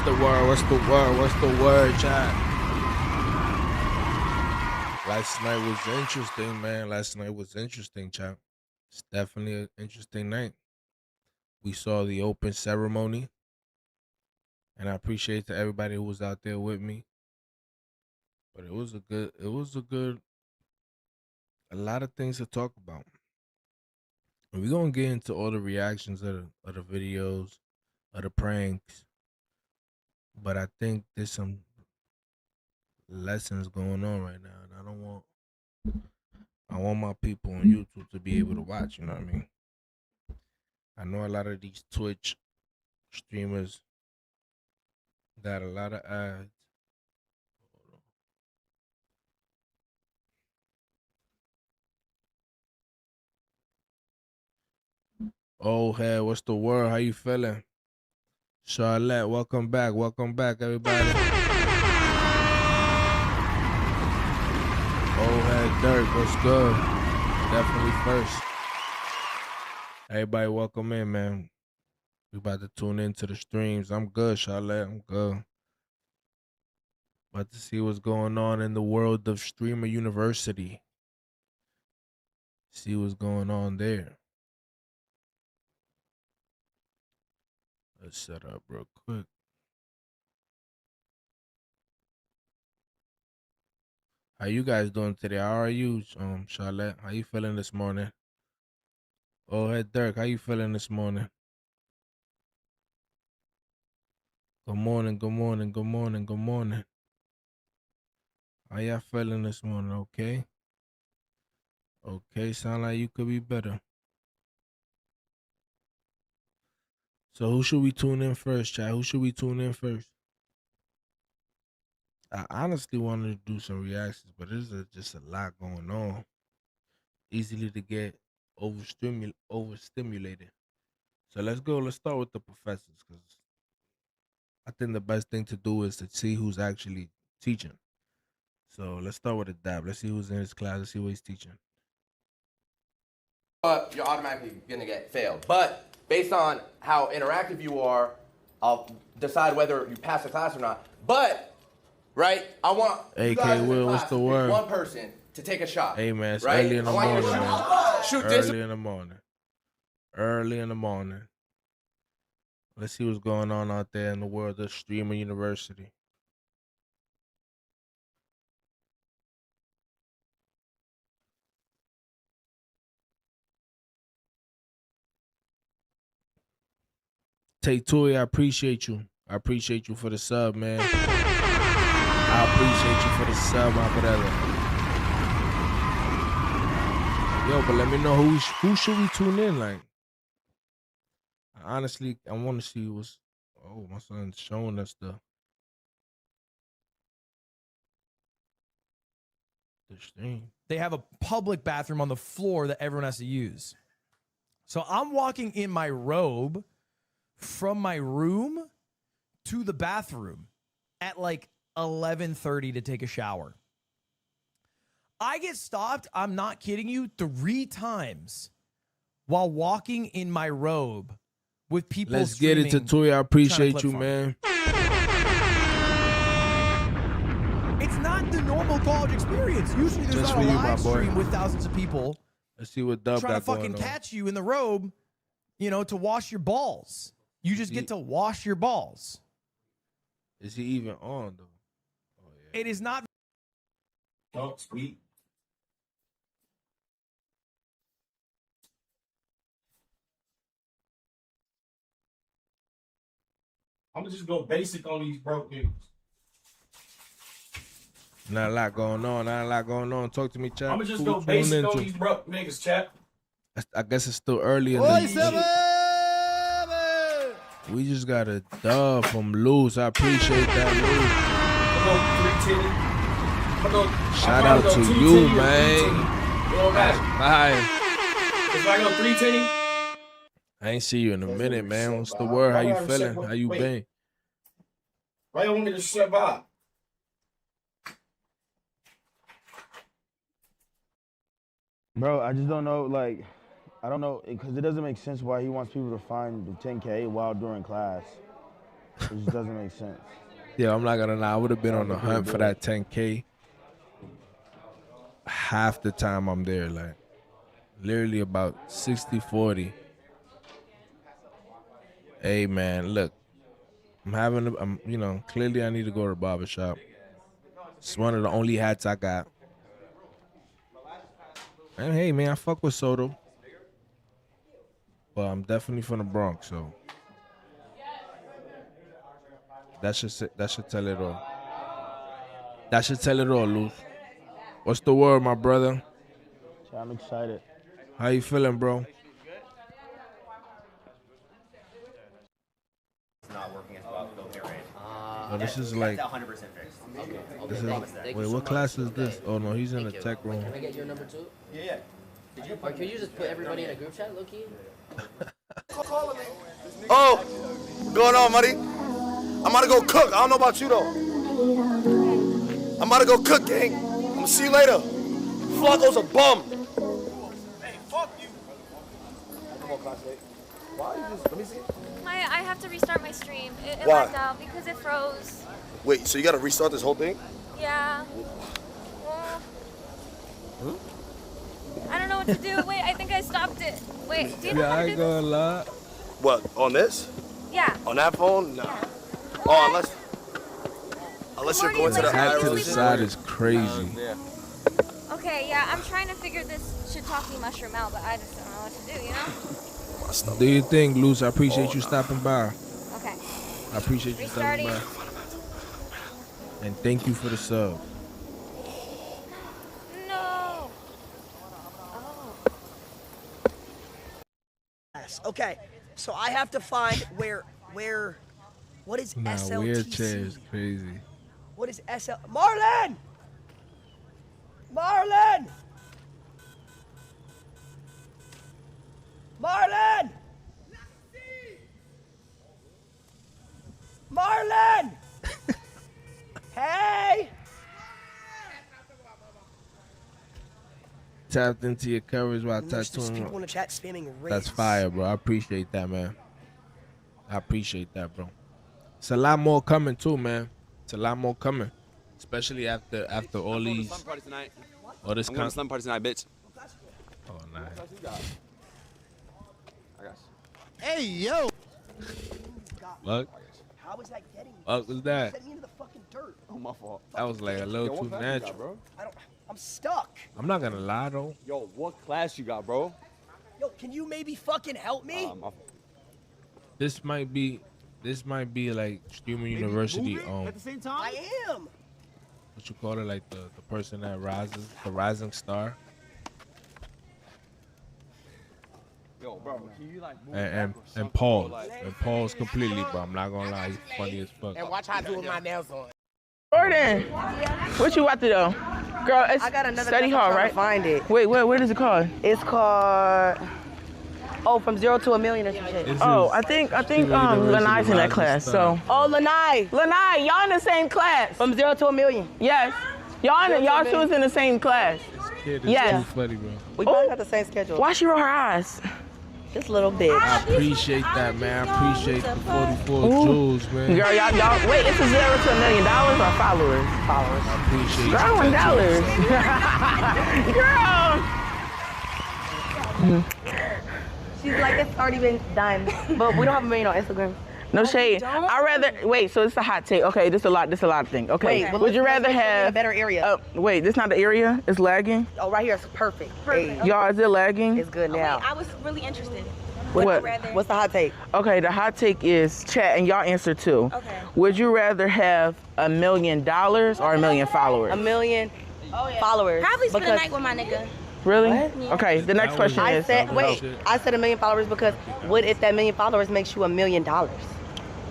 the word? What's the word? What's the word, chat? Last night was interesting, man. Last night was interesting, chat. It's definitely an interesting night. We saw the open ceremony, and I appreciate to everybody who was out there with me. But it was a good, a lot of things to talk about. And we're gonna get into all the reactions of the videos, of the pranks. But I think there's some lessons going on right now, and I want my people on YouTube to be able to watch. You know what I mean? I know a lot of these Twitch streamers got a lot of ads. Oh, hey, what's the word? How you feeling? Charlotte, welcome back. Welcome back, everybody. Oh, hey, Dirk, what's good? Definitely first. Everybody, welcome in, man. We about to tune into the streams. I'm good, Charlotte. I'm good. About to see what's going on in the world of Streamer University. See what's going on there. Let's set up real quick. How you guys doing today? How are you, Charlotte? How you feeling this morning? Oh, hey, Dirk. How you feeling this morning? Good morning, good morning, good morning, good morning. How y'all feeling this morning? Okay? Okay, sound like you could be better. So who should we tune in first, chat? Who should we tune in first? I honestly wanted to do some reactions, but there's just a lot going on. Easily to get overstimulated. So let's go. Let's start with the professors, because I think the best thing to do is to see who's actually teaching. So let's start with a dab. Let's see who's in his class. Let's see what he's teaching. You're automatically gonna get failed. But based on how interactive you are, I'll decide whether you pass the class or not. But right, I want you guys in the class to pick one person to take a shot. Hey man, it's right? early in the morning, man. Shoot early in the morning. Early in the morning. Let's see what's going on out there in the world of Streamer University. Take Toy, I appreciate you. I appreciate you for the sub, man. I appreciate you for the sub, my brother. Yo, but let me know who should we tune in, like. Honestly, I want to see what's. Oh, my son's showing us the stream. They have a public bathroom on the floor that everyone has to use. So I'm walking in my robe from my room to the bathroom at like 11:30 to take a shower. I get stopped, I'm not kidding you, 3 times while walking in my robe with people. Let's get it to Toy. I appreciate you, man. It's not the normal college experience. Usually there's Just not a for you, live my boy. stream with thousands of people. Let's see what Dub trying to got going fucking on. catch you in the robe, you know, to wash your balls. You just get to wash your balls. Is he even on though? Oh, yeah. It is not. Oh, sweet. I'm gonna just go basic on these broke niggas. Not a lot going on. Not a lot going on. Talk to me, chat. I'm gonna just go basic on these broke niggas, chat. I guess it's still early in the year. We just got a dub from Luz. I appreciate that, Luz. Shout out to you, man. Bye. If I go 310, I ain't see you in a minute, man. What's the word? How you feeling? How you been? Why you want me to shut by? Bro, I just don't know, like, I don't know, because it doesn't make sense why he wants people to find the 10K while during class. It just doesn't make sense. Yeah, I'm not gonna lie. I would have been on the hunt for that 10K. Half the time I'm there, like literally about 60-40. Hey man, look, clearly I need to go to the barber shop. It's one of the only hats I got. And hey man, I fuck with Soto. But I'm definitely from the Bronx, so that should tell it all. That should tell it all, Luz. What's the word, my brother? I'm excited. How you feeling, bro? It's not working as well. Go get it. Oh, this is like 100% fixed. Okay. this is. Wait, what class is this? Oh no, he's in the tech room. Can I get your number too? Yeah. Did you? Or can you just put everybody in a group chat, low-key? Oh, what's going on, buddy? I'm about to go cook. I don't know about you though. I'm about to go cook, gang. I'm gonna see you later. Flacco's a bum. Hey, fuck you. Come on, classmate. Why you just? Let me see. I have to restart my stream. It Why? lagged out because it froze. Wait, so you gotta restart this whole thing? Yeah. Well, I don't know what to do. Wait, I think I stopped it. Wait, do you know Yeah, how I to ain't do this? gonna lie. What, on this? Yeah. On that phone? Nah. Yeah. Oh, unless you're going to the Hat to the iris. side is crazy. Okay, yeah, I'm trying to figure this shiitake mushroom out, but I just don't know what to do, you know? Do your thing, Luz. I appreciate you stopping by. Okay. I appreciate you stopping Restarting. by. And thank you for the sub. No. Okay, so I have to find where, what is Nah, SLTC? wheelchair is crazy. What is Marlon! Marlon! Marlon! Marlon! Hey! Tapped into your coverage while There's just tattooing. people in the chat spamming raids. That's fire, bro. I appreciate that, man. I appreciate that, bro. It's a lot more coming too, man. It's a lot more coming, especially after all these. All this I'm going to slum party tonight, bitch. Oh, nice. Hey, yo! Look, How is that getting me? what was that? Send me into the fucking dirt. Oh, my fault. That was like a little too natural. bro? I'm stuck. I'm not gonna lie though. Yo, what class you got, bro? Yo, can you maybe fucking help me? This might be like Streamer University. same time? I am. What you call it? Like the person that rises, the rising star. Yo, bro, can you like move And Paul. And Paul's completely, bro. I'm not gonna lie, he's funny as fuck. And watch how I do with my nails on. Jordan, what you about to do? Girl, it's I got another study hall, right? Find it. Wait, what is it called? It's called from 0 to a million or some shit. I think Lanai's in that class. So Lanai, y'all in the same class. from 0 to a million. Yes. Y'all two is in the same class. Kid is Yes. too funny, bro. We both got the same schedule. Why she roll her eyes? This little bitch. I appreciate that, man. I appreciate the 44 jewels, man. Girl, y'all wait, it's a 0 to $1 million or followers? Followers. I appreciate you. Girl, $1. Girl. She's like, it's already been done. But we don't have a million on Instagram. No shade. So it's a hot take. Okay, this is a lot of things. Okay. Wait, would you rather have a better area? Wait, this not the area? It's lagging? Oh, right here, it's perfect. Hey, Y'all, is it lagging? it's good now. I was really interested. What? What's the hot take? Okay, the hot take is chat, and y'all answer too. Okay. Would you rather have $1 million or 1 million followers? A million followers. Probably spend the because night with my nigga. Really? Okay, the next question I is. said, wait, I said 1 million followers because what if that 1 million followers makes you $1 million?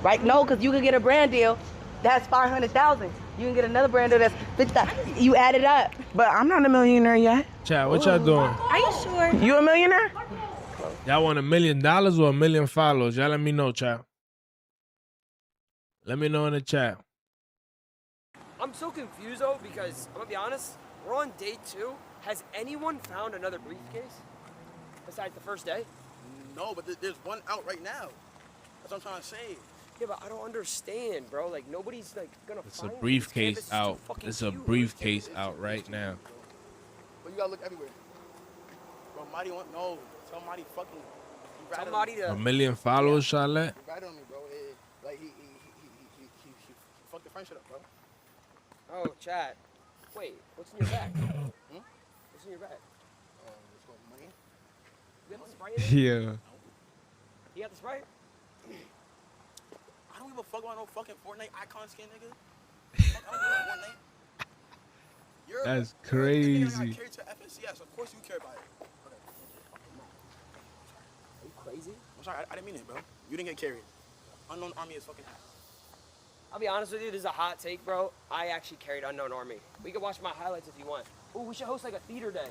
Right? No, because you could get a brand deal that's 500,000. You can get another brand deal that's 50,000. You add it up. But I'm not a millionaire yet. Chat, what y'all doing? Are you sure? You a millionaire? Y'all want $1 million or 1 million followers? Y'all let me know, chat. Let me know in the chat. I'm so confused though because I'm gonna be honest, we're on day 2. Has anyone found another briefcase besides the first day? No, but there's one out right now. That's what I'm trying to say. Yeah, but I don't understand, bro. Like nobody's like gonna. It's a find me. This briefcase campus is too out. fucking It's a cute. briefcase out right now. But you gotta look everywhere. Bro, Marty want no. Tell Marty fucking. Tell Marty to. 1 million followers, Charlotte. He ratted on me, bro. Like he fucked the friendship up, bro. Oh, chat. Wait, what's in your bag? What's in your bag? It's called money. You got the Sprite in it? Yeah. You got the Sprite? I don't give a fuck about no fucking Fortnite icon skin, nigga. Fuck, I don't give a Fortnite. That's You're crazy. a nigga that got carried to FNCS. Of course you care about it. Okay. Are you crazy? I'm sorry, I didn't mean it, bro. You didn't get carried. Unknown Army is fucking ass. I'll be honest with you, this is a hot take, bro. I actually carried Unknown Army. We can watch my highlights if you want. Ooh, we should host like a theater day.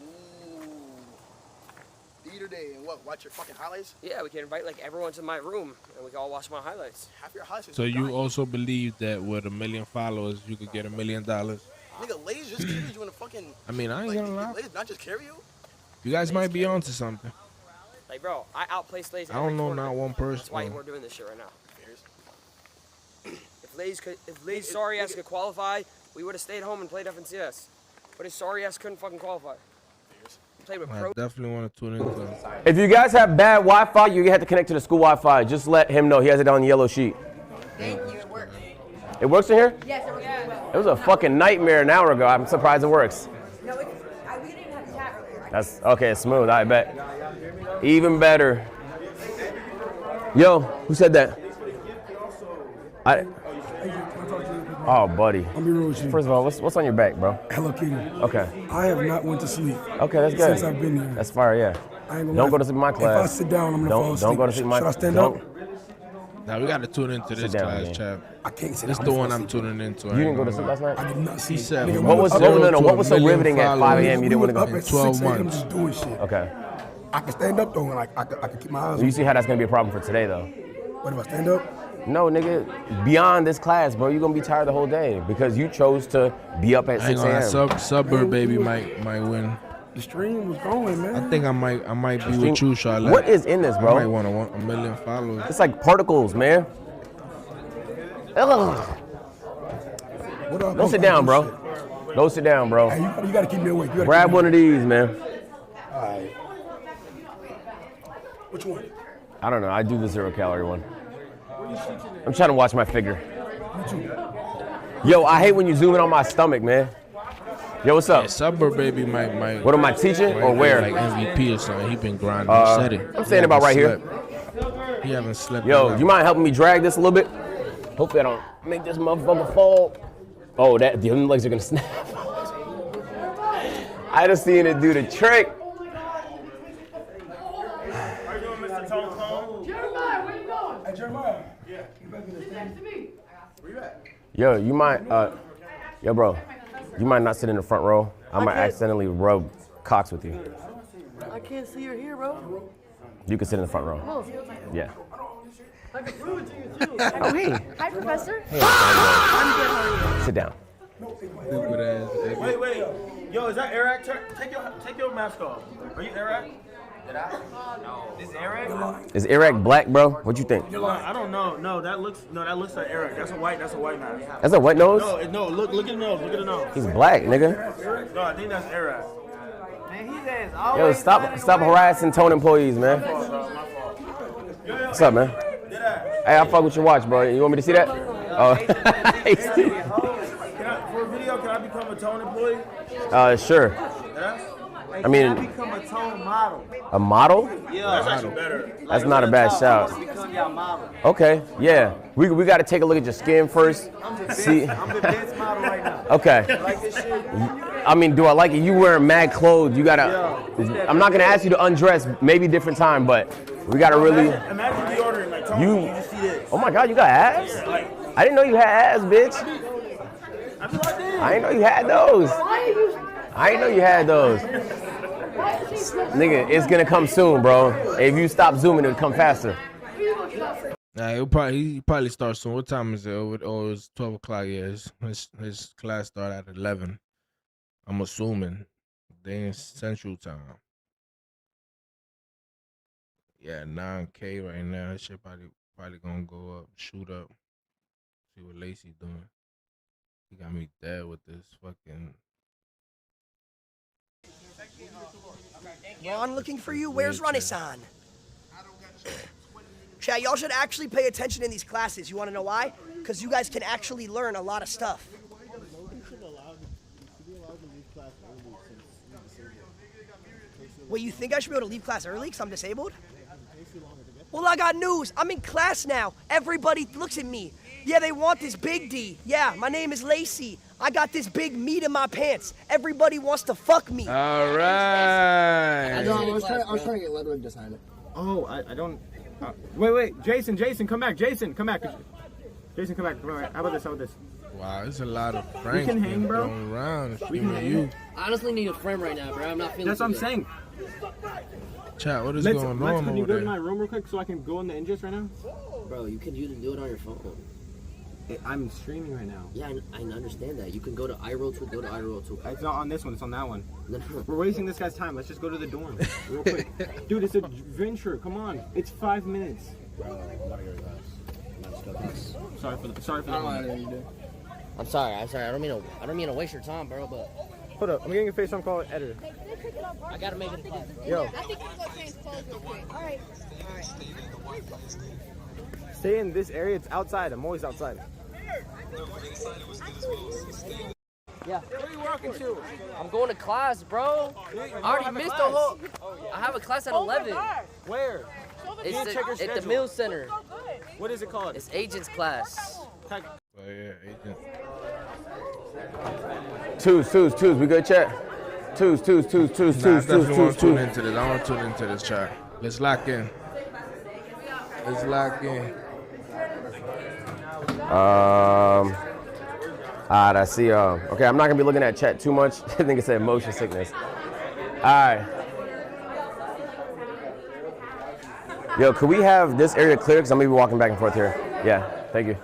Ooh. Theater day and what? Watch your fucking highlights? Yeah, we can invite like everyone to my room and we can all watch my highlights. Half your highlights is So you gone. also believe that with 1 million followers, you could get $1 million? Nigga, Lays just carried you in the fucking. I mean, I ain't gonna lie. Lays not just carry you? You guys might be onto something. Like, bro, I outplaced Lays. I don't know not one That's person. why we're doing this shit right now. If Lays sorry ass could qualify, we would have stayed home and played FNCS. But his sorry ass couldn't fucking qualify. He played with I pro. definitely want to tune into it. If you guys have bad Wi-Fi, you have to connect to the school Wi-Fi. Just let him know. He has it on the yellow sheet. Thank you. It works. It works in here? Yes, it works really well. It was a fucking nightmare an hour ago. I'm surprised it works. No, we didn't even have chat earlier. That's okay. It's smooth. I bet. Even better. Yo, who said that? Oh, buddy. I'll be real with you. First of all, what's on your back, bro? Hello Kitty. Okay. I have not went to sleep. Okay, that's good. Since I've been here. That's fire, yeah. I ain't gonna Don't lie. go to sleep in my class. If I sit down, I'm gonna fall asleep. Don't go to sleep in my Should I stand don't- up? Now we got to tune into this down, class, man. chap. I can't sit This down. the one I'm tuning into. You didn't go to sleep last night? I did not see. He said, Nigga, What was up no, no, at no, what was so riveting at 5 a.m. you didn't want to go? up at 12 6 a.m. months. just doing shit. Okay. I can stand up though, and like I can keep my eyes You on. see how that's gonna be a problem for today, though? What if I stand up? No, nigga. Beyond this class, bro, you're gonna be tired the whole day because you chose to be up at I ain't 6 gonna lie, a.m. Suburb Baby might win. The stream was going, man. I think I might be with you, Charlotte. What is in this, I might bro? want 1 million followers. It's like particles, man. Ugh. What do I Don't sit down, bro. Don't sit down, bro. Hey, you gotta keep me awake. You gotta Grab keep me one of these, man. awake. All right. Which one? I don't know. I do the 0-calorie one. I'm trying to watch my figure. Yo, I hate when you zoom in on my stomach, man. Yo, what's up? Yeah, Suburb Baby might. What am I teaching or where? Like MVP or something. He been grinding steady. I'm saying about right here. He haven't slept. Yo, you mind helping me drag this a little bit? Hopefully I don't make this motherfucker fall. Oh, the other legs are gonna snap. I just seen it do the trick. How you doing, Mr. Tone Tone? Jeremiah, where you going? Hey, Jeremiah. Yeah. You back in the stand? Next to me. Where you at? Yo, you might, yo, bro, you might not sit in the front row. I might accidentally rub cocks with you. I can't see her here, bro. You can sit in the front row. Yeah. I can prove it to you too. Oh, hey. Hi, Professor. Sit down. Stupid ass. Wait, wait. Yo, is that Eric? Take your mask off. Are you Eric? Did I? No. Is Eric? Is Eric black, bro? What you think? No, I don't know. No, that looks like Eric. That's a white man. That's a wet nose? No, look at the nose. Look at the nose. He's black, nigga. No, I think that's Eric. Man, he's ass Yo, always stop harassing Tone employees, man. My fault. What's up, man? Hey, I fuck with your watch, bro. You want me to see that? Oh. For a video, can I become a Tone employee? Sure. Yeah? I mean, become a tone model. a model? Yeah, that's actually better. That's not a bad shout. Become your model. Okay, yeah. We got to take a look at your skin first. See. I'm the best model right now. Okay. Like this shit? I mean, do I like it? You wearing mad clothes. You gotta. I'm not gonna ask you to undress. Maybe different time, but we gotta really. Imagine deodorant like Tone. You. You just see this. Oh my God, you got abs? I didn't know you had abs, bitch. I feel like this. I didn't know you had those. I didn't know you had those. Nigga, it's gonna come soon, bro. If you stop zooming, it'll come faster. Nah, he probably start soon. What time is it? Oh, it's 12 o'clock. Yeah, his class start at 11. I'm assuming they in Central Time. Yeah, 9K right now. That shit probably Probably gonna go up, shoot up, see what Lacey doing. He got me dead with this fucking. Ron looking for you? Where's Renaissance? Chat, y'all should actually pay attention in these classes. You want to know why? Because you guys can actually learn a lot of stuff. Wait, you think I should be able to leave class early because I'm disabled? Well, I got news. I'm in class now. Everybody looks at me. Yeah, they want this big D. Yeah, my name is Lacey. I got this big meat in my pants. Everybody wants to fuck me. All right. I was trying to get Ludwig to sign it. Oh, I don't. Wait, Jason, come back. Jason, come back. Jason, come back. How about this? Wow, there's a lot of Franks can hang, bro. going around. We can hang. You. I honestly need a friend right now, bro. I'm not feeling. That's what I'm saying. Chat, what is going on over Can you there? go to my room real quick so I can go in the ingest right now? Bro, you can do it on your phone. I'm streaming right now. Yeah, I understand that. You can go to iRoll 2, It's not on this one, it's on that one. No. We're wasting this guy's time. Let's just go to the dorm real quick. Dude, it's a venture. Come on. It's 5 minutes. Sorry for that. I'm sorry. I don't mean to waste your time, bro, but Hold up, I'm getting a FaceTime call editor. I gotta make it a class. Yo. I think we'll go change clothes real quick. All right. Stay in this area. It's outside. I'm always outside. Yeah. Where are you walking to? I'm going to class, bro. I already missed the whole. I have a class at 11. Where? It's at the Mill Center. What is it called? It's agents class. Oh yeah, agent. Twos. We good, chat? Twos. I definitely want to tune into this. I want to tune into this, chat. Let's lock in. I see. Okay, I'm not gonna be looking at chat too much. I think it said motion sickness. All right. Yo, could we have this area clear? Because I'm gonna be walking back and forth here. Yeah, thank you.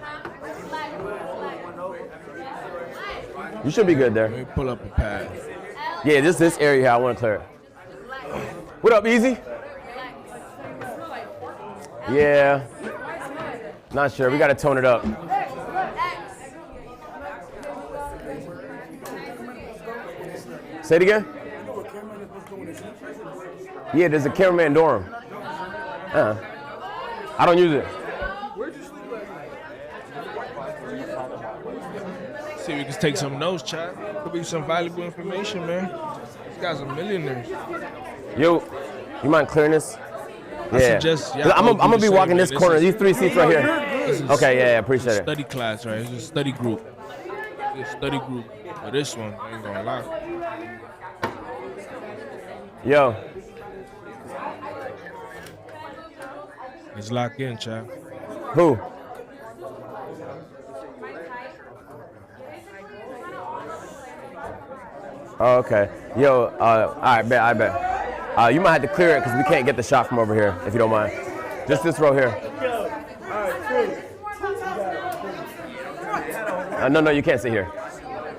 You should be good there. Let me pull up a pad. Yeah, this area here, I want to clear it. What up, Easy? Yeah. Not sure. We got to tone it up. Say it again? Yeah, there's a cameraman dorm. I don't use it. See if we can take some notes, chat. Could be some valuable information, man. These guys are millionaires. Yo, you mind clearing this? Yeah. I'm gonna be walking this corner. These 3 seats right here. Okay, yeah, appreciate it. Study class, right? It's a study group. It's a study group. But this one, I ain't gonna lie. Yo. It's locked in, chat. Who? Oh, okay. Yo, all right, I bet. You might have to clear it because we can't get the shot from over here, if you don't mind. Just this row here. No, you can't sit here.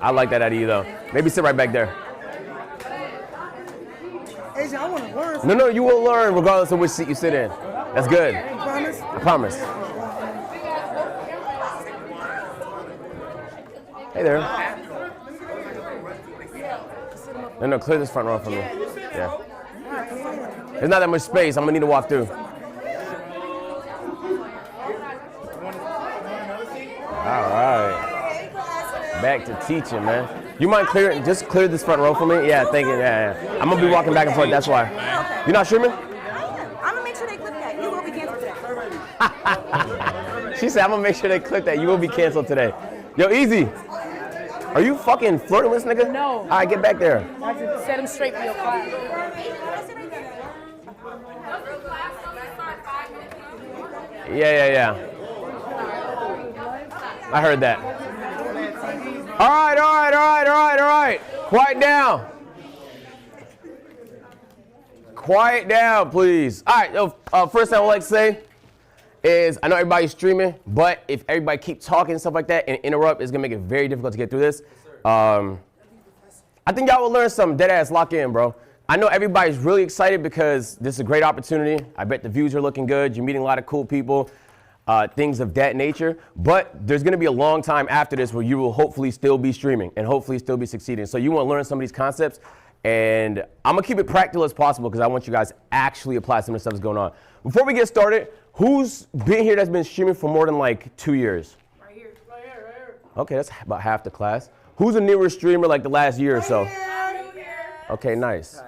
I like that out of you, though. Maybe sit right back there. AJ, I want to learn. No, you will learn regardless of which seat you sit in. That's good. You promise? I promise. Hey there. No, clear this front row for me. Yeah. There's not that much space. I'm gonna need to walk through. All right. Back to teaching, man. You mind just clear this front row for me? Yeah, thank you. Yeah. I'm gonna be walking back and forth. That's why. You're not streaming? I'm gonna make sure they clip that. You will be canceled today. She said, I'm gonna make sure they clip that. You will be canceled today. Yo, Easy. Are you fucking flirting with this nigga? No. All right, get back there. I have to set him straight for your class. Yeah. I heard that. All right. Quiet down, please. All right, first thing I would like to say is I know everybody's streaming, but if everybody keep talking and stuff like that and interrupt, it's gonna make it very difficult to get through this. I think y'all will learn something. Deadass, lock in, bro. I know everybody's really excited because this is a great opportunity. I bet the views are looking good. You're meeting a lot of cool people. things of that nature. But there's going to be a long time after this where you will hopefully still be streaming and hopefully still be succeeding. So you want to learn some of these concepts, and I'm going to keep it practical as possible because I want you guys to actually apply some of the stuff that's going on. Before we get started, who's been here that's been streaming for more than like 2 years? Right here, right here, right here. Okay, that's about half the class. Who's a newer streamer like the last year or so? Okay, nice.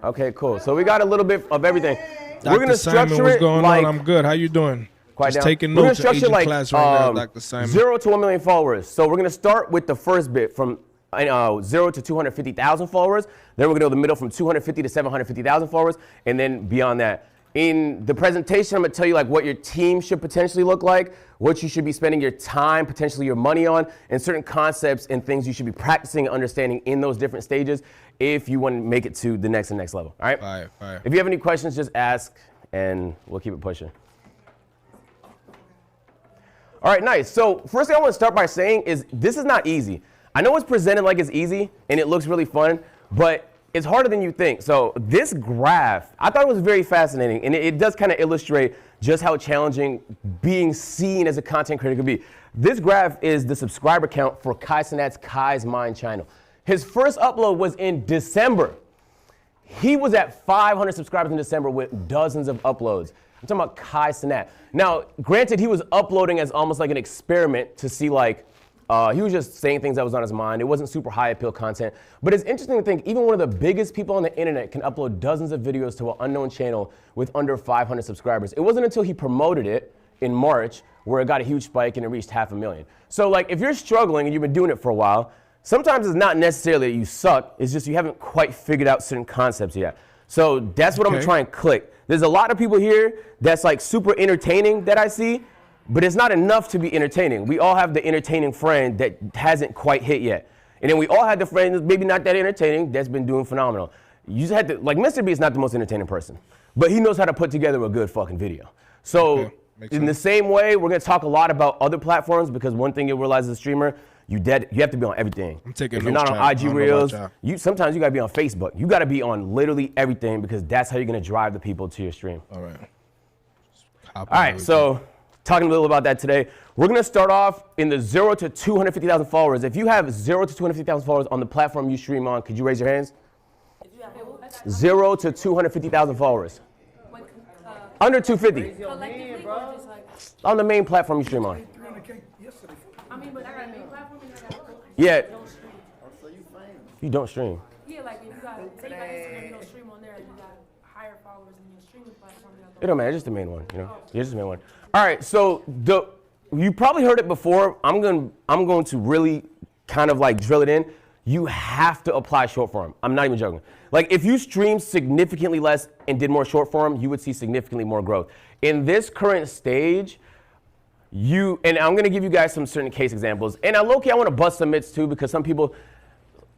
Okay, cool. So we got a little bit of everything. We're gonna structure what's it going like, on? I'm good. How you doing? Quiet Just down. taking We're gonna notes. structure like Class right now, Dr. Simon. 0 to 1 million followers. So we're gonna start with the first bit from 0 to 250,000 followers. Then we're gonna go to the middle from 250 to 750,000 followers, and then beyond that. In the presentation, I'm gonna tell you like what your team should potentially look like, what you should be spending your time, potentially your money on, and certain concepts and things you should be practicing and understanding in those different stages if you want to make it to the next and next level. All right? Fire. If you have any questions, just ask, and we'll keep it pushing. All right, nice. So first thing I want to start by saying is this is not easy. I know it's presented like it's easy, and it looks really fun, but it's harder than you think. So this graph, I thought it was very fascinating, and it does kind of illustrate just how challenging being seen as a content creator could be. This graph is the subscriber count for Cenat's Kai's Mind channel. His first upload was in December. He was at 500 subscribers in December with dozens of uploads. I'm talking about Cenat. Now, granted, he was uploading as almost like an experiment to see like, he was just saying things that was on his mind. It wasn't super high appeal content. But it's interesting to think even one of the biggest people on the internet can upload dozens of videos to an unknown channel with under 500 subscribers. It wasn't until he promoted it in March where it got a huge spike and it reached 500,000. So like if you're struggling and you've been doing it for a while, sometimes it's not necessarily that you suck. It's just you haven't quite figured out certain concepts yet. So that's what I'm gonna try and click. There's a lot of people here that's like super entertaining that I see, but it's not enough to be entertaining. We all have the entertaining friend that hasn't quite hit yet. And then we all have the friend that's maybe not that entertaining that's been doing phenomenal. You just had to, like Mr. B is not the most entertaining person, but he knows how to put together a good fucking video. So in the same way, we're gonna talk a lot about other platforms because one thing you'll realize as a streamer, you have to be on everything. I'm taking if you're not on IG Reels, sometimes you gotta be on Facebook. You gotta be on literally everything because that's how you're gonna drive the people to your stream. All right. All right, so talking a little about that today. We're gonna start off in the 0 to 250,000 followers. If you have 0 to 250,000 followers on the platform you stream on, could you raise your hands? 0 to 250,000 followers. Under 250. On the main platform you stream on. Yeah. You don't stream. Yeah, like if you got, say you got Instagram, you don't stream on there, you got higher followers in your streaming platform. It don't matter, it's just the main one, you know? It's just the main one. All right, so you probably heard it before. I'm going to really kind of like drill it in. You have to apply short form. I'm not even joking. Like if you stream significantly less and did more short form, you would see significantly more growth. In this current stage, and I'm gonna give you guys some certain case examples. And low-key, I wanna bust some myths too because some people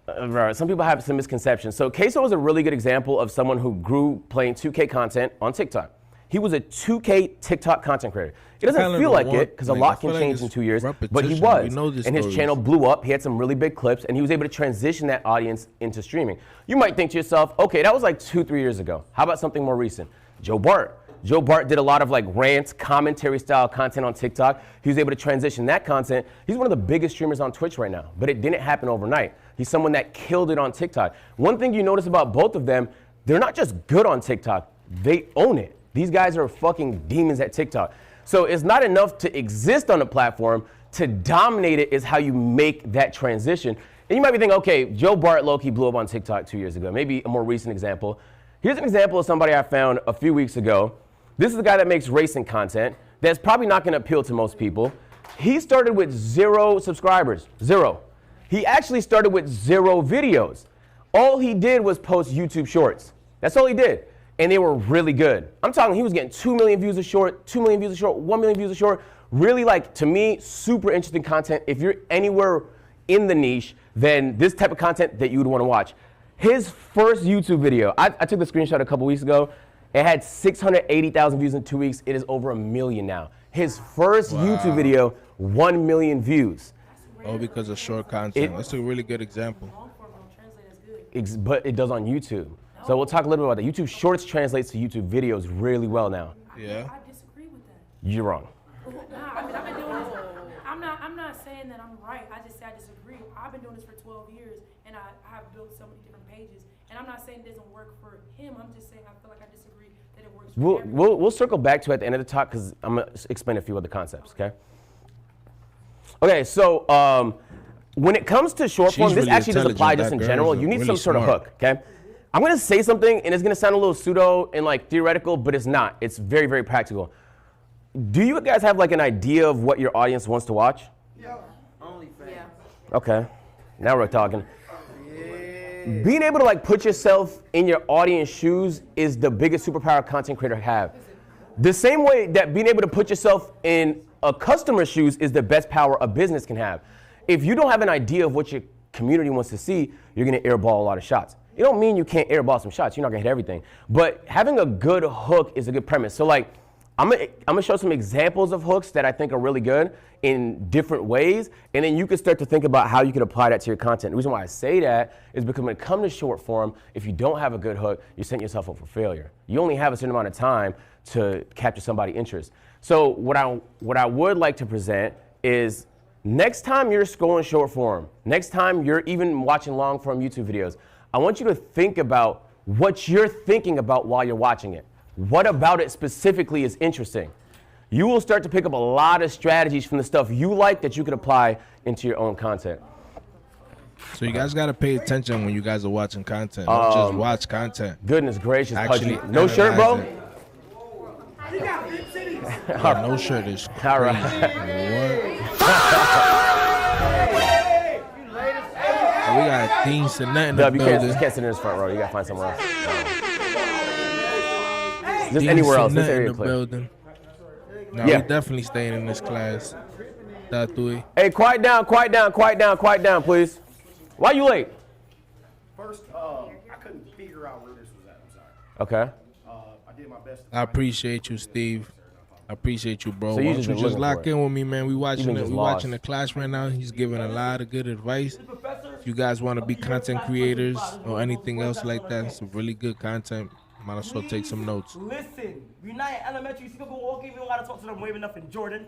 have some misconceptions. So Queso was a really good example of someone who grew playing 2K content on TikTok. He was a 2K TikTok content creator. It doesn't feel like it because a lot can change in 2 years, but he was. And his channel blew up. He had some really big clips and he was able to transition that audience into streaming. You might think to yourself, okay, that was like 2-3 years ago. How about something more recent? Joe Bart. Joe Bart did a lot of like rants, commentary style content on TikTok. He was able to transition that content. He's one of the biggest streamers on Twitch right now, but it didn't happen overnight. He's someone that killed it on TikTok. One thing you notice about both of them, they're not just good on TikTok, they own it. These guys are fucking demons at TikTok. So it's not enough to exist on the platform, to dominate it is how you make that transition. And you might be thinking, okay, Joe Bart low-key blew up on TikTok 2 years ago. Maybe a more recent example. Here's an example of somebody I found a few weeks ago. This is a guy that makes racing content that's probably not gonna appeal to most people. He started with 0 subscribers, 0. He actually started with 0 videos. All he did was post YouTube shorts. That's all he did. And they were really good. I'm talking, he was getting 2 million views a short, 2 million views a short, 1 million views a short. Really like, to me, super interesting content. If you're anywhere in the niche, then this type of content that you would wanna watch. His first YouTube video, I took the screenshot a couple weeks ago. It had 680,000 views in 2 weeks. It is over 1 million now. His first YouTube video, 1 million views. Oh, because of short content. That's a really good example. But it does on YouTube. So we'll talk a little bit about that. YouTube Shorts translates to YouTube videos really well now. Yeah. I disagree with that. you're wrong. Nah, I mean, I've been doing this. I'm not saying that I'm right. I just say I disagree. I've been doing this for 12 years, and I have built so many different pages. And I'm not saying it doesn't work for him. I'm just saying I feel like I disagree that it works for everyone. We'll circle back to it at the end of the talk because I'm going to explain a few other concepts, okay? Okay, so when it comes to short form, this actually doesn't apply just in general. You need some sort of hook, okay? I'm going to say something, and it's going to sound a little pseudo and like theoretical, but it's not. It's very, very practical. Do you guys have like an idea of what your audience wants to watch? Yeah. OnlyFans. Yeah. Okay, now we're talking. Being able to like put yourself in your audience shoes is the biggest superpower a content creator have. The same way that being able to put yourself in a customer's shoes is the best power a business can have. If you don't have an idea of what your community wants to see, you're gonna airball a lot of shots. It don't mean you can't airball some shots, you're not gonna hit everything. But having a good hook is a good premise. So like, I'm gonna show some examples of hooks that I think are really good in different ways, and then you can start to think about how you can apply that to your content. The reason why I say that is because when it comes to short form, if you don't have a good hook, you're setting yourself up for failure. You only have a certain amount of time to capture somebody's interest. So what I would like to present is next time you're scrolling short form, next time you're even watching long form YouTube videos, I want you to think about what you're thinking about while you're watching it. What about it specifically is interesting? You will start to pick up a lot of strategies from the stuff you like that you could apply into your own content. So you guys got to pay attention when you guys are watching content. Don't just watch content. Goodness gracious, Actually, no shirt, bro? No shirt is crazy. All right. We got Dean Cenat in the Dub, you building. can't sit in this front row. You got to find somewhere else. Just Dean anywhere else. This Cenat area in the clear. building. No, Yeah. we definitely staying in this class. Tatui. Hey, quiet down, please. Why you late? First, I couldn't figure out where this was at. I'm sorry. Okay. I did my best. I appreciate you, Steve. I appreciate you, bro. So Why you don't just you been just looking lock for it. in with me, man? We watching been it. just We lost. watching the class right now. He's giving a lot of good advice. If you guys want to be content creators or anything else like that, some really good content, might as well take some notes. Listen, we're not in elementary. You see people walking, we don't gotta talk to them waving up in Jordan.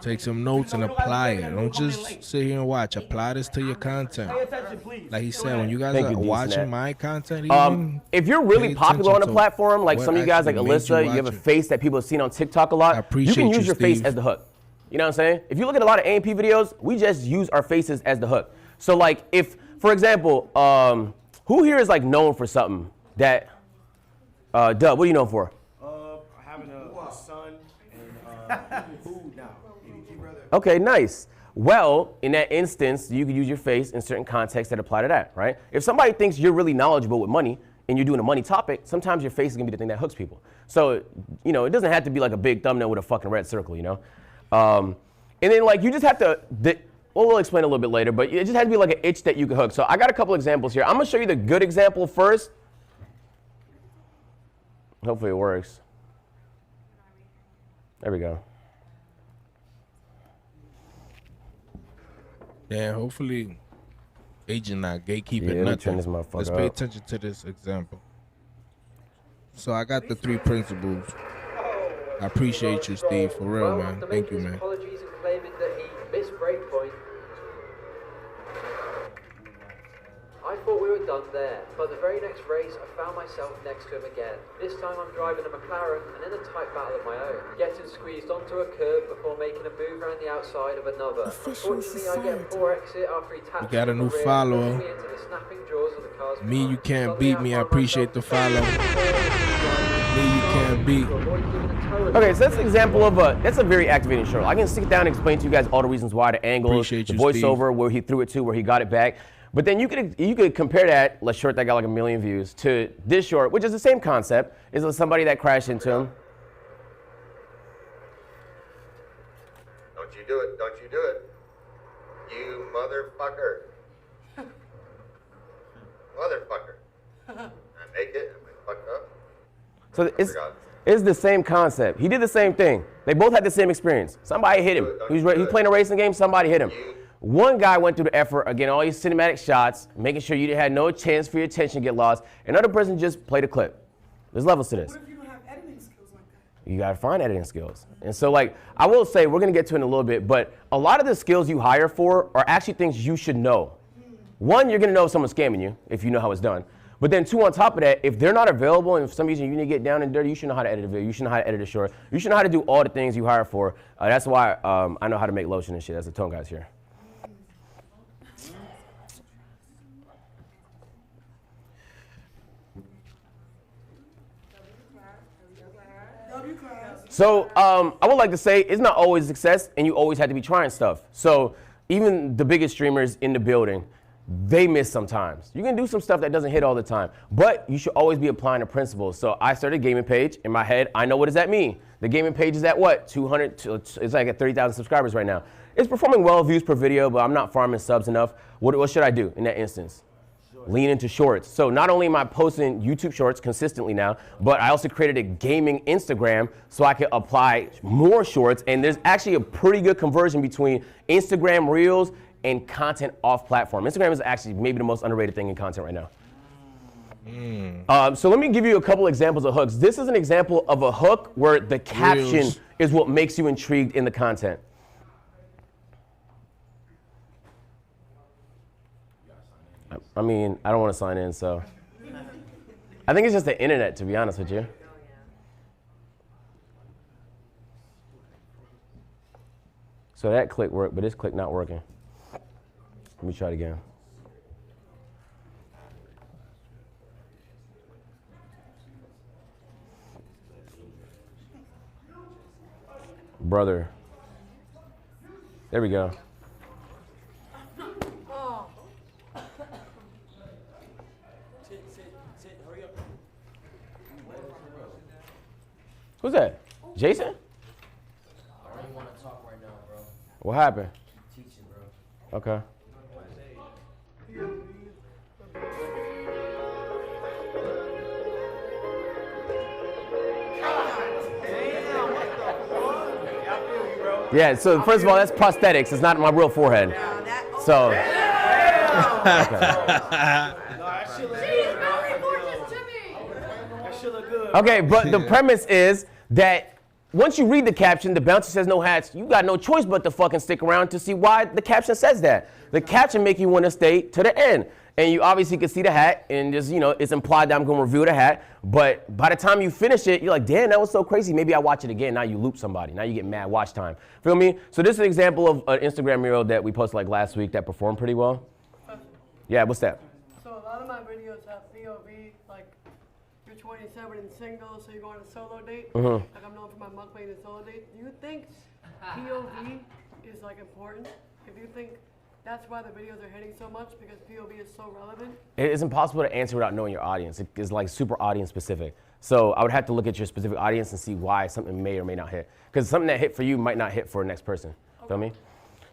Take some notes and apply it. Don't just sit here and watch. Apply this to your content. Pay attention, please. Like he said, when you guys Thank are you, D watching Snap. my content, even If you're really pay popular on a attention to platform, like what some of you guys, like actually made Alyssa, you have a watch it. face that people have seen on TikTok a lot. You appreciate can use you, your face Steve. as the hook. You know what I'm saying? If you look at a lot of A&P videos, we just use our faces as the hook. So like if, for example, who here is like known for something that, Dub, what are you known for? Having a son and food now. Okay, nice. Well, in that instance, you could use your face in certain contexts that apply to that, right? If somebody thinks you're really knowledgeable with money and you're doing a money topic, sometimes your face is gonna be the thing that hooks people. So, you know, it doesn't have to be like a big thumbnail with a fucking red circle, you know? And then like you just have to, well, we'll explain a little bit later, but it just has to be like an itch that you can hook. So I got a couple examples here. I'm gonna show you the good example first. Hopefully it works. There we go. Yeah, hopefully agent not gatekeeping Yeah, let me nothing. turn this motherfucker Let's pay up. attention to this example. So I got the 3 principles. I appreciate you, Steve, for real, man. Thank you, man. Apologies and claiming that he missed breakpoint. I thought we were done there, but the very next race I found myself next to him again. This time I'm driving a McLaren and in a tight battle of my own, getting squeezed onto a curb before making a move around the outside of another. Unfortunately, I get a poor exit after he taps We got a me new in the rear, follower. pushing me into the snapping jaws of the car's Me, you can't beat me. I appreciate the follow. Me, you can't beat. Okay, so that's an example of that's a very activating short. I can sit down and explain to you guys all the reasons why, the angles, Appreciate the you, voiceover, where he threw it to, where he got it back. But then you could compare that, let's short that got like 1 million views, to this short, which is the same concept, is somebody that crashed into him. Don't you do it, don't you do it. You motherfucker. Motherfucker. I make it, and I fucked up. So it's the same concept. He did the same thing. They both had the same experience. Somebody hit him. He's playing a racing game, somebody hit him. One guy went through the effort of getting all these cinematic shots, making sure you had no chance for your attention to get lost. Another person just played a clip. There's levels to this. What if you don't have editing skills like that? You gotta find editing skills. And so like, I will say, we're gonna get to it in a little bit, but a lot of the skills you hire for are actually things you should know. One, you're gonna know if someone's scamming you, if you know how it's done. But then two, on top of that, if they're not available and for some reason you need to get down and dirty, you should know how to edit a video, you should know how to edit a short, you should know how to do all the things you hire for. That's why I know how to make lotion and shit, as the tone guys here. So I would like to say it's not always success, and you always have to be trying stuff. So even the biggest streamers in the building, they miss sometimes. You can do some stuff that doesn't hit all the time, but you should always be applying the principles. So I started a gaming page. In my head, I know what does that mean. The gaming page is at what? 200, it's like at 30,000 subscribers right now. It's performing well, views per video, but I'm not farming subs enough. What should I do in that instance? Lean into shorts. So not only am I posting YouTube shorts consistently now, but I also created a gaming Instagram so I can apply more shorts. And there's actually a pretty good conversion between Instagram Reels and content off platform. Instagram is actually maybe the most underrated thing in content right now. So let me give you a couple examples of hooks. This is an example of a hook where the caption is what makes you intrigued in the content. I mean, I don't want to sign in, so. I think it's just the internet, to be honest with you. So that click worked, but this click not working. Let me try it again. Brother. There we go. Who's that? Jason? I don't even want to talk right now, bro. What happened? Teaching, bro. Okay. Yeah, so first of all, that's prosthetics. It's not my real forehead. So. Okay, but the premise is that once you read the caption, the bouncer says no hats, you got no choice but to fucking stick around to see why the caption says that. The caption make you want to stay to the end. And you obviously can see the hat, and just, you know, it's implied that I'm going to review the hat. But by the time you finish it, you're like, damn, that was so crazy. Maybe I watch it again. Now you loop somebody. Now you get mad watch time. Feel me? So this is an example of an Instagram reel that we posted like last week that performed pretty well. Yeah, what's that? So a lot of my videos have POV, like you're 27 and single, so you're going on a solo date. Like I'm known for my mukbang and solo date. Do you think POV is like important? If you think that's why the videos are hitting so much, because POV is so relevant? It is impossible to answer without knowing your audience. It is like super audience specific. So I would have to look at your specific audience and see why something may or may not hit. Because something that hit for you might not hit for the next person. Okay. Feel me?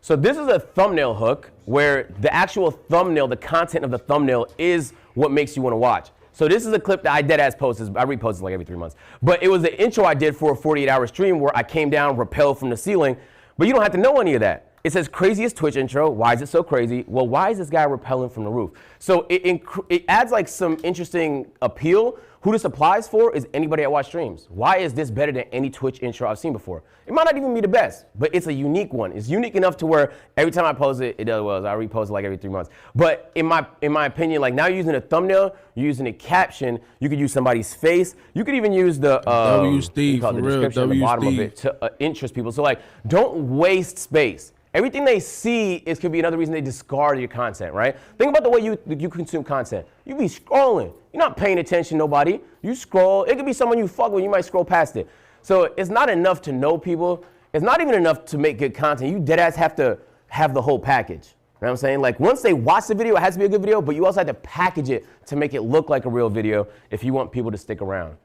So this is a thumbnail hook where the actual thumbnail, the content of the thumbnail is what makes you want to watch. So this is a clip that I deadass post. I repost it like every 3 months. But it was the intro I did for a 48-hour stream where I came down, rappelled from the ceiling. But you don't have to know any of that. It says craziest Twitch intro. Why is it so crazy? Well, why is this guy rappelling from the roof? So it adds like some interesting appeal. Who this applies for is anybody that watch streams. Why is this better than any Twitch intro I've seen before? It might not even be the best, but it's a unique one. It's unique enough to where every time I post it, it does well. I repost it like every 3 months. But in my opinion, like now you're using a thumbnail, you're using a caption, you could use somebody's face. You could even use the description at the bottom of it to interest people. So like, don't waste space. Everything they see could be another reason they discard your content, right? Think about the way you consume content. You be scrolling. You're not paying attention to nobody. You scroll. It could be someone you fuck with. You might scroll past it. So it's not enough to know people. It's not even enough to make good content. You deadass have to have the whole package. You know what I'm saying? Like once they watch the video, it has to be a good video, but you also have to package it to make it look like a real video if you want people to stick around.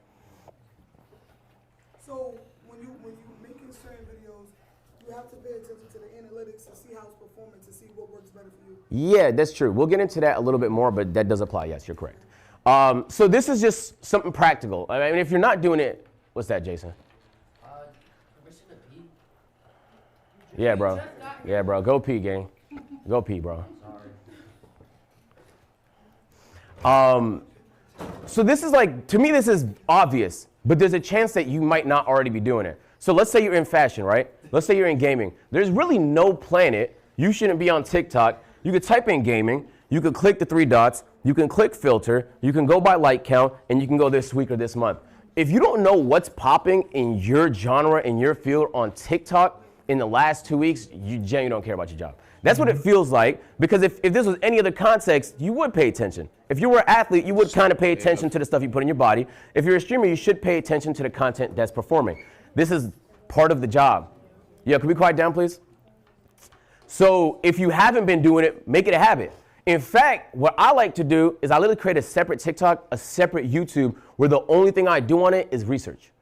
So when you making certain videos, you have to pay attention to the analytics to see how it's performing, to see what works better for you. Yeah, that's true. We'll get into that a little bit more, but that does apply. Yes, you're correct. So this is just something practical. I mean, if you're not doing it, what's that, Jason? Permission to pee? Yeah, bro. Yeah, bro. Go pee, gang. Go pee, bro. Sorry. So this is like, to me, this is obvious. but there's a chance that you might not already be doing it. So let's say you're in fashion, right? Let's say you're in gaming. There's really no planet you shouldn't be on TikTok. You could type in gaming, you could click the 3 dots, you can click filter, you can go by like count, and you can go this week or this month. If you don't know what's popping in your genre, in your field on TikTok in the last 2 weeks, you genuinely don't care about your job. That's what it feels like, because if this was any other context, you would pay attention. If you were an athlete, you would kind of pay attention to the stuff you put in your body. If you're a streamer, you should pay attention to the content that's performing. This is part of the job. Yo, can we quiet down, please? So if you haven't been doing it, make it a habit. In fact, what I like to do is I literally create a separate TikTok, a separate YouTube, where the only thing I do on it is research.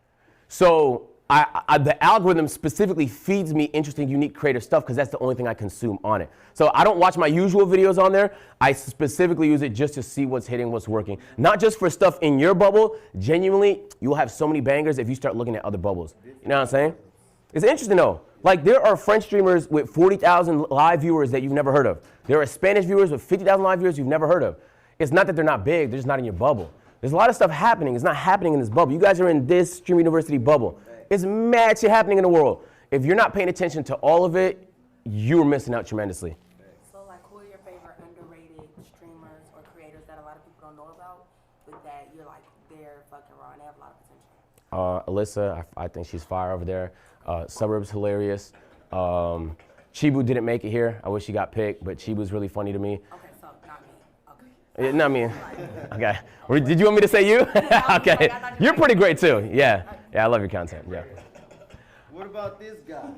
So the algorithm specifically feeds me interesting, unique, creative stuff because that's the only thing I consume on it. So I don't watch my usual videos on there. I specifically use it just to see what's hitting, what's working. Not just for stuff in your bubble. Genuinely, you'll have so many bangers if you start looking at other bubbles. You know what I'm saying? It's interesting though. Like there are French streamers with 40,000 live viewers that you've never heard of. There are Spanish viewers with 50,000 live viewers you've never heard of. It's not that they're not big, they're just not in your bubble. There's a lot of stuff happening. It's not happening in this bubble. You guys are in this Streamer University bubble. It's mad shit happening in the world. If you're not paying attention to all of it, you're missing out tremendously. So like who are your favorite underrated streamers or creators that a lot of people don't know about, but that you're like, they're fucking raw and they have a lot of potential? Alyssa, I think she's fire over there. Suburb's hilarious. Chibu didn't make it here. I wish she got picked, but Chibu's really funny to me. Okay, so not me. Okay. Yeah, not me. Okay. Did you want me to say you? Okay. You're pretty great too. Yeah. Yeah, I love your content. Yeah. What about this guy?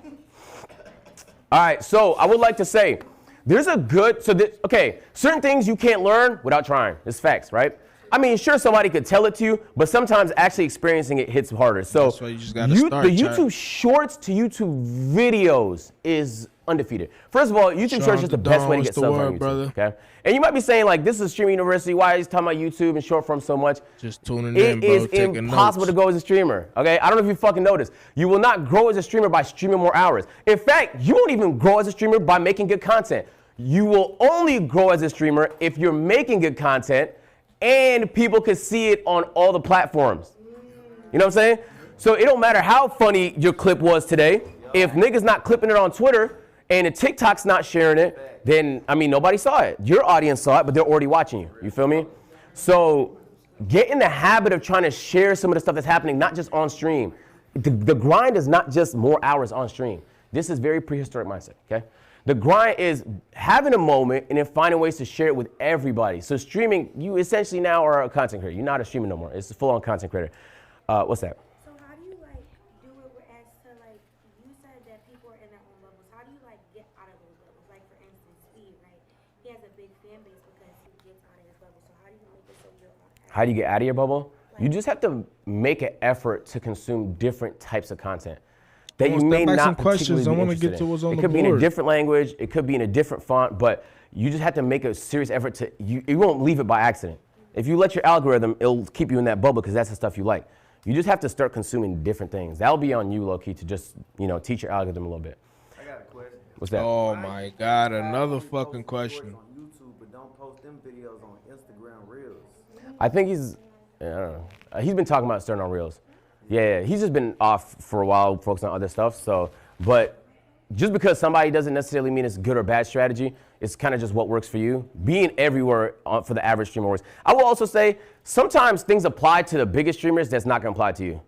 All right. So I would like to say, there's a good. Okay. Certain things you can't learn without trying. It's facts, right? I mean, sure, somebody could tell it to you, but sometimes actually experiencing it hits harder. So that's why you just gotta start, the YouTube shorts to YouTube videos is undefeated. First of all, YouTube shorts is just the best way to get subs on YouTube, brother. Okay? And you might be saying, like, this is Streamer University. Why are you talking about YouTube and short form so much? Just tuning in, bro. It is impossible to grow as a streamer, okay? I don't know if you fucking noticed. You will not grow as a streamer by streaming more hours. In fact, you won't even grow as a streamer by making good content. You will only grow as a streamer if you're making good content and people can see it on all the platforms. You know what I'm saying? So it don't matter how funny your clip was today. If niggas not clipping it on Twitter and the TikTok's not sharing it, then, I mean, nobody saw it. Your audience saw it, but they're already watching you. You feel me? So get in the habit of trying to share some of the stuff that's happening, not just on stream. The grind is not just more hours on stream. This is very prehistoric mindset, okay? The grind is having a moment and then finding ways to share it with everybody. So streaming, you essentially now are a content creator. You're not a streamer no more. It's a full-on content creator. What's that? So how do you like do it as to like, you said that people are in their own bubbles. How do you like get out of those bubbles? Like for instance, Steve, right? He has a big fan base because he gets out of his bubble. So how do you make it so you're out? How do you get out of your bubble? You just have to make an effort to consume different types of content that you may not particularly be interested in. It could be in a different language, it could be in a different font, but you just have to make a serious effort to, you won't leave it by accident. If you let your algorithm, it'll keep you in that bubble because that's the stuff you like. You just have to start consuming different things. That'll be on you, low-key, to just, teach your algorithm a little bit. I got a question. What's that? Oh my God, another fucking question. On YouTube, but don't post them videos on Instagram Reels. I think he's, I don't know. He's been talking about starting on Reels. Yeah, he's just been off for a while, focused on other stuff. So, but just because somebody doesn't necessarily mean it's good or bad strategy, it's kind of just what works for you. Being everywhere for the average streamer works. I will also say, sometimes things apply to the biggest streamers that's not gonna apply to you.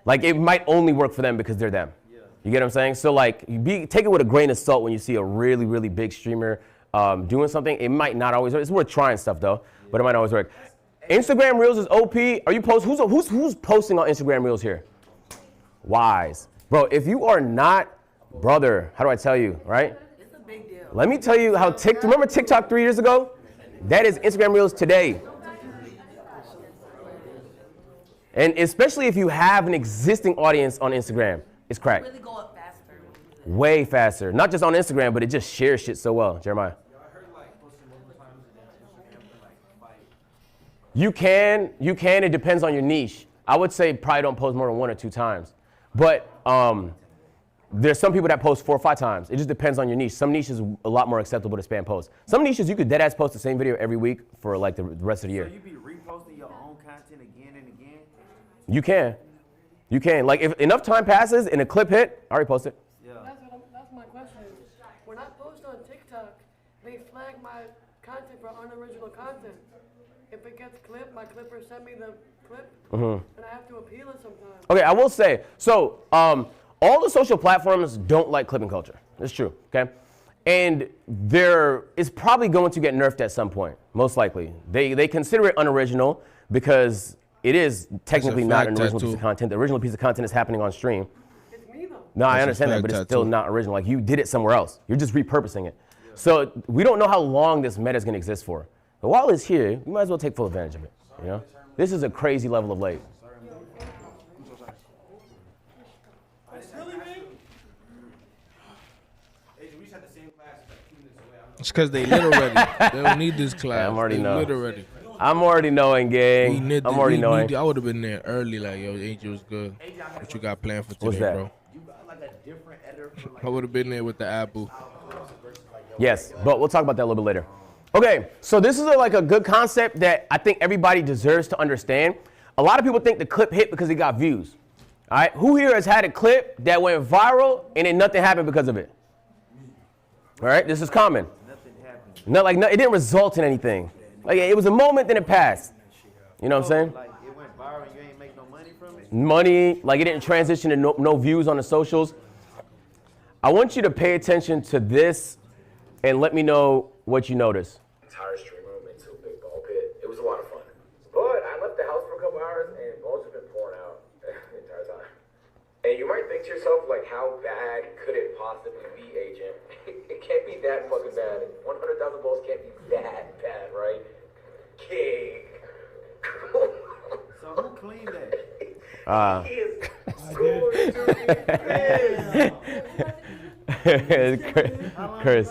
Like it might only work for them because they're them. You get what I'm saying? So like, take it with a grain of salt when you see a really, really big streamer doing something. It might not always work. It's worth trying stuff though, but it might not always work. Instagram Reels is OP. Are you who's posting on Instagram Reels here? Wise. Bro, if you are not, brother, how do I tell you, right? It's a big deal. Let me tell you how remember TikTok 3 years ago? That is Instagram Reels today. And especially if you have an existing audience on Instagram, it's crack. Really go up faster. Way faster. Not just on Instagram, but it just shares shit so well. Jeremiah. You can, it depends on your niche. I would say probably don't post more than 1 or 2 times. But there's some people that post 4 or 5 times. It just depends on your niche. Some niches are a lot more acceptable to spam posts. Some niches you could deadass post the same video every week for like the rest of the year. So you be reposting your own content again and again? You can. You can. Like, if enough time passes and a clip hit, I already posted. Yeah. That's my question. When I post on TikTok, they flag my content for unoriginal content. If it gets clipped, my clipper send me the clip, and I have to appeal it sometimes. Okay, I will say, so all the social platforms don't like clipping culture. That's true, okay? And it's probably going to get nerfed at some point, most likely. They consider it unoriginal because it is technically not an original piece of content. The original piece of content is happening on stream. It's me though. No, I understand that, but it's still not original. Like, you did it somewhere else. You're just repurposing it. So we don't know how long this meta is going to exist for. But while it's here, we might as well take full advantage of it. You know, this is a crazy level of late. It's because they lit already. They don't need this class. Yeah, I'm already knowing. Lit already. I'm already knowing, gang. I'm already knowing. I would have been there early, like, yo, Angel was good. What you got planned for today, What's that? bro? I would have been there with the Abu. Yes, but we'll talk about that a little bit later. Okay, so this is like a good concept that I think everybody deserves to understand. A lot of people think the clip hit because it got views. All right, who here has had a clip that went viral and then nothing happened because of it? All right, this is common. It didn't result in anything. Like, it was a moment, then it passed. You know what I'm saying? Like, it went viral and you ain't make no money from it? Money, like, it didn't transition to no views on the socials. I want you to pay attention to this and let me know what you notice. Entire stream room into a big ball pit. It was a lot of fun. But I left the house for a couple hours and balls have been pouring out the entire time. And you might think to yourself, like, how bad could it possibly be, Agent? It can't be that fucking bad. 100,000 balls can't be that bad, right? King. So who cleaned that? He is Chris.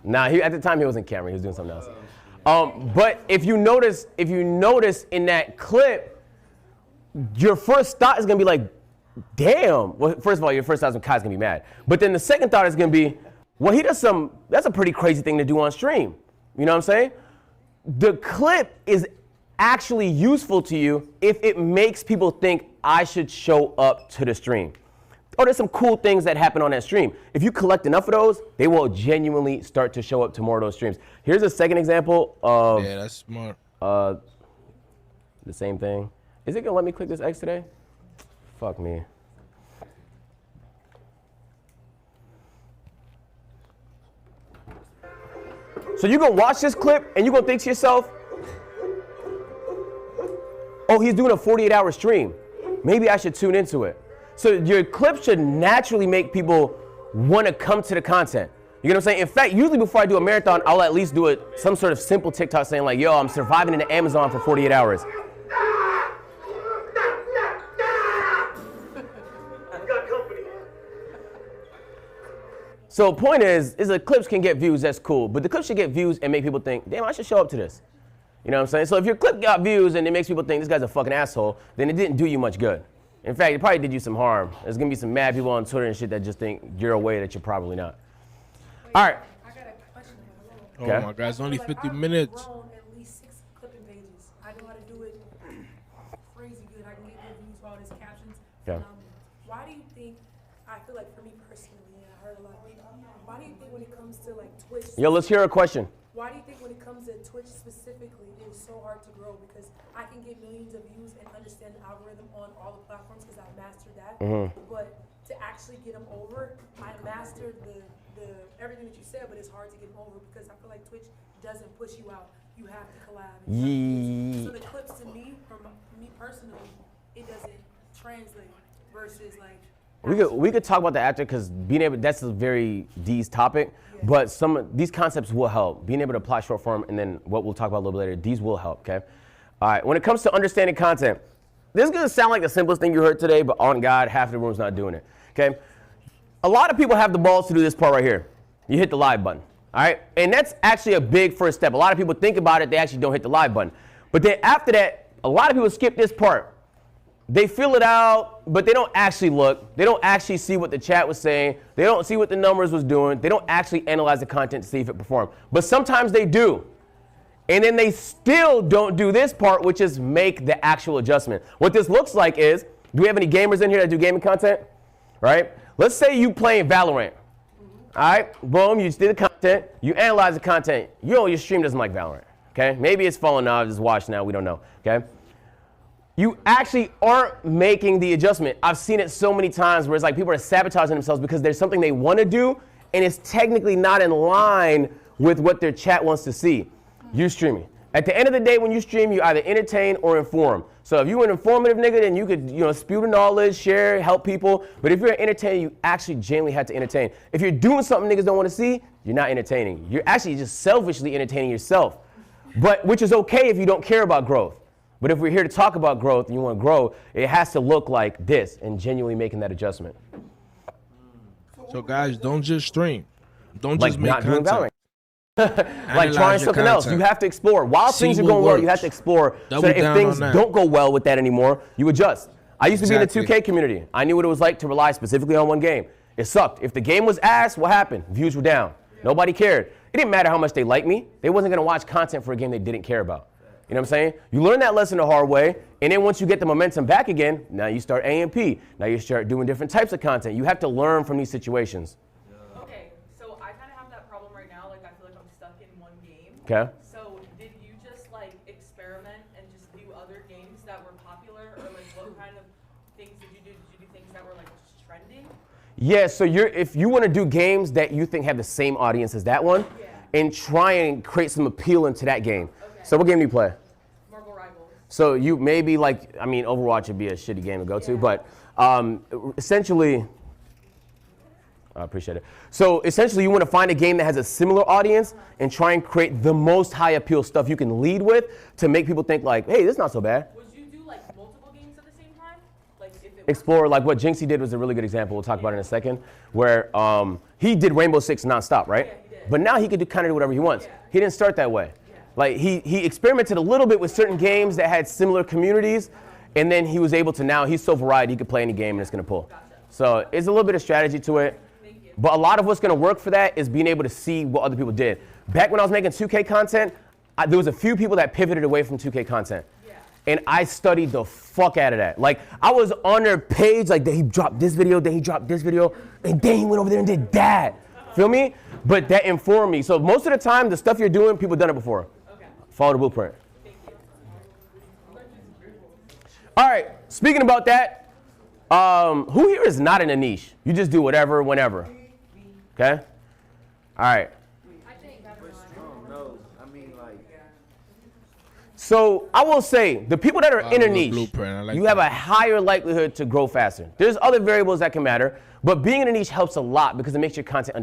Nah, at the time he wasn't camera. He was doing something else. But if you notice in that clip, your first thought is gonna be like, damn. Well, first of all, your first thought is Kai's gonna be mad. But then the second thought is gonna be, well, that's a pretty crazy thing to do on stream. You know what I'm saying? The clip is actually useful to you if it makes people think I should show up to the stream. Oh, there's some cool things that happen on that stream. If you collect enough of those, they will genuinely start to show up to more of those streams. Here's a second example of yeah, that's smart. The same thing. Is it gonna let me click this X today? Fuck me. So you're gonna watch this clip and you're gonna think to yourself, oh, he's doing a 48-hour stream. Maybe I should tune into it. So your clip should naturally make people want to come to the content. You know what I'm saying? In fact, usually before I do a marathon, I'll at least do some sort of simple TikTok saying like, yo, I'm surviving in the Amazon for 48 hours. So point is the clips can get views, that's cool. But the clips should get views and make people think, damn, I should show up to this. You know what I'm saying? So if your clip got views and it makes people think this guy's a fucking asshole, then it didn't do you much good. In fact, it probably did you some harm. There's gonna be some mad people on Twitter and shit that just think you're a way that you're probably not. All right. I got a question. Oh my God, it's only 50 minutes. I've grown at least 6 clipping pages. I know how to do it crazy good. I can get good views for all these captions. Yeah. Why do you think, I feel like for me personally, and I heard a lot of people, why do you think when it comes to like Twitch? Yo, let's hear a question. Why do you think when it comes to Twitch specifically, it is so hard to grow? Because I can get millions of views and understand the algorithm on all the platforms because I've mastered that. But to actually get them over, I mastered the everything that you said, but it's hard to get them over because I feel like Twitch doesn't push you out. You have to collab. So the clips to me, from me personally, it doesn't translate versus like. We could talk about that after because that's a very D's topic, but some of these concepts will help. Being able to apply short form and then what we'll talk about a little bit later, these will help, okay? All right, when it comes to understanding content, this is gonna sound like the simplest thing you heard today, but on God, half the room's not doing it, okay? A lot of people have the balls to do this part right here. You hit the live button, all right? And that's actually a big first step. A lot of people think about it, they actually don't hit the live button. But then after that, a lot of people skip this part. They fill it out, but they don't actually look. They don't actually see what the chat was saying. They don't see what the numbers was doing. They don't actually analyze the content to see if it performed. But sometimes they do. And then they still don't do this part, which is make the actual adjustment. What this looks like is, do we have any gamers in here that do gaming content? Right? Let's say you playing Valorant. All right, boom, you just did the content, you analyze the content. You know your stream doesn't like Valorant, okay? Maybe it's falling now, just watch now, we don't know, okay? You actually aren't making the adjustment. I've seen it so many times where it's like people are sabotaging themselves because there's something they want to do and it's technically not in line with what their chat wants to see. You streaming. At the end of the day, when you stream, you either entertain or inform. So if you're an informative nigga, then you could, spew the knowledge, share, help people. But if you're an entertainer, you actually genuinely have to entertain. If you're doing something niggas don't want to see, you're not entertaining. You're actually just selfishly entertaining yourself. But which is okay if you don't care about growth. But if we're here to talk about growth and you want to grow, it has to look like this and genuinely making that adjustment. So guys, don't just stream. Don't like just make not doing content. Like trying something else. You have to explore. While things are going well, you have to explore. So that if things don't go well with that anymore, you adjust. I used to be in the 2K community. I knew what it was like to rely specifically on one game. It sucked. If the game was ass, what happened? Views were down. Nobody cared. It didn't matter how much they liked me. They wasn't going to watch content for a game they didn't care about. You know what I'm saying? You learn that lesson the hard way, and then once you get the momentum back again, now you start AMP. Now you start doing different types of content. You have to learn from these situations. Okay, so I kind of have that problem right now. Like, I feel like I'm stuck in one game. Okay. So did you just, like, experiment and just do other games that were popular? Or, like, what kind of things did you do? Did you do things that were, like, just trending? Yeah, so if you want to do games that you think have the same audience as that one, and try and create some appeal into that game. So what game do you play? Marvel Rivals. So you maybe Overwatch would be a shitty game to go to, but essentially, I appreciate it. So essentially you want to find a game that has a similar audience and try and create the most high appeal stuff you can lead with to make people think like, hey, this is not so bad. Would you do like multiple games at the same time? Like if it Explore, like what Jinxie did was a really good example. We'll talk about it in a second, where he did Rainbow Six nonstop, right? Yeah, he did. But now he could kind of do whatever he wants. He didn't start that way. Like he experimented a little bit with certain games that had similar communities, and then he was able to now, he's so varied, he could play any game and it's gonna pull. So it's a little bit of strategy to it. But a lot of what's gonna work for that is being able to see what other people did. Back when I was making 2K content, there was a few people that pivoted away from 2K content. And I studied the fuck out of that. Like I was on their page, like he dropped this video, then he dropped this video, and then he went over there and did that. Feel me? But that informed me. So most of the time, the stuff you're doing, people have done it before. Follow the blueprint. All right, speaking about that, who here is not in a niche? You just do whatever, whenever. Okay? All right. So I will say, the people that are in a niche, you have a higher likelihood to grow faster. There's other variables that can matter, but being in a niche helps a lot because it makes your content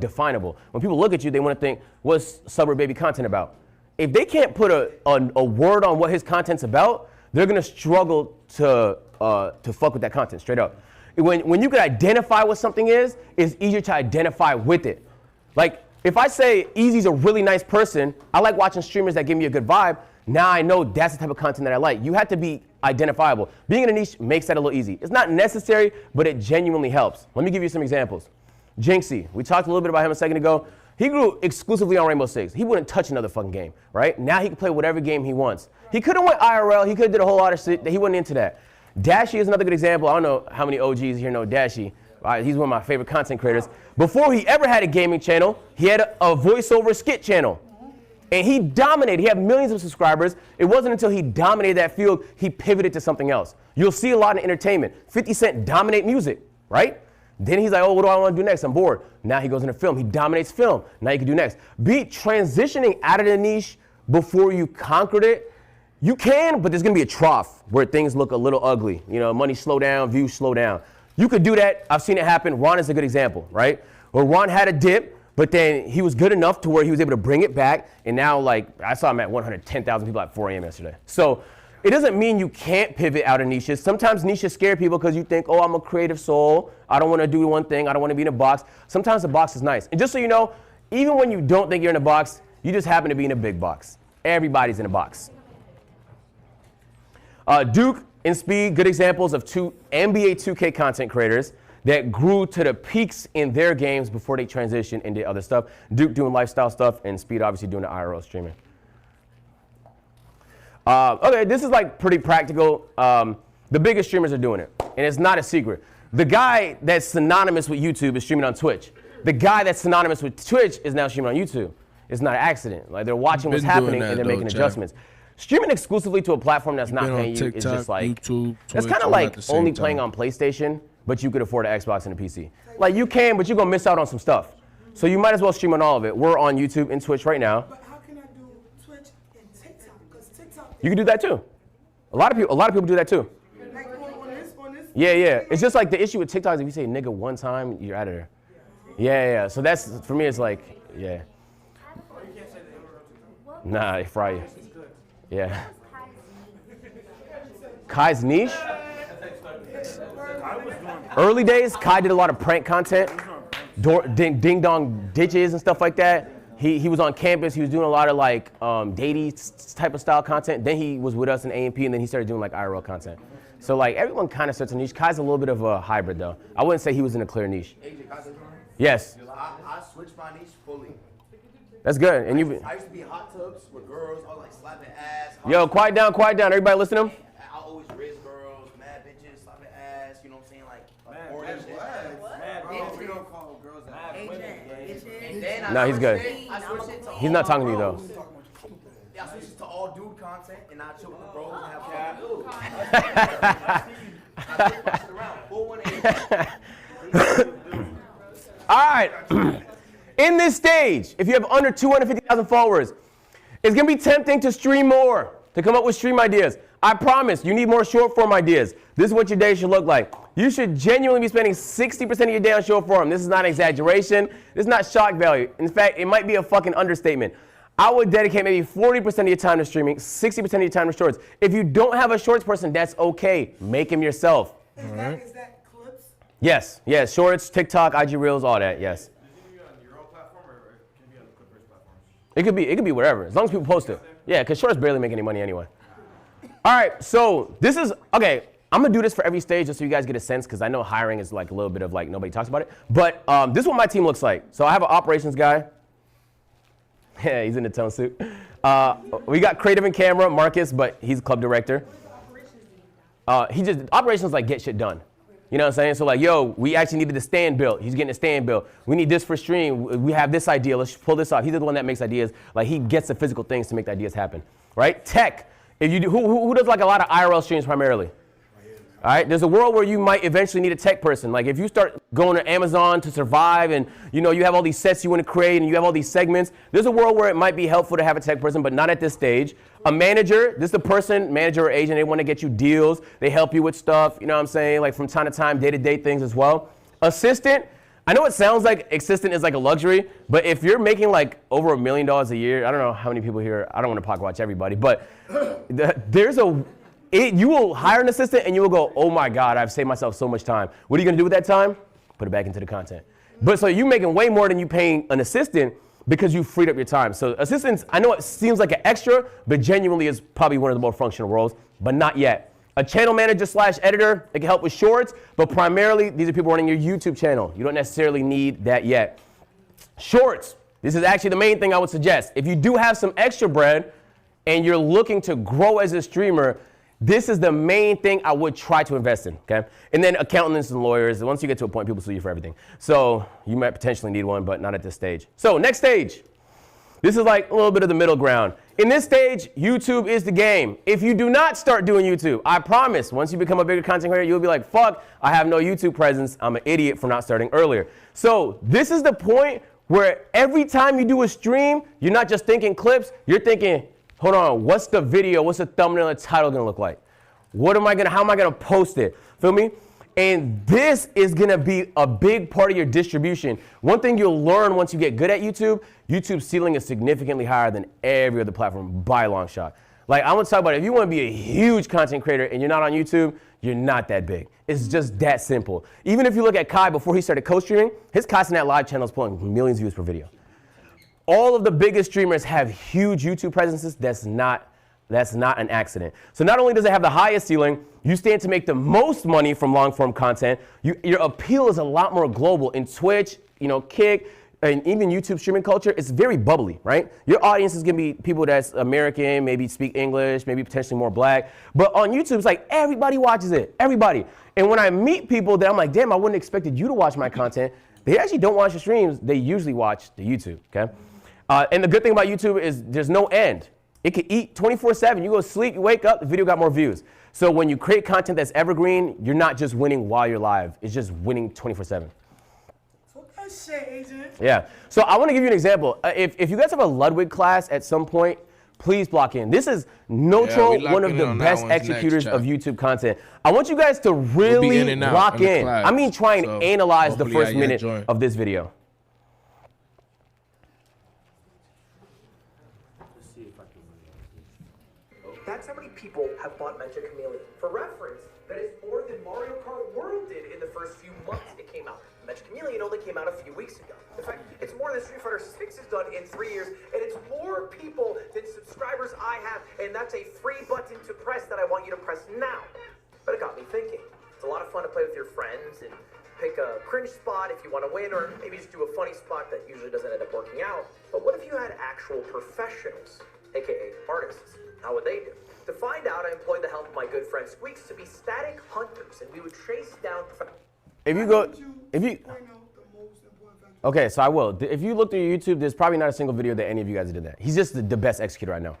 definable. When people look at you, they want to think, what's Suburb Baby content about? If they can't put a word on what his content's about, they're gonna struggle to fuck with that content straight up. When you can identify what something is, it's easier to identify with it. Like if I say Easy's a really nice person, I like watching streamers that give me a good vibe. Now I know that's the type of content that I like. You have to be identifiable. Being in a niche makes that a little easy. It's not necessary, but it genuinely helps. Let me give you some examples. Jinxie, we talked a little bit about him a second ago. He grew exclusively on Rainbow Six. He wouldn't touch another fucking game, right? Now he can play whatever game he wants. He could have went IRL. He could have did a whole lot of shit. He wasn't into that. Dashie is another good example. I don't know how many OGs here know Dashie. He's one of my favorite content creators. Before he ever had a gaming channel, he had a voiceover skit channel. And he dominated. He had millions of subscribers. It wasn't until he dominated that field, he pivoted to something else. You'll see a lot in entertainment. 50 Cent dominate music, right? Then he's like, oh, what do I want to do next? I'm bored. Now he goes into film. He dominates film. Now you can do next. Be transitioning out of the niche before you conquered it. You can, but there's going to be a trough where things look a little ugly. You know, money slow down, views slow down. You could do that. I've seen it happen. Ron is a good example, right? Where Ron had a dip, but then he was good enough to where he was able to bring it back. And now, like, I saw him at 110,000 people at 4 a.m. yesterday. So it doesn't mean you can't pivot out of niches. Sometimes niches scare people because you think, oh, I'm a creative soul. I don't want to do one thing. I don't want to be in a box. Sometimes the box is nice. And just so you know, even when you don't think you're in a box, you just happen to be in a big box. Everybody's in a box. Duke and Speed, good examples of two NBA 2K content creators that grew to the peaks in their games before they transitioned and did other stuff. Duke doing lifestyle stuff and Speed obviously doing the IRL streaming. Okay, this is like pretty practical. The biggest streamers are doing it, and it's not a secret. The guy that's synonymous with YouTube is streaming on Twitch. The guy that's synonymous with Twitch is now streaming on YouTube. It's not an accident. Like they're watching what's happening and they're making adjustments. Streaming exclusively to a platform that's not paying you is just like YouTube, it's kind of like only playing on PlayStation, but you could afford an Xbox and a PC. Like you can, but you're gonna miss out on some stuff. So you might as well stream on all of it. We're on YouTube and Twitch right now. But how can I do Twitch and TikTok? Because TikTok. You can do that too. A lot of people do that too. Like on this. Yeah. It's just like the issue with TikTok is if you say nigga one time, you're out of there. Yeah. So that's for me. It's like yeah. Nah, they fry you. Yeah. Kai's niche? Early days, Kai did a lot of prank content, ding dong ditches and stuff like that. He was on campus. He was doing a lot of like datey type of style content. Then he was with us in A&P, and then he started doing like IRL content. So like everyone kind of starts a niche. Kai's a little bit of a hybrid though. I wouldn't say he was in a clear niche. Yes. I switched my niche fully. That's good. And I used to be hot tubs with girls. I was like slapping ass. Yo, quiet down. Everybody listen to him. I always raise girls, mad bitches, slapping ass. You know what I'm saying? Like, We don't call girls ass. No, he's good. He's not talking to you though. Yeah, I switched it to all dude content, and I chill with the bros and have fun. All right. In this stage, if you have under 250,000 followers, it's gonna be tempting to stream more, to come up with stream ideas. I promise, you need more short form ideas. This is what your day should look like. You should genuinely be spending 60% of your day on short form. This is not an exaggeration. This is not shock value. In fact, it might be a fucking understatement. I would dedicate maybe 40% of your time to streaming, 60% of your time to shorts. If you don't have a shorts person, that's okay. Make them yourself. Is that clips? Yes, shorts, TikTok, IG Reels, all that, yes. It could be whatever, as long as people post it. Yeah, because shorts barely make any money anyway. All right, so this is, okay, I'm gonna do this for every stage just so you guys get a sense, because I know hiring is like a little bit of like nobody talks about it. But this is what my team looks like. So I have an operations guy. Yeah, he's in the tone suit. We got creative and camera, Marcus, but he's club director. Operations like get shit done. You know what I'm saying? So like, yo, we actually needed a stand built. He's getting a stand built. We need this for stream. We have this idea. Let's pull this off. He's the one that makes ideas. Like he gets the physical things to make the ideas happen, right? Tech. If you do, who does like a lot of IRL streams primarily? All right, there's a world where you might eventually need a tech person. Like if you start going to Amazon to survive and you know you have all these sets you want to create and you have all these segments, there's a world where it might be helpful to have a tech person, but not at this stage. A manager, this is the person, manager or agent, they want to get you deals. They help you with stuff, you know what I'm saying? Like from time to time, day-to-day things as well. Assistant, I know it sounds like assistant is like a luxury, but if you're making like over $1 million a year, I don't know how many people here, I don't want to pocket watch everybody, but you will hire an assistant and you will go, oh my God, I've saved myself so much time. What are you gonna do with that time? Put it back into the content. But so you're making way more than you paying an assistant because you freed up your time. So assistants, I know it seems like an extra, but genuinely is probably one of the more functional roles, but not yet. A channel manager / editor, they can help with shorts, but primarily these are people running your YouTube channel. You don't necessarily need that yet. Shorts, this is actually the main thing I would suggest. If you do have some extra bread and you're looking to grow as a streamer, this is the main thing I would try to invest in, okay? And then accountants and lawyers, once you get to a point, people sue you for everything. So you might potentially need one, but not at this stage. So next stage. This is like a little bit of the middle ground. In this stage, YouTube is the game. If you do not start doing YouTube, I promise, once you become a bigger content creator, you'll be like, fuck, I have no YouTube presence. I'm an idiot for not starting earlier. So this is the point where every time you do a stream, you're not just thinking clips, you're thinking, hold on, what's the video, what's the thumbnail and title gonna look like? How am I gonna post it? Feel me? And this is gonna be a big part of your distribution. One thing you'll learn once you get good at YouTube, YouTube's ceiling is significantly higher than every other platform by a long shot. Like I want to talk about it, if you wanna be a huge content creator and you're not on YouTube, you're not that big. It's just that simple. Even if you look at Kai before he started co-streaming, his Cenat Live channel is pulling millions of views per video. All of the biggest streamers have huge YouTube presences. That's not an accident. So not only does it have the highest ceiling, you stand to make the most money from long form content. Your appeal is a lot more global in Twitch, Kick, and even YouTube streaming culture, it's very bubbly, right? Your audience is gonna be people that's American, maybe speak English, maybe potentially more black. But on YouTube, it's like everybody watches it, everybody. And when I meet people that I'm like, damn, I wouldn't have expected you to watch my content, they actually don't watch the streams, they usually watch the YouTube, okay? And the good thing about YouTube is there's no end. It can eat 24/7. You go to sleep, you wake up, the video got more views. So when you create content that's evergreen, you're not just winning while you're live, it's just winning 24/7. Shit, agent. Yeah. So I want to give you an example. If you guys have a Ludwig class at some point, please block in. This is Notro, one of the best executors of YouTube content. I want you guys to really lock in. I mean, try and analyze the first minute of this video. That's how many people have bought Magic Chameleon. For reference, that is more than Mario Kart World did in the first few months it came out. Magic Chameleon only came out a few weeks ago. In fact, it's more than Street Fighter 6 has done in 3 years, and it's more people than subscribers I have, and that's a free button to press that I want you to press now. But it got me thinking. It's a lot of fun to play with your friends and pick a cringe spot if you want to win, or maybe just do a funny spot that usually doesn't end up working out. But what if you had actual professionals, aka artists? How would they do? To find out, I employed the help of my good friend Squeaks to be static hunters, and we would chase down. Okay, so I will. If you look through YouTube, there's probably not a single video that any of you guys did that. He's just the best executor I know.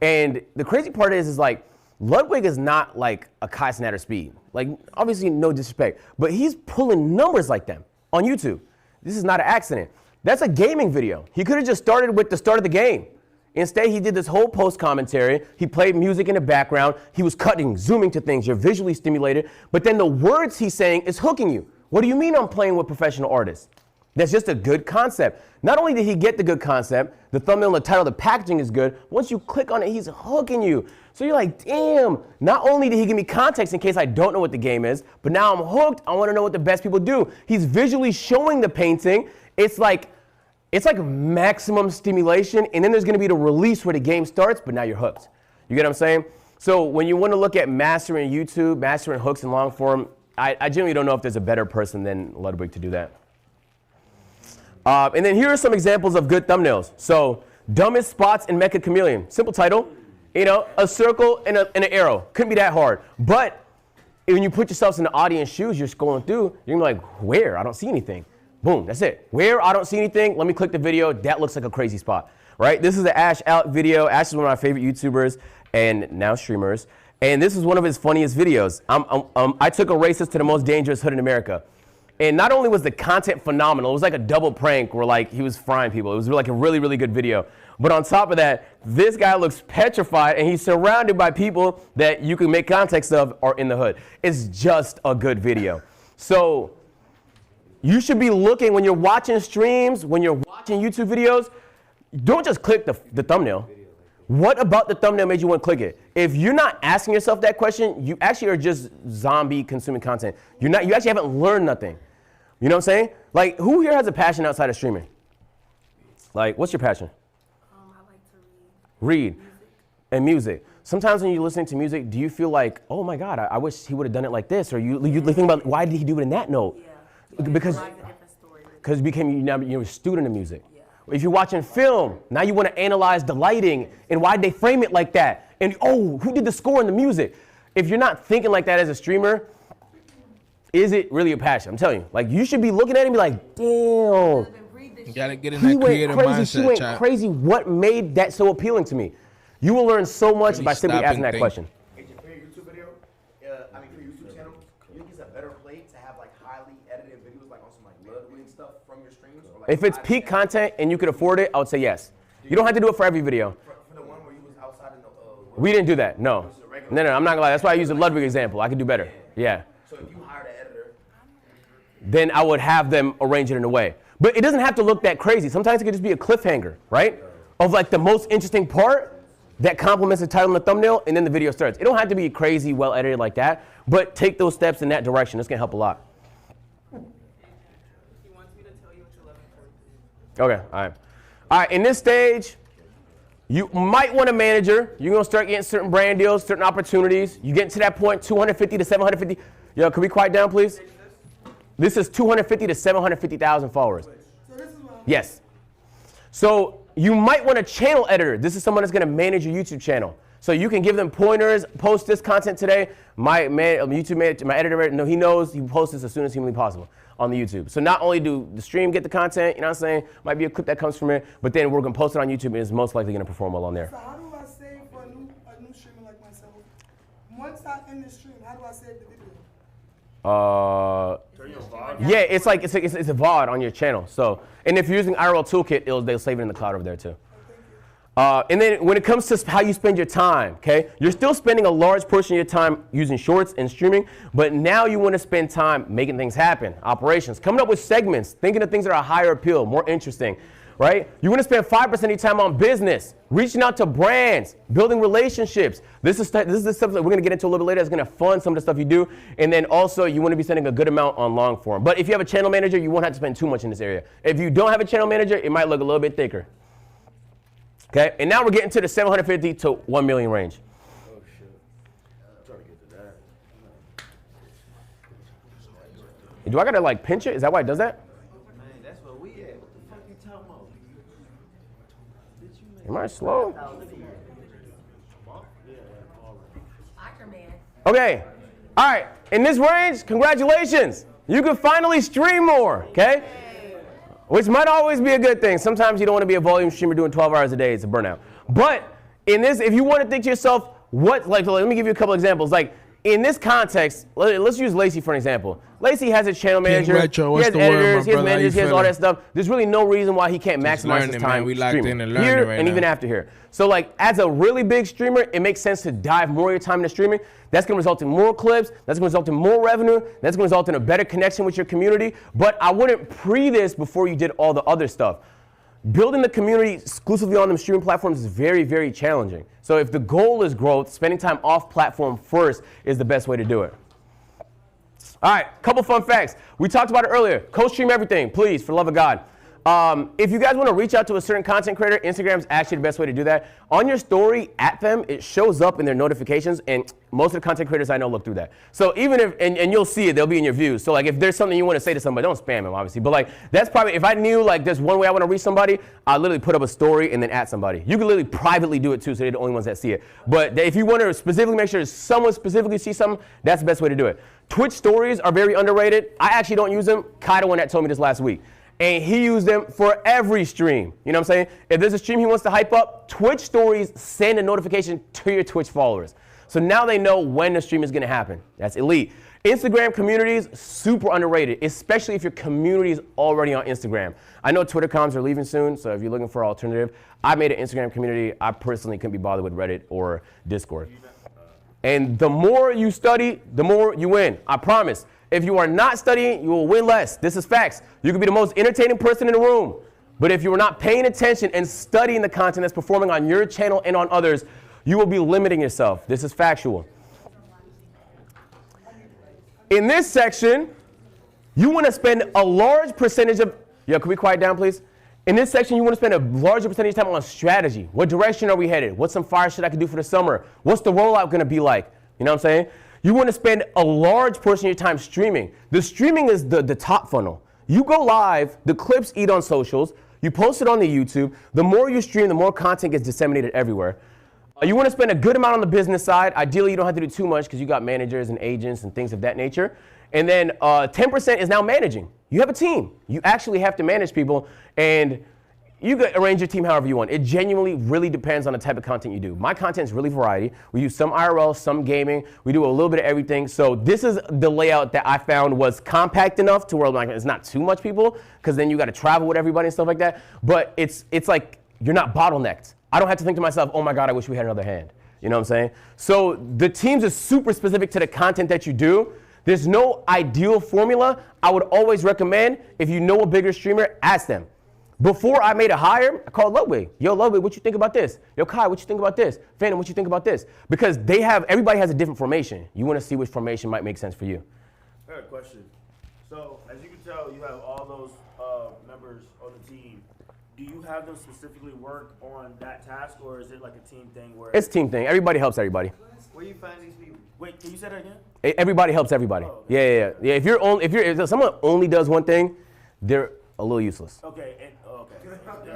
And the crazy part is like, Ludwig is not like a Kai Cenat or Speed. Like, obviously no disrespect, but he's pulling numbers like them on YouTube. This is not an accident. That's a gaming video. He could have just started with the start of the game. Instead, he did this whole post commentary. He played music in the background. He was cutting, zooming to things. You're visually stimulated. But then the words he's saying is hooking you. What do you mean I'm playing with professional artists? That's just a good concept. Not only did he get the good concept, the thumbnail, the title, the packaging is good. Once you click on it, he's hooking you. So you're like, damn, not only did he give me context in case I don't know what the game is, but now I'm hooked. I want to know what the best people do. He's visually showing the painting. It's like maximum stimulation, and then there's going to be the release where the game starts, but now you're hooked. You get what I'm saying? So when you want to look at mastering YouTube, mastering hooks and long form, I genuinely don't know if there's a better person than Ludwig to do that. And then here are some examples of good thumbnails. So dumbest spots in Mecha Chameleon. Simple title, you know, a circle and an arrow. Couldn't be that hard. But when you put yourselves in the audience shoes, you're scrolling through, you're gonna be like, where? I don't see anything. Boom, that's it. Where? I don't see anything. Let me click the video. That looks like a crazy spot, right? This is the Ash Out video. Ash is one of my favorite YouTubers and now streamers. And this is one of his funniest videos. I took a racist to the most dangerous hood in America. And not only was the content phenomenal, it was like a double prank where like he was frying people. It was like a really, really good video. But on top of that, this guy looks petrified and he's surrounded by people that you can make context of are in the hood. It's just a good video. So you should be looking when you're watching streams, when you're watching YouTube videos, don't just click the thumbnail. What about the thumbnail made you want to click it? If you're not asking yourself that question, you actually are just zombie consuming content. You actually haven't learned nothing. You know what I'm saying? Like, who here has a passion outside of streaming? Like, what's your passion? I like to read. Read. And music. Sometimes when you're listening to music, do you feel like, oh my God, I wish he would have done it like this? Or you think about, why did he do it in that note? Yeah. Because you became, you're a student of music. Yeah. If you're watching film, now you want to analyze the lighting and why did they frame it like that? And oh, who did the score and the music? If you're not thinking like that as a streamer, is it really a passion? I'm telling you, like you should be looking at it and be like, damn. You gotta get in that creative mindset. She went crazy. What made that so appealing to me? You will learn so much by simply asking that question. For your YouTube video, for your YouTube channel, you think it's a better play to have like highly edited videos, like on some like Ludwig stuff from your streams? Or, like, if it's peak content and you could afford it, I would say yes. You don't have to do it for every video. For the one where you was outside in the we didn't do that. No, I'm not gonna lie. That's why I use the Ludwig example. I could do better. Yeah. So if you hired an editor, then I would have them arrange it in a way. But it doesn't have to look that crazy. Sometimes it could just be a cliffhanger, right? Of like the most interesting part that complements the title and the thumbnail, and then the video starts. It don't have to be crazy, well edited like that, but take those steps in that direction. It's gonna help a lot. He wants me to tell you it's 11:40. Okay, all right. All right, in this stage, you might want a manager. You're gonna start getting certain brand deals, certain opportunities. You get to that point, 250 to 750. Yo, can we quiet down, please? This is 250 to 750,000 followers. So this is what Yes. So you might want a channel editor. This is someone that's going to manage your YouTube channel. So you can give them pointers, post this content today. My editor, no, he knows you post this as soon as humanly possible on the YouTube. So not only do the stream get the content, you know what I'm saying, might be a clip that comes from it, but then we're going to post it on YouTube and it's most likely going to perform well on there. So how do I save for a new streamer like myself? Once I end the stream, how do I save the video? Yeah, it's like it's a VOD on your channel. So, and if you're using IRL Toolkit, they'll save it in the cloud over there too. And then when it comes to how you spend your time, okay, you're still spending a large portion of your time using shorts and streaming, but now you want to spend time making things happen, operations, coming up with segments, thinking of things that are higher appeal, more interesting, right? You want to spend 5% of your time on business, reaching out to brands, building relationships. This is the stuff that we're going to get into a little bit later that's going to fund some of the stuff you do. And then also you want to be spending a good amount on long form. But if you have a channel manager, you won't have to spend too much in this area. If you don't have a channel manager, it might look a little bit thicker. Okay, and now we're getting to the 750 to 1 million range. Oh shit. I'm trying to get to that. Do I gotta like pinch it? Is that why it does that? Man, that's where we at. What the fuck you talking about? Am I slow? Man. Okay, all right, in this range, congratulations. You can finally stream more, okay? Which might always be a good thing. Sometimes you don't want to be a volume streamer doing 12 hours a day. It's a burnout. But in this, if you want to think to yourself, let me give you a couple examples. Like in this context, let's use Lacey for an example. Lacey has a channel manager, he has editors, he has managers, he has all that stuff. There's really no reason why he can't maximize his time streaming here and even after here. So like as a really big streamer, it makes sense to dive more of your time into streaming. That's going to result in more clips. That's going to result in more revenue. That's going to result in a better connection with your community. But I wouldn't pre this before you did all the other stuff. Building the community exclusively on them streaming platforms is very, very challenging. So if the goal is growth, spending time off platform first is the best way to do it. All right, couple fun facts. We talked about it earlier. Co-stream everything, please, for the love of God. If you guys want to reach out to a certain content creator, Instagram is actually the best way to do that. On your story, at them, it shows up in their notifications, and most of the content creators I know look through that. So even if, and you'll see it, they'll be in your views. So like if there's something you want to say to somebody, don't spam them, obviously. But like that's probably, if I knew like there's one way I want to reach somebody, I'll literally put up a story and then at somebody. You can literally privately do it too, so they're the only ones that see it. But if you want to specifically make sure someone specifically sees something, that's the best way to do it. Twitch stories are very underrated. I actually don't use them. Kai, the one that told me this last week. And he used them for every stream. You know what I'm saying? If there's a stream he wants to hype up, Twitch stories send a notification to your Twitch followers. So now they know when the stream is going to happen. That's elite. Instagram communities, super underrated, especially if your community is already on Instagram. I know Twitter comms are leaving soon, so if you're looking for an alternative, I made an Instagram community. I personally couldn't be bothered with Reddit or Discord. And the more you study, the more you win. I promise. If you are not studying, you will win less. This is facts. You can be the most entertaining person in the room. But if you are not paying attention and studying the content that's performing on your channel and on others, you will be limiting yourself. This is factual. In this section, you want to spend a large percentage of, can we quiet down, please? In this section, you want to spend a larger percentage of time on strategy. What direction are we headed? What's some fire shit I could do for the summer? What's the rollout going to be like? You know what I'm saying? You want to spend a large portion of your time streaming. The streaming is the top funnel. You go live, the clips eat on socials, you post it on the YouTube. The more you stream, the more content gets disseminated everywhere. You want to spend a good amount on the business side. Ideally, you don't have to do too much because you got managers and agents and things of that nature. And then 10% is now managing. You have a team. You actually have to manage people, and you can arrange your team however you want. It genuinely really depends on the type of content you do. My content is really variety. We use some IRL, some gaming. We do a little bit of everything. So this is the layout that I found was compact enough to where like it's not too much people, because then you got to travel with everybody and stuff like that. But it's like you're not bottlenecked. I don't have to think to myself, oh my God, I wish we had another hand. You know what I'm saying? So the teams are super specific to the content that you do. There's no ideal formula. I would always recommend, if you know a bigger streamer, ask them. Before I made a hire, I called Ludwig. Yo, Ludwig, what you think about this? Yo, Kai, what you think about this? Phantom, what you think about this? Because everybody has a different formation. You want to see which formation might make sense for you. I got a question. So, as you can tell, you have all those members on the team. Do you have them specifically work on that task, or is it like a team thing where... It's a team thing. Everybody helps everybody. Where you find these people? Wait, can you say that again? Everybody helps everybody. Yeah. If someone only does one thing, they're a little useless. Okay.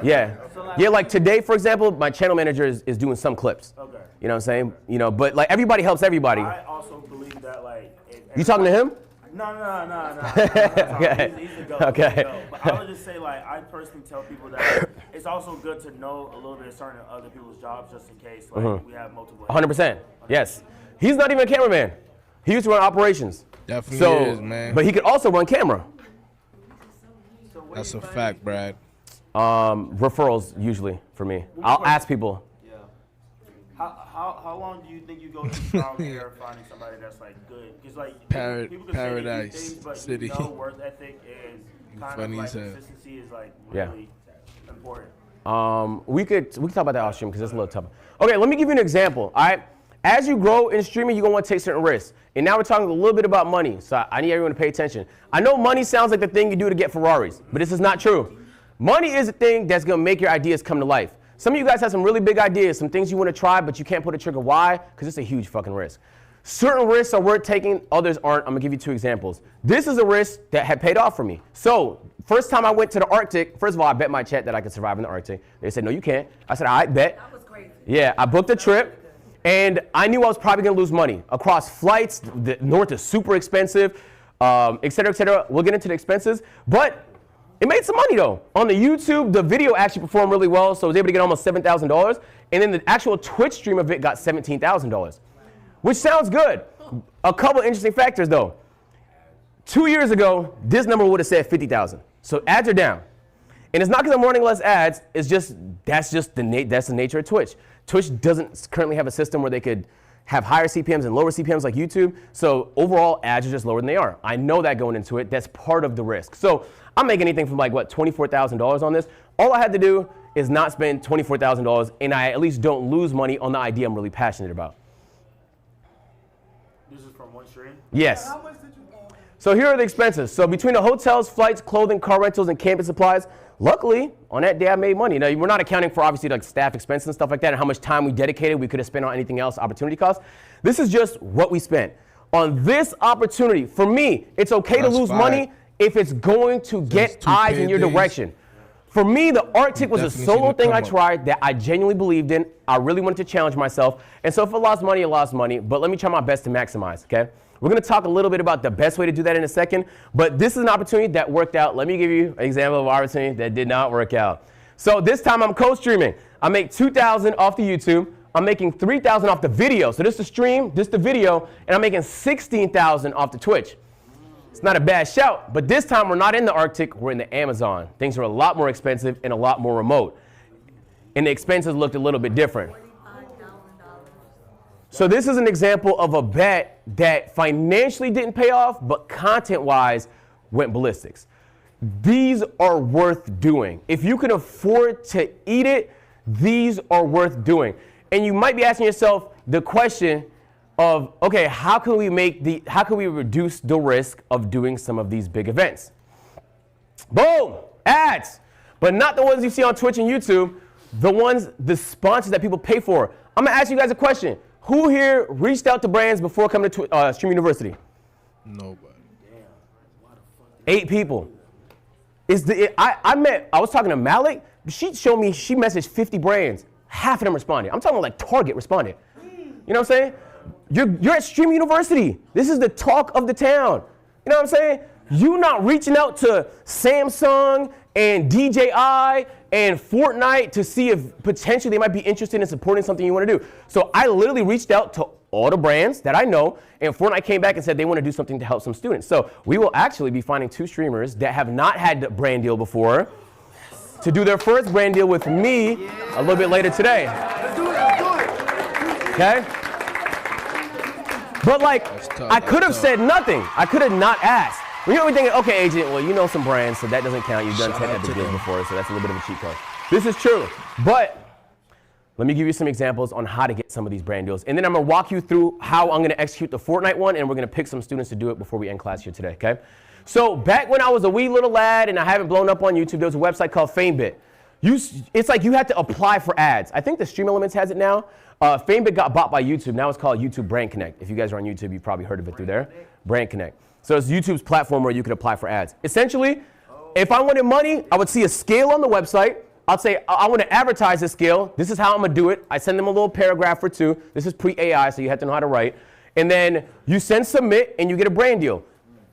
Yeah. Yeah, like today, for example, my channel manager is doing some clips. Okay. You know what I'm saying? You know, but like everybody helps everybody. I also believe that like. You talking to him? No. Okay. He's the goat. Okay. He's the goat. But I would just say like I personally tell people that it's also good to know a little bit of certain other people's jobs just in case like we have multiple. 100%. Yes. He's not even a cameraman. He used to run operations. Definitely is, man. But he could also run camera. That's a fact, Brad. Referrals usually for me. I'll ask people. Yeah. How long do you think you go through trial and error finding somebody that's like good? Because like people can Paradise say things, but City. you know, work ethic and kind Funny of like as hell. consistency is like really important. We could talk about that off stream because it's a little tougher. Okay, let me give you an example. All right. As you grow in streaming, you're going to want to take certain risks. And now we're talking a little bit about money, so I need everyone to pay attention. I know money sounds like the thing you do to get Ferraris, but this is not true. Money is the thing that's going to make your ideas come to life. Some of you guys have some really big ideas, some things you want to try, but you can't put a trigger. Why? Because it's a huge fucking risk. Certain risks are worth taking, others aren't. I'm going to give you 2 examples. This is a risk that had paid off for me. So, first time I went to the Arctic, first of all, I bet my chat that I could survive in the Arctic. They said, no, you can't. I said, all right, bet. That was crazy. Yeah, I booked a trip. And I knew I was probably going to lose money across flights. The north is super expensive, et cetera, et cetera. We'll get into the expenses. But it made some money, though. On the YouTube, the video actually performed really well, so I was able to get almost $7,000. And then the actual Twitch stream of it got $17,000, which sounds good. A couple interesting factors, though. 2 years ago, this number would have said 50,000. So ads are down. And it's not because I'm running less ads. It's just that's the nature of Twitch. Twitch doesn't currently have a system where they could have higher CPMs and lower CPMs like YouTube. So overall, ads are just lower than they are. I know that going into it. That's part of the risk. So I'm making anything from like, what, $24,000 on this. All I had to do is not spend $24,000, and I at least don't lose money on the idea I'm really passionate about. This is from one stream? Yes. So here are the expenses. So between the hotels, flights, clothing, car rentals, and camping supplies, luckily, on that day I made money. Now, we're not accounting for obviously like staff expenses and stuff like that and how much time we dedicated. We could have spent on anything else, opportunity costs. This is just what we spent. On this opportunity, for me, it's okay to lose money if it's going to get eyes in your direction. For me, the Arctic was a solo thing I tried that I genuinely believed in. I really wanted to challenge myself. And so if I lost money, I lost money. But let me try my best to maximize, okay? We're going to talk a little bit about the best way to do that in a second, but this is an opportunity that worked out. Let me give you an example of an opportunity that did not work out. So this time I'm co-streaming. I make $2,000 off the YouTube. I'm making $3,000 off the video. So this is the stream, this is the video, and I'm making $16,000 off the Twitch. It's not a bad shout, but this time we're not in the Arctic, we're in the Amazon. Things are a lot more expensive and a lot more remote. And the expenses looked a little bit different. So this is an example of a bet that financially didn't pay off, but content-wise went ballistics. These are worth doing. If you can afford to eat it, these are worth doing. And you might be asking yourself the question of, okay, how can we reduce the risk of doing some of these big events? Boom, ads, but not the ones you see on Twitch and YouTube, the sponsors that people pay for. I'm gonna ask you guys a question. Who here reached out to brands before coming to Streamer University? Nobody. 8 people. I was talking to Malik. She showed me, she messaged 50 brands. Half of them responded. I'm talking like Target responded. You know what I'm saying? You're at Streamer University. This is the talk of the town. You know what I'm saying? You not reaching out to Samsung and DJI and Fortnite to see if potentially they might be interested in supporting something you want to do. So I literally reached out to all the brands that I know, and Fortnite came back and said they want to do something to help some students. So we will actually be finding 2 streamers that have not had a brand deal before to do their first brand deal with me a little bit later today. Let's do it. Okay? But like, I could have said nothing. I could have not asked. You know, we're thinking, okay, agent, well, you know some brands, so that doesn't count. You've done 10 epic deals before, so that's a little bit of a cheat code. This is true, but let me give you some examples on how to get some of these brand deals. And then I'm gonna walk you through how I'm gonna execute the Fortnite one, and we're gonna pick some students to do it before we end class here today, okay? So back when I was a wee little lad and I haven't blown up on YouTube, there was a website called FameBit. It's like you had to apply for ads. I think the Stream Elements has it now. FameBit got bought by YouTube. Now it's called YouTube Brand Connect. If you guys are on YouTube, you've probably heard of it through there. Brand Connect. So it's YouTube's platform where you could apply for ads. Essentially, if I wanted money, I would see a scale on the website. I'll say, I want to advertise this scale. This is how I'm going to do it. I send them a little paragraph or two. This is pre-AI, so you have to know how to write. And then you send submit, and you get a brand deal.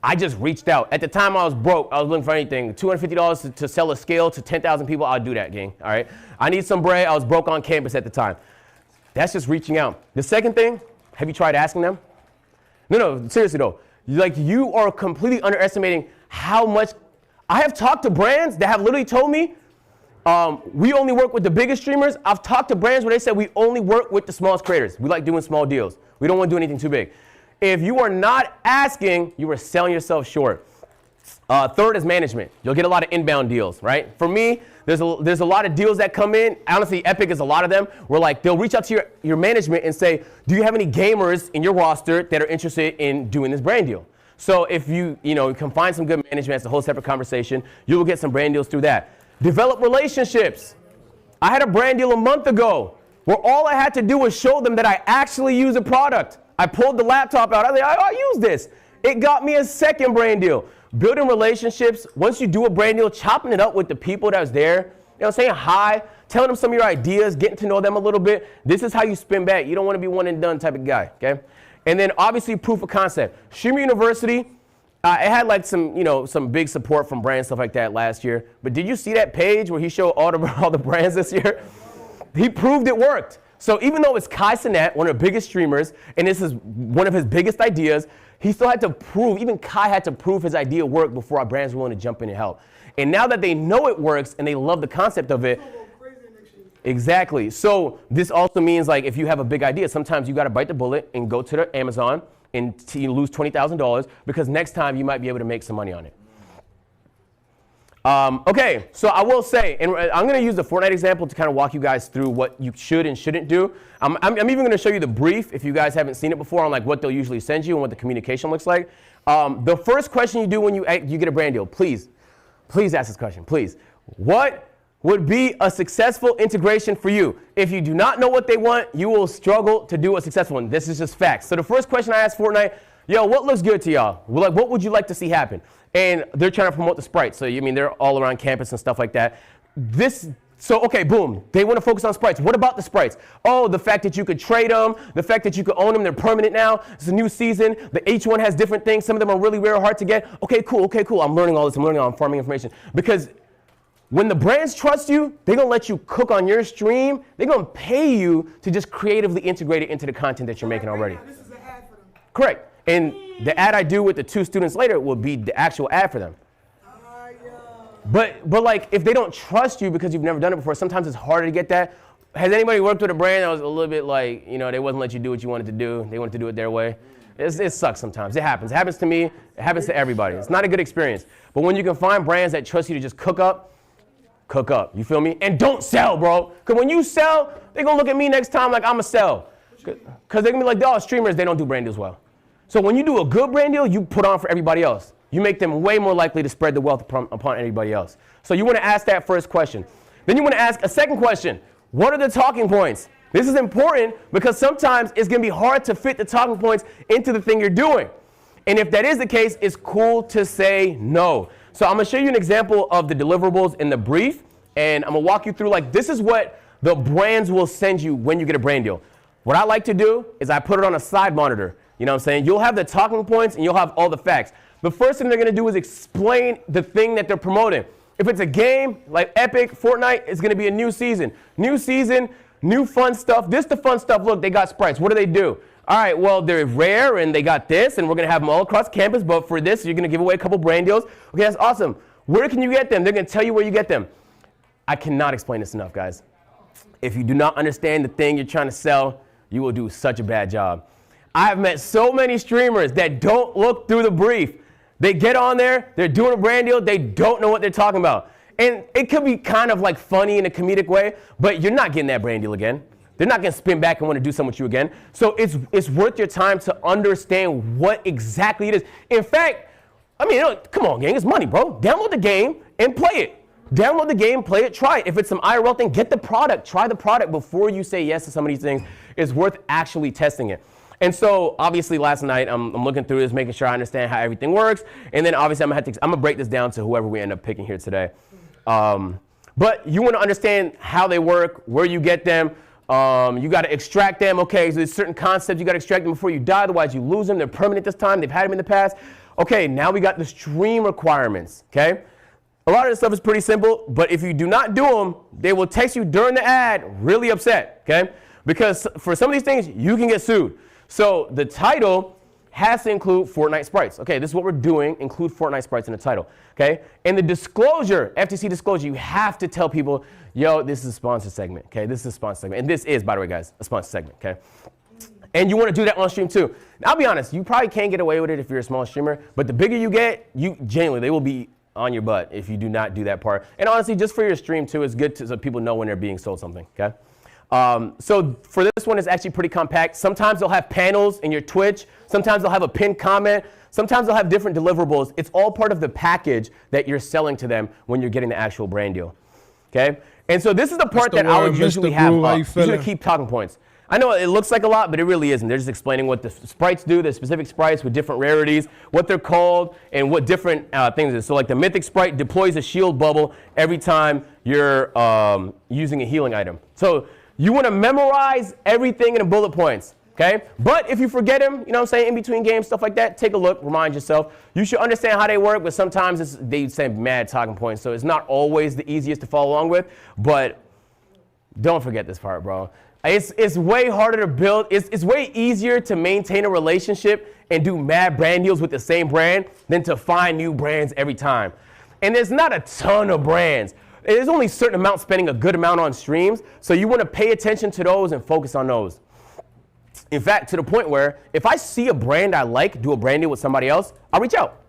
I just reached out. At the time, I was broke. I was looking for anything. $250 to sell a scale to 10,000 people. I'll do that, gang. All right? I need some bread. I was broke on campus at the time. That's just reaching out. The second thing, have you tried asking them? No, seriously, though. Like, you are completely underestimating how much. I have talked to brands that have literally told me, we only work with the biggest streamers. I've talked to brands where they said we only work with the smallest creators. We like doing small deals. We don't want to do anything too big. If you are not asking, you are selling yourself short. Third is management. You'll get a lot of inbound deals, right? For me, there's a lot of deals that come in. Honestly, Epic is a lot of them. Where like they'll reach out to your management and say, do you have any gamers in your roster that are interested in doing this brand deal? So if you can find some good management, it's a whole separate conversation. You will get some brand deals through that. Develop relationships. I had a brand deal a month ago where all I had to do was show them that I actually use a product. I pulled the laptop out. I was like, I use this. It got me a second brand deal. Building relationships. Once you do a brand deal, chopping it up with the people that was there. Saying hi, telling them some of your ideas, getting to know them a little bit. This is how you spin back. You don't want to be one and done type of guy, okay? And then obviously proof of concept. Streamer University, it had like some big support from brands, stuff like that last year. But did you see that page where he showed all the brands this year? He proved it worked. So even though it's Cenat, one of the biggest streamers, and this is one of his biggest ideas, he still had to prove, even Kai had to prove his idea worked before our brands were willing to jump in and help. And now that they know it works and they love the concept of it, exactly. So this also means like if you have a big idea, sometimes you got to bite the bullet and go to the Amazon and you lose $20,000 because next time you might be able to make some money on it. Okay, so I will say, and I'm going to use the Fortnite example to kind of walk you guys through what you should and shouldn't do. I'm even going to show you the brief if you guys haven't seen it before on like what they'll usually send you and what the communication looks like. The first question you do when you get a brand deal, please ask this question, please. What would be a successful integration for you? If you do not know what they want, you will struggle to do a successful one. This is just facts. So the first question I asked Fortnite, what looks good to y'all? Well, like, what would you like to see happen? And they're trying to promote the sprites. So, they're all around campus and stuff like that. Okay, boom. They want to focus on sprites. What about the sprites? Oh, the fact that you could trade them, the fact that you could own them, they're permanent now. It's a new season. Each one has different things. Some of them are really rare, hard to get. Okay, cool. I'm learning all this. I'm farming information. Because when the brands trust you, they're going to let you cook on your stream. They're going to pay you to just creatively integrate it into the content that you're making already. This is an ad for them. Correct. And the ad I do with the 2 students later will be the actual ad for them. But like, if they don't trust you because you've never done it before, sometimes it's harder to get that. Has anybody worked with a brand that was a little bit like, they wouldn't let you do what you wanted to do. They wanted to do it their way. It sucks sometimes. It happens. It happens to me. It happens to everybody. It's not a good experience. But when you can find brands that trust you to just cook up. You feel me? And don't sell, bro. Because when you sell, they're going to look at me next time like I'm a sell. Because they're going to be like, oh, streamers, they don't do brand deals well. So when you do a good brand deal, you put on for everybody else. You make them way more likely to spread the wealth upon anybody else. So you want to ask that first question. Then you want to ask a second question. What are the talking points? This is important because sometimes it's going to be hard to fit the talking points into the thing you're doing. And if that is the case, it's cool to say no. So I'm going to show you an example of the deliverables in the brief. And I'm going to walk you through, like, this is what the brands will send you when you get a brand deal. What I like to do is I put it on a side monitor. You know what I'm saying? You'll have the talking points and you'll have all the facts. The first thing they're going to do is explain the thing that they're promoting. If it's a game like Epic, Fortnite, it's going to be a new season. New season, new fun stuff. This the fun stuff. Look, they got sprites. What do? All right, well, they're rare and they got this and we're going to have them all across campus. But for this, you're going to give away a couple brand deals. Okay, that's awesome. Where can you get them? They're going to tell you where you get them. I cannot explain this enough, guys. If you do not understand the thing you're trying to sell, you will do such a bad job. I have met so many streamers that don't look through the brief. They get on there, they're doing a brand deal, they don't know what they're talking about. And it could be kind of like funny in a comedic way, but you're not getting that brand deal again. They're not going to spin back and want to do something with you again. So it's worth your time to understand what exactly it is. In fact, come on, gang, it's money, bro. Download the game and play it. Download the game, play it, try it. If it's some IRL thing, get the product. Try the product before you say yes to some of these things. It's worth actually testing it. And so obviously last night I'm looking through this, making sure I understand how everything works. And then obviously I'm gonna break this down to whoever we end up picking here today. But you want to understand how they work, where you get them. You got to extract them. Okay, so there's certain concepts you got to extract them before you die, otherwise you lose them. They're permanent this time. They've had them in the past. Okay, now we got the stream requirements. Okay, a lot of this stuff is pretty simple, but if you do not do them, they will text you during the ad really upset. Okay, because for some of these things you can get sued. So the title has to include Fortnite sprites. Okay, this is what we're doing, include Fortnite sprites in the title. Okay, and the disclosure, FTC disclosure, you have to tell people, yo, this is a sponsored segment. Okay, this is a sponsored segment. And this is, by the way, guys, a sponsored segment. Okay, and you want to do that on stream too. Now, I'll be honest, you probably can't get away with it if you're a small streamer, but the bigger you get, genuinely, they will be on your butt if you do not do that part. And honestly, just for your stream too, it's good so people know when they're being sold something. Okay. So for this one, it's actually pretty compact. Sometimes they'll have panels in your Twitch. Sometimes they'll have a pinned comment. Sometimes they'll have different deliverables. It's all part of the package that you're selling to them when you're getting the actual brand deal. Okay? And so this is the part that I would usually have up. Usually keep talking points. I know it looks like a lot, but it really isn't. They're just explaining what the sprites do, the specific sprites with different rarities, what they're called, and what different things is. So like the mythic sprite deploys a shield bubble every time you're using a healing item. So you want to memorize everything in the bullet points, okay? But if you forget them, you know what I'm saying, in between games, stuff like that, take a look, remind yourself. You should understand how they work, but sometimes they send mad talking points, so it's not always the easiest to follow along with, but don't forget this part, bro. It's way harder to build. It's way easier to maintain a relationship and do mad brand deals with the same brand than to find new brands every time. And there's not a ton of brands. There's only a certain amount spending a good amount on streams, so you want to pay attention to those and focus on those. In fact, to the point where if I see a brand I like, do a brand deal with somebody else, I'll reach out.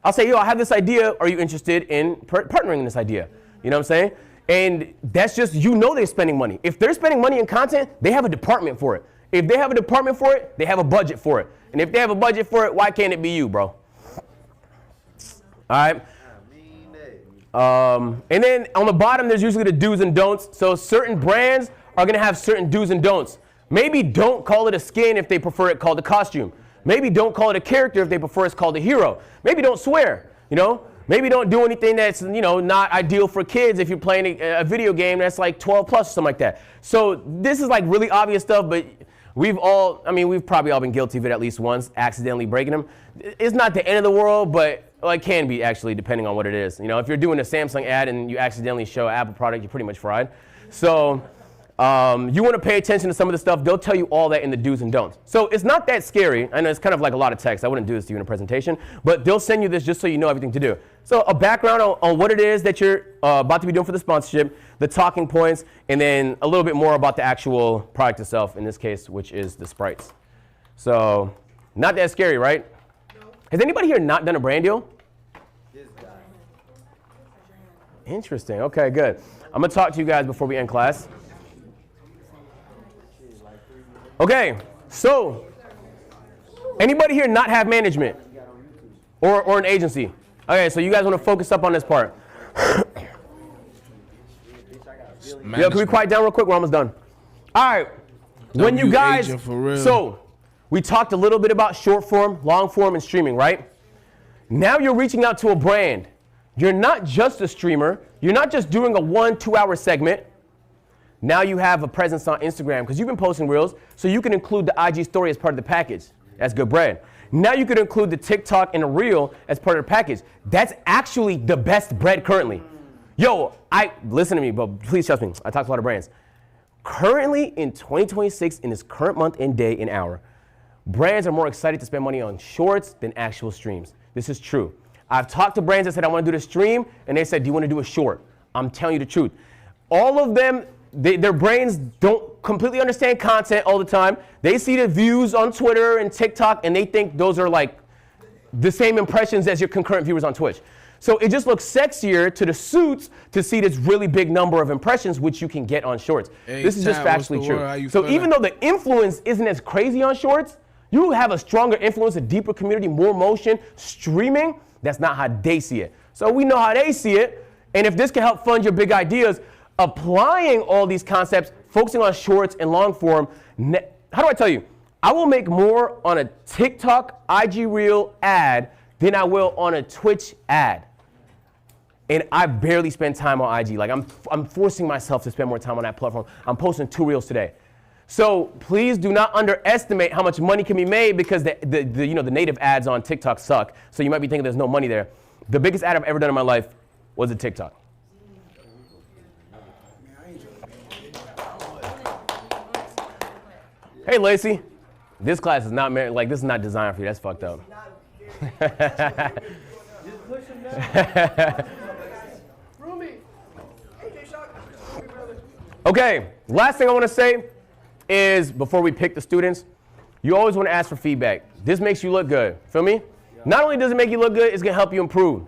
I'll say, yo, I have this idea. Are you interested in partnering in this idea? You know what I'm saying? And that's just, you know, they're spending money. If they're spending money in content, they have a department for it. If they have a department for it, they have a budget for it. And if they have a budget for it, why can't it be you, bro? All right. And then on the bottom, there's usually the do's and don'ts. So certain brands are going to have certain do's and don'ts. Maybe don't call it a skin if they prefer it called a costume. Maybe don't call it a character if they prefer it's called a hero. Maybe don't swear, you know. Maybe don't do anything that's, you know, not ideal for kids if you're playing a video game that's like 12 plus or something like that. So this is like really obvious stuff, but we've probably all been guilty of it at least once, accidentally breaking them. It's not the end of the world, but well, it can be actually, depending on what it is. You know, if you're doing a Samsung ad and you accidentally show an Apple product, you're pretty much fried. So you want to pay attention to some of the stuff. They'll tell you all that in the do's and don'ts. So it's not that scary. I know it's kind of like a lot of text. I wouldn't do this to you in a presentation, but they'll send you this just so you know everything to do. So a background on what it is that you're about to be doing for the sponsorship, the talking points, and then a little bit more about the actual product itself, in this case, which is the sprites. So not that scary, right? Has anybody here not done a brand deal? Interesting. Okay, good. I'm going to talk to you guys before we end class. Okay, so anybody here not have management or an agency? Okay, so you guys want to focus up on this part. Yo, can we quiet down real quick? We're almost done. All right. When you guys, so we talked a little bit about short form, long form, and streaming, right? Now you're reaching out to a brand. You're not just a streamer. You're not just doing a 1-2 hour segment. Now you have a presence on Instagram because you've been posting reels, so you can include the IG story as part of the package. That's good bread. Now you can include the TikTok and a reel as part of the package. That's actually the best bread currently. Yo, listen to me, but please trust me. I talk to a lot of brands. Currently in 2026, in this current month and day and hour, brands are more excited to spend money on shorts than actual streams. This is true. I've talked to brands that said, I want to do the stream, and they said, do you want to do a short? I'm telling you the truth. All of them, their brains don't completely understand content all the time. They see the views on Twitter and TikTok, and they think those are like the same impressions as your concurrent viewers on Twitch. So it just looks sexier to the suits to see this really big number of impressions, which you can get on shorts. Hey, this is just factually true. So even though the influence isn't as crazy on shorts, you have a stronger influence, a deeper community, more motion, streaming. That's not how they see it. So we know how they see it. And if this can help fund your big ideas, applying all these concepts, focusing on shorts and long form, how do I tell you? I will make more on a TikTok IG Reel ad than I will on a Twitch ad. And I barely spend time on IG. Like I'm forcing myself to spend more time on that platform. I'm posting 2 Reels today. So please do not underestimate how much money can be made because the native ads on TikTok suck. So you might be thinking there's no money there. The biggest ad I've ever done in my life was a TikTok. Hey Lacey, this class is not this is not designed for you. That's fucked up. Okay, last thing I want to say is before we pick the students, you always want to ask for feedback. This makes you look good. Feel me? Not only does it make you look good, it's going to help you improve.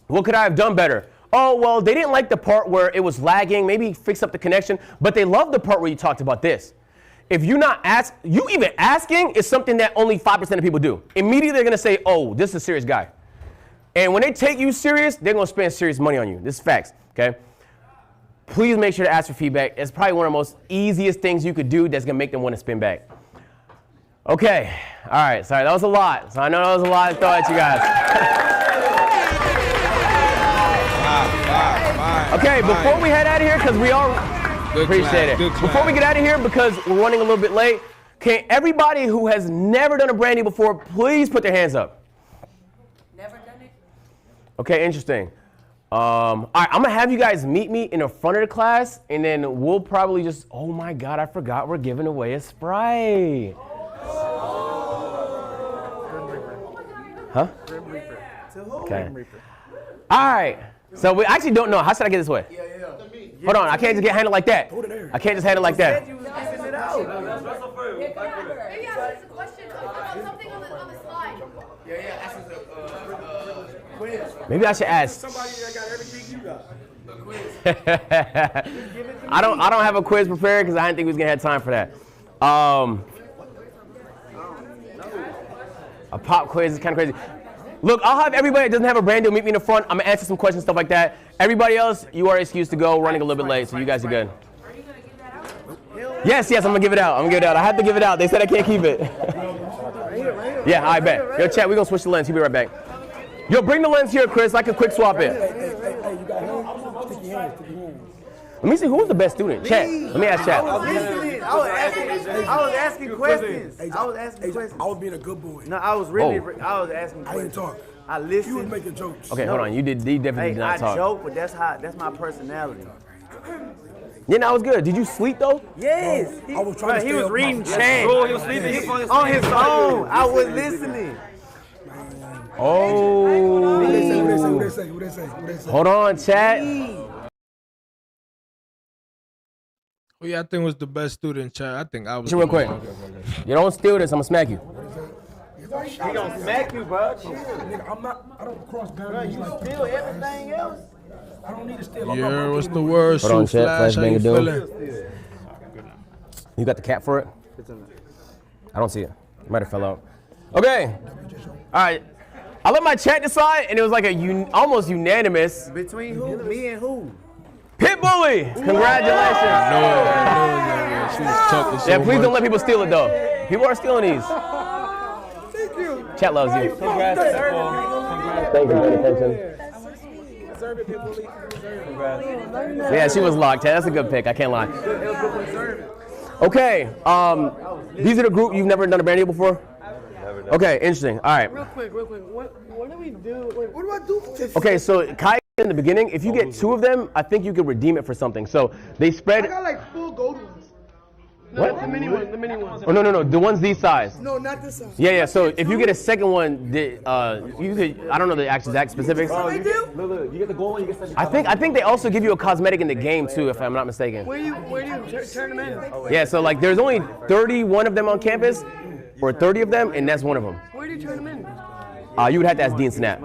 What could I have done better? Oh, well, they didn't like the part where it was lagging. Maybe fix up the connection. But they love the part where you talked about this. If you're not you even asking is something that only 5% of people do. Immediately they're going to say, oh, this is a serious guy. And when they take you serious, they're going to spend serious money on you. This is facts, okay? Please make sure to ask for feedback. It's probably one of the most easiest things you could do that's going to make them want to spin back. Okay. All right. Sorry, that was a lot. So I know that was a lot to throw at you guys. Okay, before we head out of here, because we all appreciate it. Before we get out of here, because we're running a little bit late, can everybody who has never done a brand deal before, please put their hands up? Never done it? Okay, interesting. All right, I'm gonna have you guys meet me in the front of the class, and then we'll probably just, oh my God, I forgot we're giving away a Sprite. Huh? Okay. All right, so we actually don't know. How should I get this way? Hold on, I can't just get handled like that. I can't just handle it like that. Maybe ask a question about something on the slide. Maybe I should ask. Somebody that got everything you got. I don't have a quiz prepared because I didn't think we was gonna have time for that. A pop quiz is kind of crazy. Look, I'll have everybody that doesn't have a brand deal meet me in the front. I'm gonna answer some questions, stuff like that. Everybody else, you are excused to go. Running a little bit late, so you guys are good. Yes, I'm gonna give it out. I have to give it out. They said I can't keep it. Yeah, I bet. Yo, chat, we're gonna switch the lens. He'll be right back. Yo, bring the lens here, Chris. I can quick swap it. Let me see, who's the best student? Chat. Let me ask chat. I was asking questions. I was being a good boy. No, I was asking questions. I didn't talk. I listened. You was making jokes. Okay, hold on. You definitely did not talk. I joke, but that's my personality. Yeah, that was good. Did you sleep though? Yes. I was trying to he was reading chat. Bro, he was sleeping on his phone. I was listening. Oh. What they say? Hold on, chat. Who y'all think was the best student, chat? I think I was. Real quick. You don't steal this, I'm gonna smack you. He gonna smack you, bro. I don't cross boundaries. You steal everything else. I don't need to steal. Yeah, what's the word? Hold on, chat. Flash, how you feeling? You got the cap for it? I don't see it. It might have fell out. Okay. All right. I let my chat decide, and it was like almost unanimous. Between who? Me and who? Pit Bully! Congratulations. She was talking so please much. don't let people steal it though. People are stealing these. Thank you. Chat loves you. Congrats. Thank you for the attention. Yeah, she was locked. That's a good pick. I can't lie. Okay. These are the group you've never done a brand deal before? Okay, interesting. All right. Real quick. What do we do? What do I do? Okay, so Kai in the beginning, if you get 2 of them, I think you could redeem it for something. So they spread. I got like 4 gold ones. No, the mini ones. Oh no, the ones these size. No, not this size. Yeah. So if you get a second one, you could. I don't know the exact specifics. They do? Look, you get the gold one, you get second. I think they also give you a cosmetic in the game too, if I'm not mistaken. Where do you turn them in? Yeah. So like, there's only 31 of them on campus, or 30 of them, and that's one of them. Where do you turn them in? You would have to ask Dean Cenat.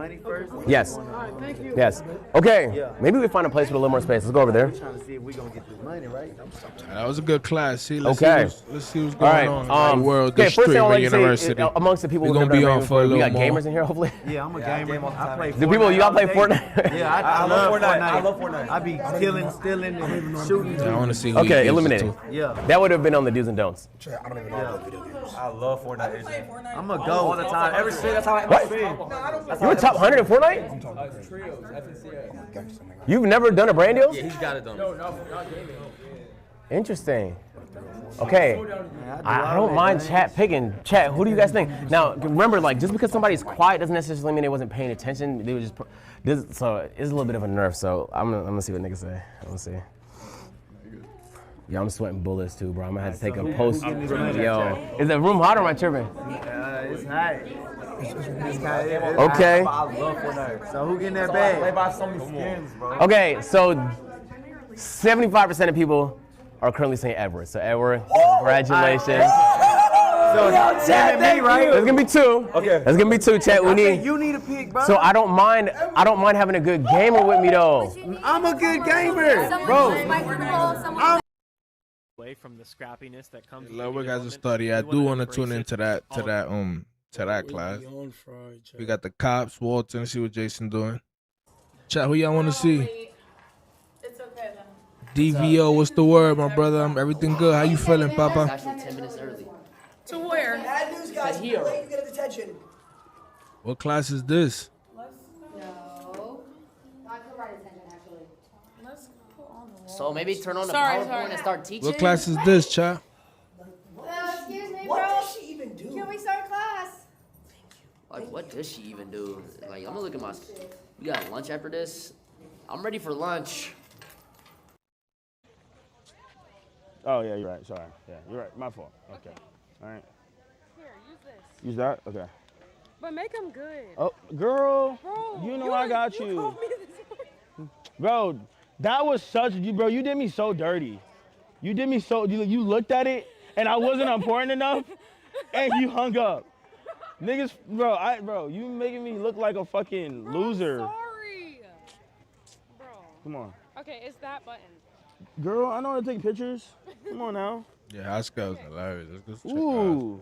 Yes. All right, Thank you. Yes. Okay. Maybe we find a place with a little more space. Let's go over there. We're trying to see if we're gonna get this money, right? That was a good class. See, let's Okay. see what's going on in the world. Okay, This first thing I Streamer want to say, University. amongst the people we're we've gonna never be done on Raven for a we little got more. gamers in here, hopefully. Yeah, I'm a gamer. I play The people, y'all play Fortnite? Yeah, I love Fortnite. I love Fortnite. I be stealing, and shooting. Yeah, I want to see who Okay, he eliminate it. Yeah. That would have been on the do's and don'ts. I don't even know about video games. I love Fortnite. I'm a go all the time. Every stream, that's how I What? stream. You were top 100 in Fortnite? You've never done a brand deal? Yeah, he's got it done. No, not gaming. Interesting. Okay, I don't mind chat picking. Chat, who do you guys think? Now, remember, like, just because somebody's quiet doesn't necessarily mean they wasn't paying attention. They were just, so it's a little bit of a nerf. So I'm gonna see what niggas say. I'm gonna see. Yeah, I'm sweating bullets too, bro. I'm gonna have to take a post. Yo, is the room hot or am I tripping? It's hot. Okay. I love Fortnite. So who getting that bag? They buy so many skins, bro. Okay, so 75% of people are currently saying Edward. So Edward, congratulations. So chat, me, right? There's gonna be two. Okay. There's gonna be two, chat. We need. You need a pick, bro. So I don't mind having a good gamer with me though. I'm a good gamer, bro. Away from the scrappiness that comes. Ludwig has a study. I do want to tune into that class. We got the cops, Walton. See what Jason doing. Chat, who y'all want to see? It's okay then. DVO, what's the word, my brother? Everything good. How you feeling, Papa? It's actually 10 minutes early. To where? Bad news, guys. Here. Late, you get a detention. What class is this? No. Not right attention, actually. Let's go on the wall. So maybe turn on the Sorry, PowerPoint sorry. and start teaching. What class is this, chat? Excuse me, What bro. does she even do? Can we start class? Like, what does she even do? Like, I'm gonna look at my. We got lunch after this. I'm ready for lunch. Oh, yeah, you're right. Sorry. Yeah, you're right. My fault. Okay. All right. Here, use this. Use that? Okay. But make them good. Oh, girl. Bro, you know I got you you. told me this morning. Bro, that was bro, you did me so dirty. You did me so, you looked at it and I wasn't important enough and you hung up. Niggas, bro, you making me look like a fucking loser. I'm sorry. Bro. Come on. Okay, it's that button. Girl, I know how to take pictures. Come on now. Yeah, Haskell's hilarious. Let's go check Ooh.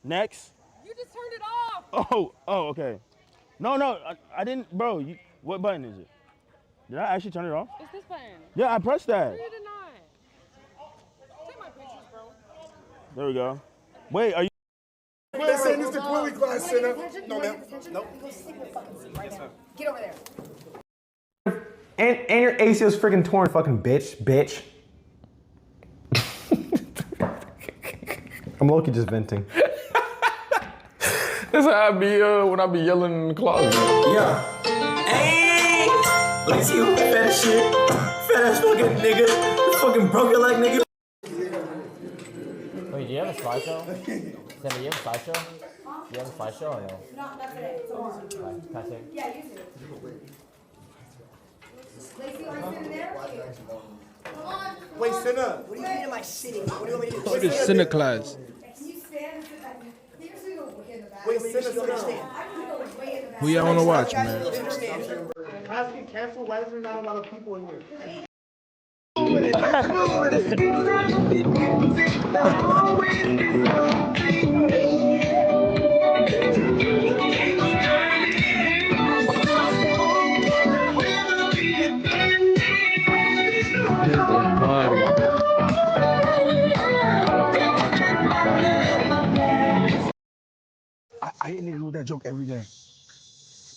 Next. You just turned it off. Oh, okay. No, I didn't, bro. What button is it? Did I actually turn it off? It's this button. Yeah, I pressed that. No, you did not. Take my pictures, bro. There we go. Wait, are you? They're saying this is the Quilly class, Center. No, ma'am. Nope. Go sleep your fucking seat right now. Get over there. And your ACL's freaking torn, fucking bitch. I'm low-key just venting. That's how I be when I be yelling in the closet. Yeah. Hey! Let me see you fat as shit. Fat ass fucking nigga. You fucking broke your leg, nigga. Wait, do you have a slideshow? Sammy, do you have a slideshow? Do you have a slideshow or no? Not today. Tomorrow. Can I take? Yeah, you too. Lacey, are you sitting there? Come on. Wait, sit What up. do you mean am I sitting? What do you want me to do? What is Center class? Can you stand and sit back? You're sitting way in the back. Wait, sit up. Way in the back. Who y'all want to watch, man? Class get canceled. Why is there not a lot of people in here? I hit niggas with that joke every day.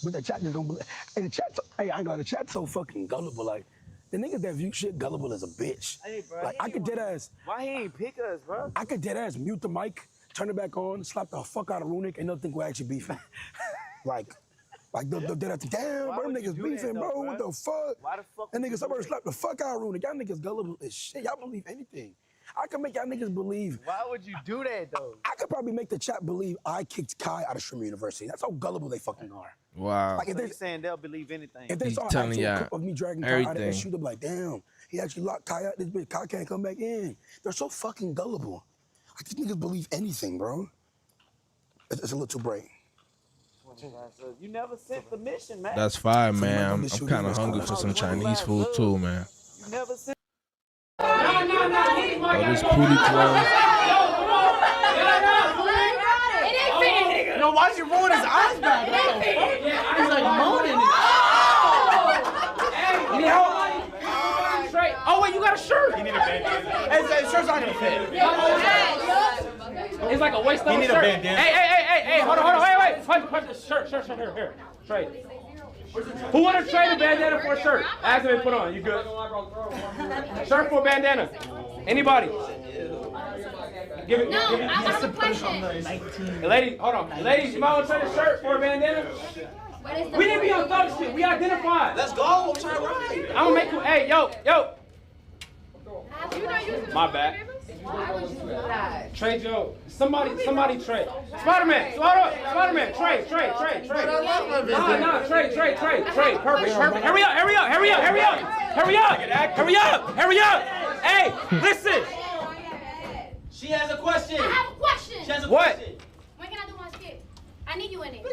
But the chat just don't believe. And the chat, hey, I got the chat so fucking gullible. Like, the niggas that view shit gullible as a bitch. Hey, bro. Like, I could dead ass. Why he ain't pick us, bro? I could dead ass mute the mic, turn it back on, slap the fuck out of Runic, and nothing will actually beefing. like they'll dead ass. Damn, bro, them niggas beefing, bro. What the fuck? Why the fuck? That nigga somebody slap the fuck out of Runic. Y'all niggas gullible as shit. Y'all believe anything. I can make y'all niggas believe. Why would you do that, though? I could probably make the chat believe I kicked Kai out of Streamer University. That's how gullible they fucking are. Wow. Like, if So they you saying they'll believe anything? If they saw an telling actual y'all clip of me dragging Kai out of that shoe, they'll be like, damn, he actually locked Kai out. This bitch, Kai can't come back in. They're so fucking gullible. Like, these niggas believe anything, bro. It's a little too bright. You never sent the mission, man. That's fine, man. I'm kind of hungry for some Chinese food too, man. You never sent. Oh, this Pootie Club. Yo, why'd you ruin his eyes back? He's like moaning. You need help? Oh wait, you got a shirt. You need a bandana. His shirt's not gonna fit. It's like a waist level You need shirt. a bandana. Hey, hold on, wait. Punch the shirt, here. Trade. Who want to trade a bandana for a shirt? Ask them to put on. You good? Shirt for a bandana. Anybody? Give it. I have a question. Ladies, hold on. Ladies, if I want to trade a shirt for a bandana, we didn't be on thug shit. We identified. Let's go. Try to ride. I'm gonna make you. Hey, yo. My bad. Trade Joe. Somebody trade. Spider-Man, trade. Nah, trade. Perfect. Hurry up. Hey, listen. She has a question. I have a question. She has a What? question. When can I do my skit? I need you in it.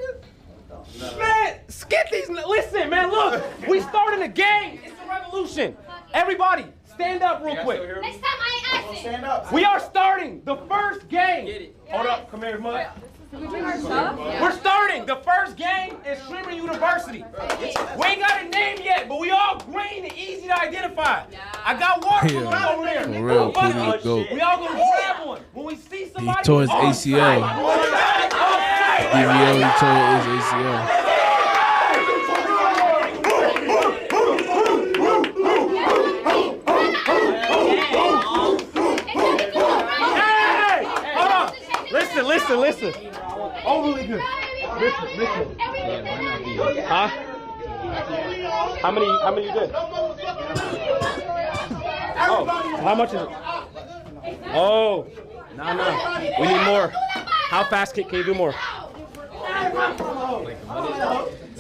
Man, skip these. Listen, man, look. We starting a game. It's a revolution. Everybody, stand up real quick. Next time I ain't asking. Stand up. We are starting the first game. Hold up, come here, Mud. We're starting the first game in Streamer University. We ain't got a name yet, but we all green and easy to identify. I got water over there. For real, Pootie, go. We all gonna grab one. When we see somebody, He tore his ACL. DVO, he tore his ACL. Listen. Overly good. Listen. Huh? How many you did? Oh, how much is it? Oh, no. We need more. How fast can you do more?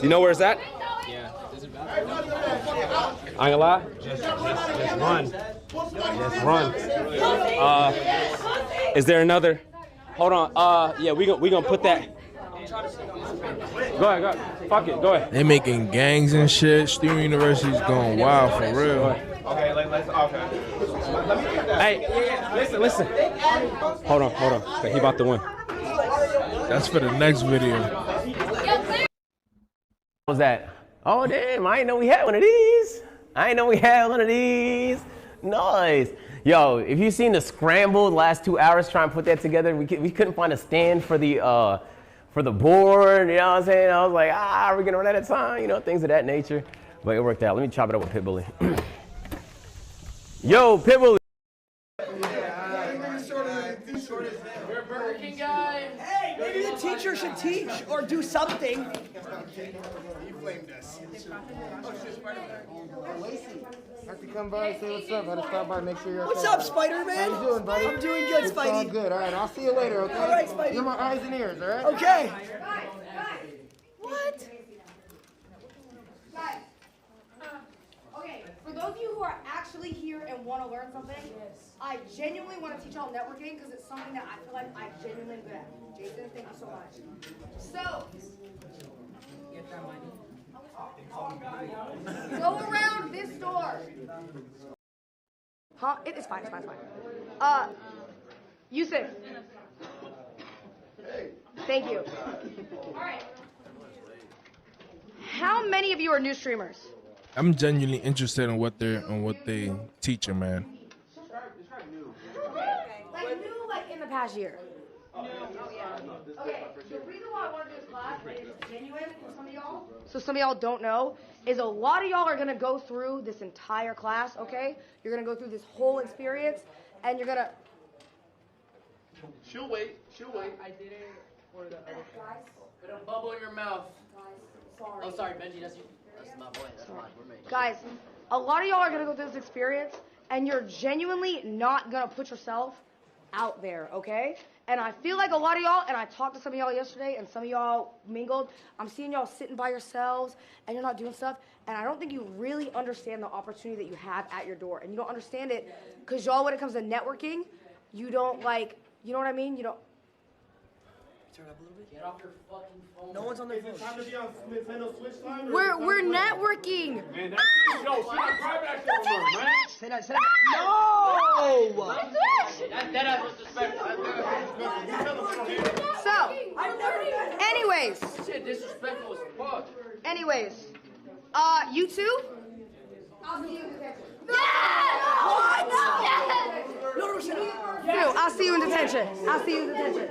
You know where it's at? Yeah. I ain't gonna lie. Just run. Is there another? Hold on. Yeah, we gonna put that. Go ahead. Fuck it. Go ahead. They making gangs and shit. Streamer University's going wild for real. Okay, let's. Okay. Hey, listen. Hold on. Okay, he about to win. That's for the next video. What was that? Oh damn! I didn't know we had one of these. Nice. Yo, if you seen the scramble the last 2 hours trying to put that together, we couldn't find a stand for the board. You know what I'm saying? I was like, we're gonna run out of time. You know, things of that nature. But it worked out. Let me chop it up with Pitbully. Yo, Pitbully. Hey, maybe the teacher should teach or do something. You blamed us. I have to come by and say what's up. I had to stop by and make sure you're okay. What's up, Spider-Man? How you doing, buddy? I'm doing good, It's Spidey. all good. All right, I'll see you later, okay? All right, Spidey. You're my eyes and ears, all right? Okay. What? Guys, okay, for those of you who are actually here and want to learn something, I genuinely want to teach y'all networking because it's something that I feel like I genuinely am good at. Jason, thank you so much. So, get that money. Go around this door. Huh? It's fine. Yusuf. Thank you. All right. How many of you are new streamers? I'm genuinely interested in what they teaching, man. Like new, like in the past year. Okay, the reason why I want to do this class is genuine for some of y'all. So some of y'all don't know, is a lot of y'all are gonna go through this entire class, okay? You're gonna go through this whole experience, and you're gonna. She'll wait. I did it for the. Put a bubble in your mouth. Sorry. Oh, sorry, Benji. That's my boy. That's mine. We're mates. Guys, a lot of y'all are gonna go through this experience, and you're genuinely not gonna put yourself out there, okay? And I feel like a lot of y'all, and I talked to some of y'all yesterday, and some of y'all mingled, I'm seeing y'all sitting by yourselves, and you're not doing stuff, and I don't think you really understand the opportunity that you have at your door. And you don't understand it, because y'all, when it comes to networking, you don't like, you know what I mean? You don't, Turn up a little bit. Get off your fucking phone. No one's on their phone. Is it time to be on Nintendo Switch line? We're networking. Man, that shit, yo, sit down, grab that shit from her, man. Say that. No! That was disrespectful. So, anyways. Shit, disrespectful as fuck. Anyways, you two? I'll see you in detention. No! No, shut up. No, I'll see you in detention. I'll see you in detention.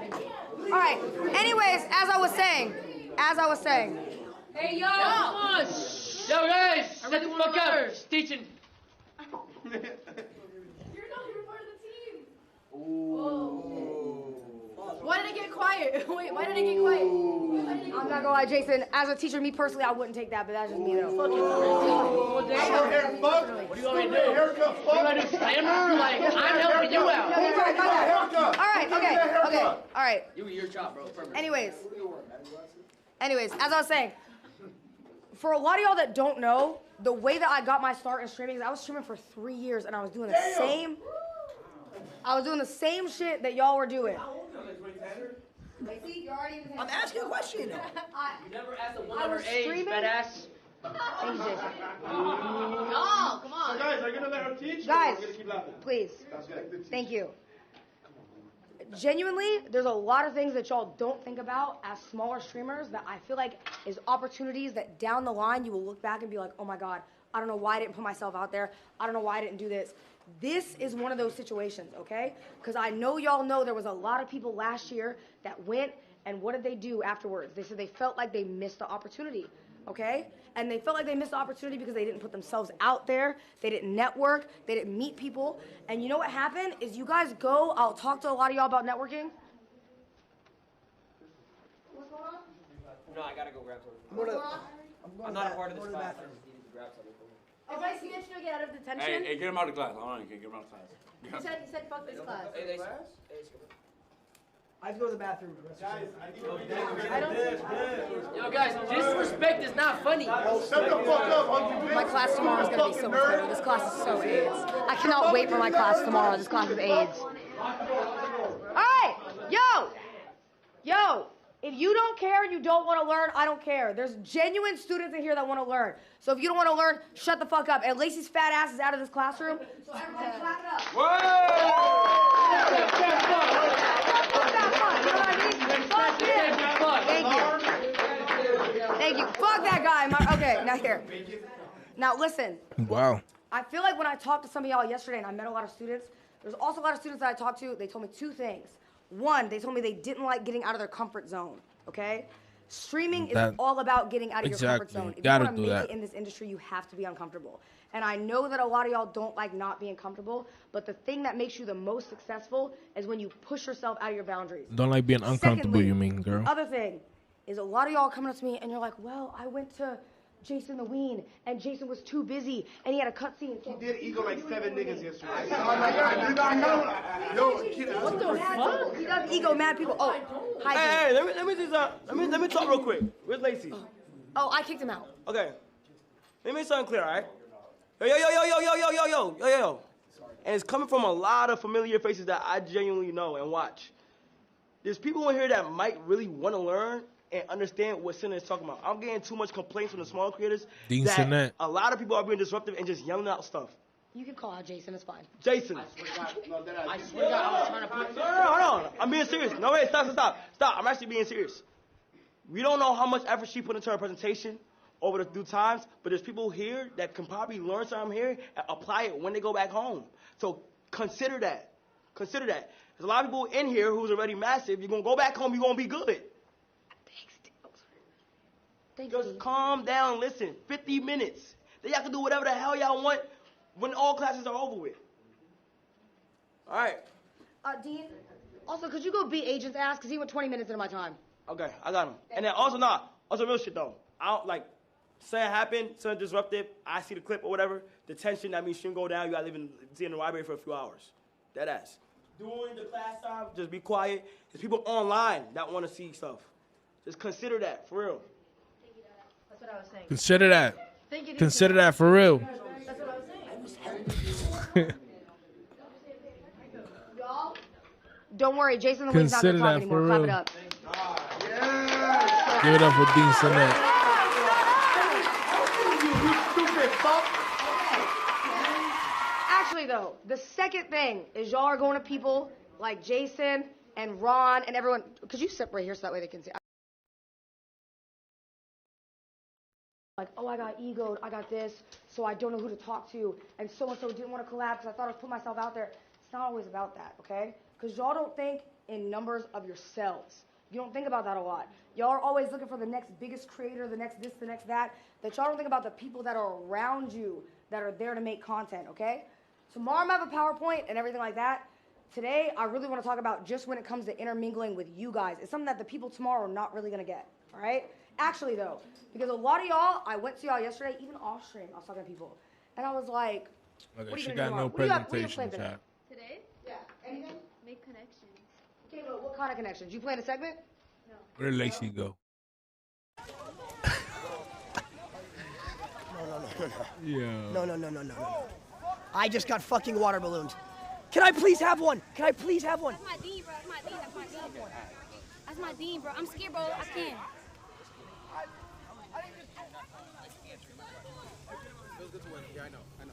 All right. Anyways, as I was saying. Hey, yo! Come on! Yo, guys! Shut the fuck up! Just teaching. You're not even part of the team. Why did it get quiet? Wait, why did it get quiet? I'm not gonna lie, Jason. As a teacher, me personally, I wouldn't take that, but that's just me though. What do you want me to do? Haircut, You want to do stammer? Like, I'm helping you out. All right, okay. All right. You your job, bro. Anyways, as I was saying, for a lot of y'all that don't know, the way that I got my start in streaming is I was streaming for 3 years and I was doing the same shit that y'all were doing. I'm asking a question. You never asked a woman her age, badass. Thank you, Jason. No, come on. So guys, are you gonna let her teach? Guys, or we're gonna keep laughing? please. That's good. Thank you. Genuinely, there's a lot of things that y'all don't think about as smaller streamers that I feel like is opportunities that down the line you will look back and be like, oh my God, I don't know why I didn't put myself out there. I don't know why I didn't do this. This is one of those situations, okay? Because I know y'all know there was a lot of people last year that went, and what did they do afterwards? They said they felt like they missed the opportunity, okay? And they felt like they missed the opportunity because they didn't put themselves out there, they didn't network, they didn't meet people. And you know what happened is you guys go, I'll talk to a lot of y'all about networking. What's going on? No, I gotta go grab something. I'm not a part of this class. I just needed to grab something for me. If I snitch to get out of detention. Hey, get him out of class. Hold on, get him out of class. He said fuck this class. I have to go to the bathroom. Yo, guys, disrespect is not funny. Shut the fuck up. My class tomorrow is going to be so much better. This class is so AIDS. I cannot wait for my class tomorrow. This class is AIDS. All right. Yo. If you don't care and you don't want to learn, I don't care. There's genuine students in here that want to learn. So if you don't want to learn, shut the fuck up. And Lacey's fat ass is out of this classroom. So everybody clap it up. Thank you. Fuck that guy. Okay, now here. Now listen. Wow. I feel like when I talked to some of y'all yesterday and I met a lot of students, there's also a lot of students that I talked to, they told me two things. One, they told me they didn't like getting out of their comfort zone, okay? Streaming is all about getting out of your comfort zone. If you want to make it in this industry, you have to be uncomfortable. And I know that a lot of y'all don't like not being comfortable, but the thing that makes you the most successful is when you push yourself out of your boundaries. Don't like being uncomfortable, Secondly, you mean, girl? The other thing is a lot of y'all coming up to me and you're like, well, I went to Jason the Ween, and Jason was too busy, and he had a cutscene. He did ego like 7 niggas yesterday. What the fuck? He does ego mad people. Oh, hi. Hey, let me talk real quick. Where's Lacey? Oh, I kicked him out. Okay. Let me make something clear, all right? Yo. And it's coming from a lot of familiar faces that I genuinely know and watch. There's people in here that might really want to learn and understand what Cenat is talking about. I'm getting too much complaints from the smaller creators that Cenat. A lot of people are being disruptive and just yelling out stuff. You can call out Jason, it's fine. Jason. I swear to God, I was trying to put... No, hold on. I'm being serious. No, wait, stop. I'm actually being serious. We don't know how much effort she put into her presentation over the due times, but there's people here that can probably learn something here and apply it when they go back home. So consider that. There's a lot of people in here who's already massive. You're going to go back home, you're going to be good. Just calm down, listen. 50 minutes. Then y'all can do whatever the hell y'all want when all classes are over with. All right. Dean, also, could you go beat Agent's ass? Because he went 20 minutes into my time. Okay, I got him. And then also real shit, though. I don't, like, something happened, something disruptive, I see the clip or whatever, the tension, that means shouldn't go down, you gotta sit in the library for a few hours. Dead ass. During the class time, just be quiet. There's people online that want to see stuff. Just consider that, for real. That's what I was saying. Consider that. Consider that for real. That's what I was saying. Y'all, don't worry, Jason the Wing's not gonna talk anymore. Clap it up. Give it up for Dean Cenat. You stupid fuck. Actually, though, the second thing is y'all are going to people like Jason and Ron and everyone. Could you sit right here so that way they can see? Like, oh, I got egoed, I got this, so I don't know who to talk to, and so didn't want to collab because I thought I was putting myself out there. It's not always about that, okay? Because y'all don't think in numbers of yourselves. You don't think about that a lot. Y'all are always looking for the next biggest creator, the next this, the next that y'all don't think about the people that are around you that are there to make content, okay? Tomorrow I'm going to have a PowerPoint and everything like that. Today, I really want to talk about just when it comes to intermingling with you guys. It's something that the people tomorrow are not really going to get, all right? Actually, though, because a lot of y'all, I went to y'all yesterday, even off stream, I was talking to people, and I was like, Okay, what are you she gonna got do no tomorrow? presentation, today? chat. Today? Yeah, anything? Make connections. Okay, but what kind of connections? You playing a segment? Where did Lacey go? No. No. I just got fucking water balloons. Can I please have one? Can I please have one? That's my dean, bro. That's my dean, bro. I'm scared, bro. I can't. Yeah, I know.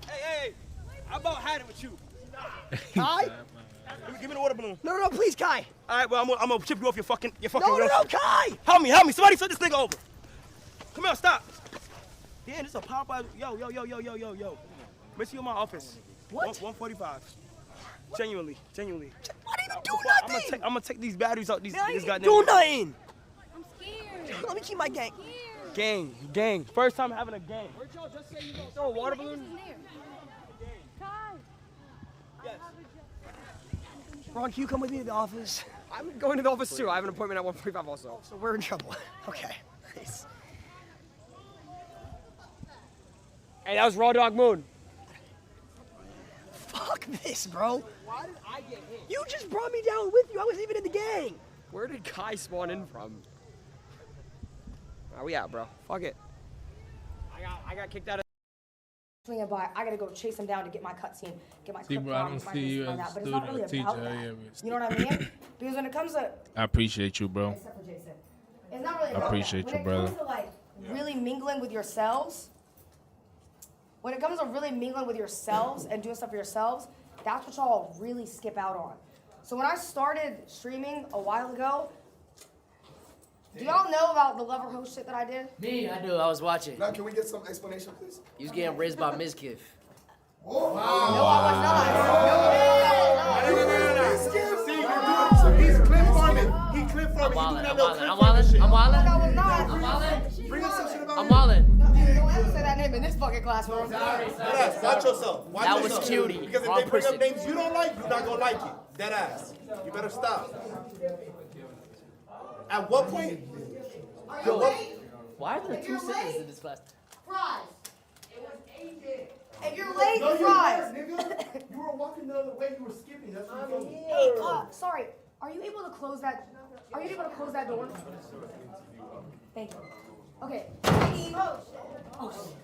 Hey, I about had it with you. Kai? Give me the water balloon. No, please, Kai. All right, well, I'm gonna chip you off your fucking No, wheelchair. Kai! Help me. Somebody flip this nigga over. Come here, stop. Damn, this is a pop-up. Yo. Meet you in my office. What? 145. Genuinely. I didn't even do nothing. I'm gonna take these batteries out. These Man, I niggas got didn't do nothing. I'm scared. Let me keep my gang. Gang. First time having a gang. Where'd y'all just say you gonna Throw a water balloon? Ron, can you come with me to the office? I'm going to the office too. I have an appointment at 1:45 also. So we're in trouble. Okay. Nice. Hey, that was Raw Dog Moon. Fuck this, bro. Why did I get hit? You just brought me down with you. I wasn't even in the gang. Where did Kai spawn in from? Where we at, bro? Fuck it. I got kicked out of. Swinging by, I gotta go chase him down to get my cutscene, get my See, clip bro, I from, don't my see this, you my as that, a but it's not really student, about teacher. that. Yeah, You know what I mean? Because when it comes to, I appreciate you, bro. except for Jason, it's not really I about appreciate that. you, When brother. it comes to like really mingling with yourselves, and doing stuff for yourselves, that's what y'all really skip out on. So when I started streaming a while ago, do y'all know about the lover host shit that I did? Me, I do. I was watching. Now, can we get some explanation, please? You was getting raised by Mizkif. Oh, No, I was not. See, he's clip farming. He clip farming. I'm wildin'. Bring up some shit about I'm him. wildin'. Don't ever say that name in this fucking classroom. Deadass, watch yourself. Watch That yourself. was cutie. Because if Wrong they bring person. up names you don't like, you're not gonna like it. Deadass. You better stop. At what point? Why are there two sitters in this class? Fries. It was AJ. If you're late, No, you fries. weren't, nigga. You were walking the other way. You were skipping. That's what I'm saying. Hey, sorry. Are you able to close that? Are you able to close that door? Thank you. Okay. Oh shit.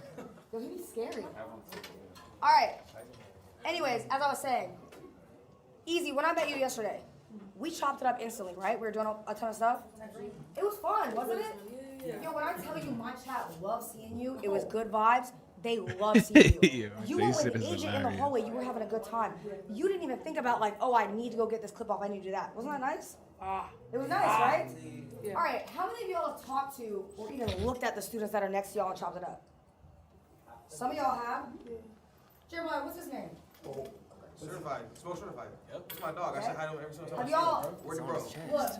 Yo, he be scary. All right. Anyways, as I was saying, Easy. When I met you yesterday, we chopped it up instantly, right? We were doing a ton of stuff. It was fun, wasn't it? Yo, when I tell you my chat loves seeing you, it was good vibes. They love seeing you. You were with Agent in the hallway. You were having a good time. You didn't even think about like, oh, I need to go get this clip off. I need to do that. Wasn't that nice? It was nice, right? Yeah. All right. How many of y'all have talked to or even looked at the students that are next to y'all and chopped it up? Some of y'all have. Jeremiah, what's his name? Certified. Smoke certified. Yep. It's my dog. I said hi to him every single time. Have y'all? Where's the bro? Look,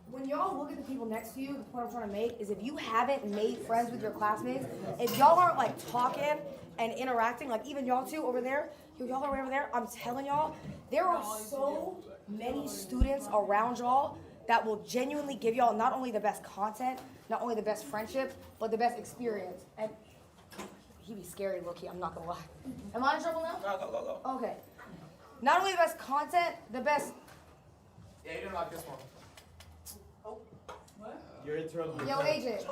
when y'all look at the people next to you, the point I'm trying to make is if you haven't made friends with your classmates, if y'all aren't like talking and interacting, like even y'all two over there, y'all are over there, I'm telling y'all, there are so many students around y'all that will genuinely give y'all not only the best content, not only the best friendship, but the best experience. And he be scary, low-key, I'm not gonna lie. Am I in trouble now? Go. Okay. Not only the best content, the best. Yeah, you're gonna like this one. You're in trouble. Yo, AJ.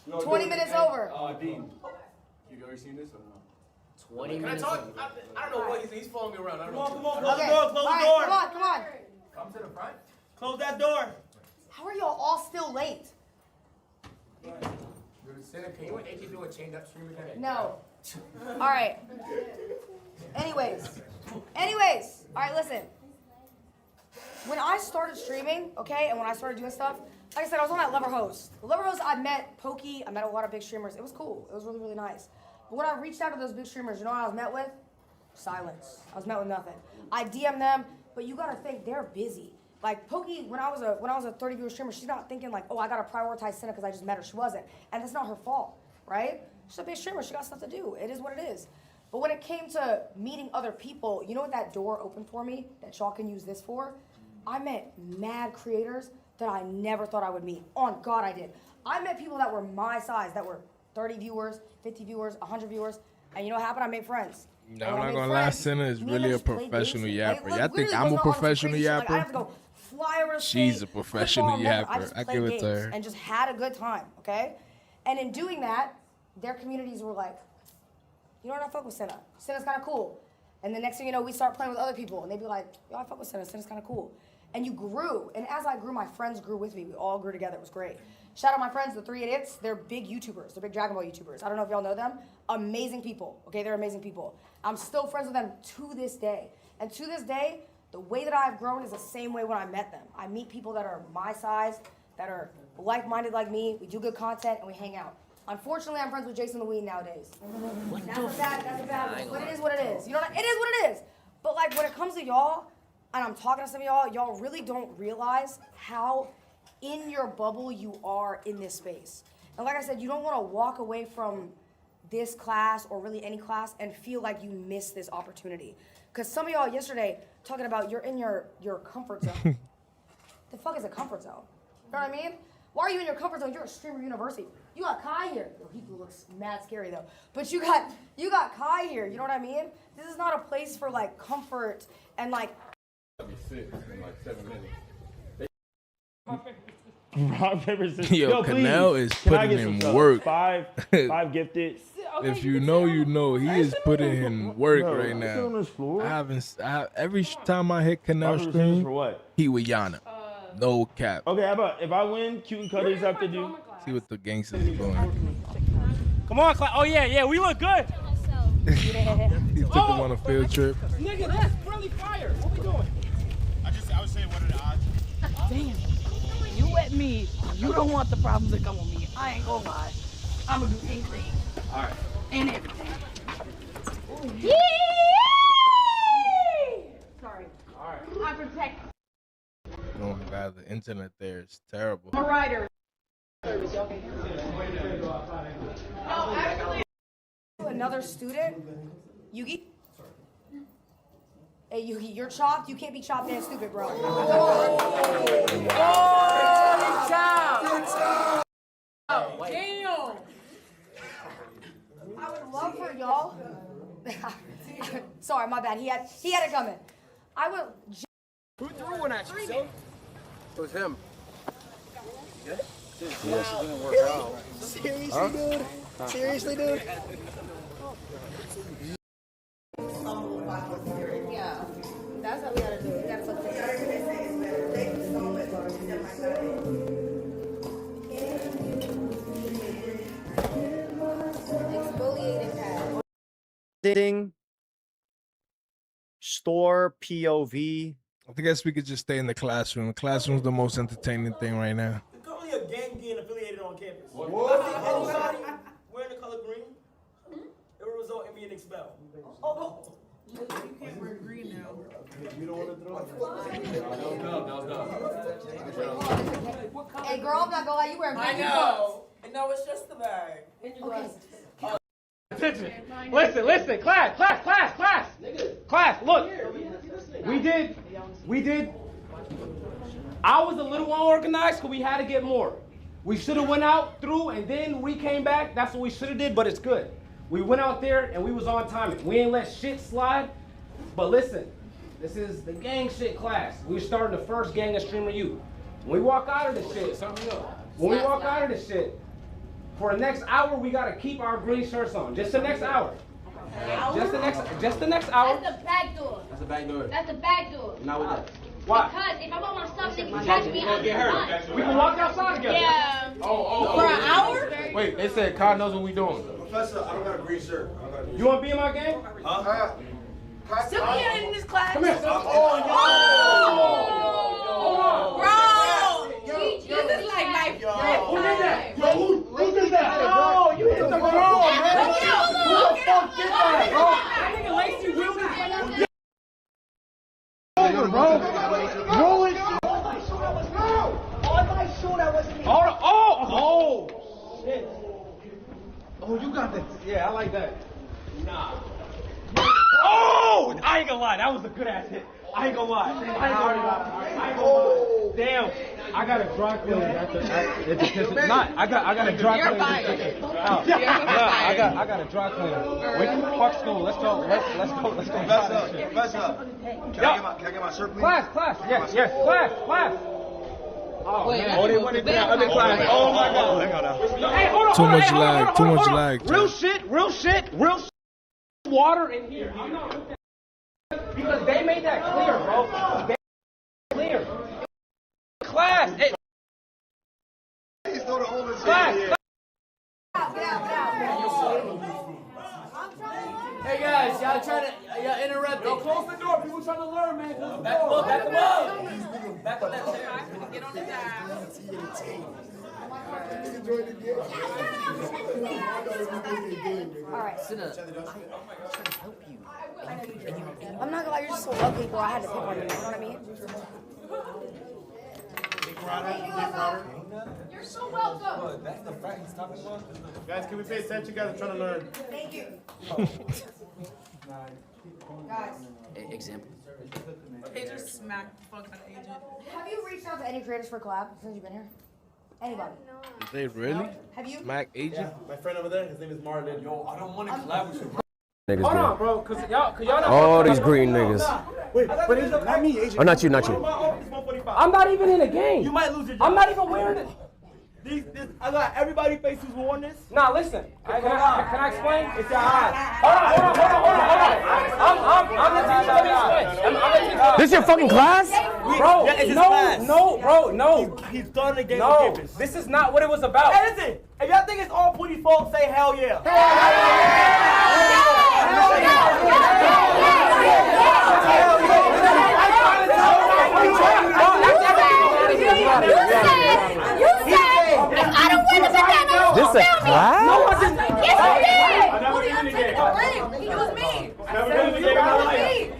No, 20 dude, minutes hey, over. Dean, you've already seen this or no? 20 Can I minutes. talk? I don't know what he's following me around. I don't know. Come on, Okay. close the door, All right, come on. Come to the front. Close that door. How are y'all all still late? Dude, Cenat, can you and AK do a chained up stream again? No. All right. Anyways. All right, listen. When I started streaming, okay, and when I started doing stuff, like I said, I was on that Lever Host. The Lever Host, I met Pokey, I met a lot of big streamers. It was cool. It was really, really nice. But when I reached out to those big streamers, you know what I was met with? Silence. I was met with nothing. I DM them, but you gotta think they're busy. Like Pokey, when I was a 30 viewer streamer, she's not thinking like, oh, I gotta prioritize Cenat because I just met her. She wasn't, and that's not her fault, right? She's a big streamer. She got stuff to do. It is what it is. But when it came to meeting other people, you know what that door opened for me? That y'all can use this for? I met mad creators that I never thought I would meet. On God, I did. I met people that were my size, that were 30 viewers, 50 viewers, 100 viewers, and you know what happened? I made friends. No, I'm not gonna lie, Cenat is really a professional yapper. Y'all think I'm a professional yapper? Like, I have to go fly over She's a professional yapper. I give it to her. And just had a good time, okay? And in doing that, their communities were like, you know what, I fuck with Cenat. Cenat's kind of cool. And the next thing you know, we start playing with other people, and they'd be like, yo, I fuck with Cenat. Cenat's kind of cool. And you grew. And as I grew, my friends grew with me. We all grew together. It was great. Shout out my friends, the 3 Idiots. They're big YouTubers. They're big Dragon Ball YouTubers. I don't know if y'all know them. Amazing people. Okay, they're amazing people. I'm still friends with them to this day. And to this day, the way that I've grown is the same way when I met them. I meet people that are my size, that are like-minded like me. We do good content, and we hang out. Unfortunately, I'm friends with Jason the Weed nowadays. That's a bad one. But it is what it is. You know what? It is what it is. But like when it comes to y'all, and I'm talking to some of y'all really don't realize how in your bubble you are in this space. And like I said, you don't want to walk away from this class or really any class and feel like you missed this opportunity. Because some of y'all yesterday talking about you're in your comfort zone. The fuck is a comfort zone? You know what I mean? Why are you in your comfort zone? You're at Streamer University. You got Kai here. Yo, he looks mad scary though. But you got Kai here. You know what I mean? This is not a place for like comfort and like. Rock, paper, scissors. Yo, Canal is putting in work. Five gifted. If you know, you know. He is putting in work right now. Every time I hit Canal stream, he with Yana. No cap. Okay, how about if I win, Cute and Cutters have to do. See what the gangsters are doing. Come on, oh yeah, we look good. He took him on a field trip. Nigga, that's really fire. What we doing? I was saying, what are the odds? Damn. You with me. You don't want the problems that come with me. I ain't gonna lie. I'm gonna do anything. All right. And everything. Yee! Sorry. All right. I protect. Oh my God, the internet there is terrible. I'm a rider. Another student, Yugi. Hey Yugi, you're chopped. You can't be chopped and stupid, bro. Damn. I would love for y'all. Sorry, my bad. He had it coming. I would. Who threw one at you? It was him. Yeah? Yes, it didn't work out. Seriously, dude? Seriously, dude? Yeah, that's how we gotta do it. We gotta flip exfoliating pad. Sitting. Store POV. I guess we could just stay in the classroom. The classroom's the most entertaining thing right now. It's only a gang being affiliated on campus. What? I think anybody wearing the color green, it will result in being expelled. Oh. You can't wear green now. You don't want to throw it. Hey, girl, I'm not gonna lie. You wear green. I know. No, it's just the bag. Okay. Attention. Listen, class, look. We did. I was a little unorganized because we had to get more. We should have went out through and then we came back. That's what we should have did, but it's good. We went out there and we was on time. We ain't let shit slide. But listen, this is the gang shit class. We started the first gang of Streamer U. When we walk out of this shit, for the next hour, we gotta keep our green shirts on. Just the next hour. Just the next hour. That's the back door. That's the back door. That's the back door. Not with that. Why? Because if I'm on my stuff, niggas catch me. I'm Get hurt. We can walk outside together. Yeah. For an hour? Wait, they said Kyle knows what we doing. Professor, I don't got a green shirt. You want to be in my game? Huh? Still here in this class. Come here. Bro, this is like my Who did that? friend. Who did that? No, you hit the ground, man. Who the fuck did that, bro? That nigga Lacey wielded it. Bro. Roll it. On my shoe that wasn't me. Oh, shit. Oh, you got that. Yeah, I like that. Nah. Oh, I ain't gonna lie. That was a good ass hit. I ain't gonna lie. Damn. I got a dry cleaner at the not. I got a dry cleaner. I got a dry cleaner. Wait till Park School. Let's go. Let's go. Professor, can I get my shirt, please? Class. Yes. Class. Oh, man. Oh, they went into that other class. Oh my God. Hang on now. Hey, hold on. Too much lag. Real shit. Water in here. I'm not with that. Because they made that clear, bro. They made it clear. Class. He's still the oldest. Class. Hey guys, y'all interrupting. Yo, close the door. People trying to learn, man. Back them up. Back up that chair. Get on the side. Alright. Help you. I'm not gonna lie, you're just so ugly, bro. I had to pick one, you know what I mean? You're so welcome. That's the fact he's talking about. Guys, can we pay attention? Guys, I'm trying to learn. Thank you. Guys. Example. Agent smacked the fuck out of Agent. Have you reached out to any creators for a collab since you've been here? Anybody? Did they really? Have you? Smack Agent? My friend over there, his name is Marlon. Yo, I don't want to collab with you, bro. Niggas Hold do. on, bro. Cause y'all not. All these green niggas. Wait, but it's not me, Agent. Oh, not you. I'm not even in the game. You might lose your job. I'm not even wearing it. I got everybody face who's worn this. Nah, listen. Can I explain? It's your eyes. Hold on. This your fucking class? No. He's done the game. No, this is not what it was about. Hey, listen. If y'all think it's all pretty fault, say hell yeah. I don't want to sit down. This a class? No, I didn't. Yes, I did. I never been in the game. It was me. Never been in the game in my life.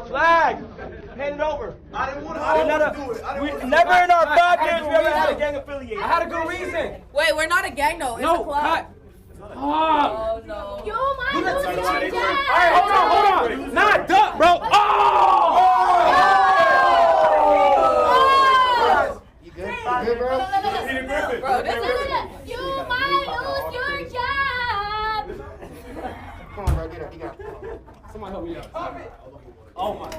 Flag. Hand it over. I didn't want to do it. Never in our 5 years we ever had a gang affiliation. I had a good reason. Wait, we're not a gang though. It's a club. Cut. Oh no. You might lose your job. Alright, hold on. Not duck, bro. You good, bro? Bro, you might lose your job. Come on, bro. Get up. You got it. Somebody help me out. Oh my.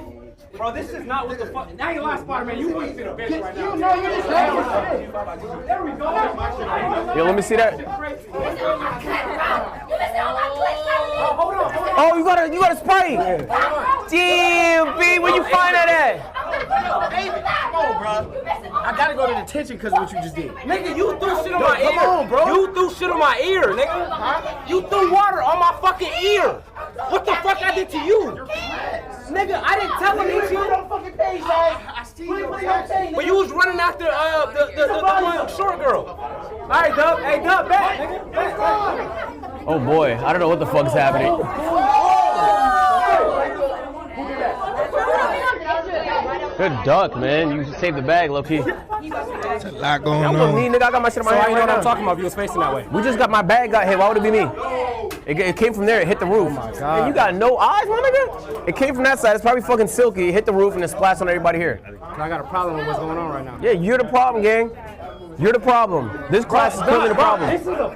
Bro, this is not what the fuck. Now you lost, Spider-Man. You wasted a bitch right now. You just There we go. Yo, let me see that. Hold on. Oh, you got a Sprite. Damn, B, where you find that at? Come on, bro. I gotta go to detention because of what you just did. Nigga, you threw shit on my ear. Come on, bro. You threw shit on my ear, nigga. You threw water on my fucking ear. What the fuck I did to you? Nigga, I didn't tell him to hit you. I see you. But you was running after the one short girl. All right, Dub. Hey, Dub, back, nigga. Back. Oh boy, I don't know what the fuck is happening. Good duck, man. You saved the bag, low key. There's a lot going That on. wasn't me, nigga. I got my shit in my So hand you know right what I'm now. talking about if you was facing that way. We just got my bag got hit. Why would it be me? It came from there. It hit the roof. Oh my God. Man, you got no eyes, my nigga? It came from that side. It's probably fucking silky. It hit the roof and it splashed on everybody here. I got a problem with what's going on right now. Yeah, you're the problem, gang. You're the problem. This class is clearly the problem.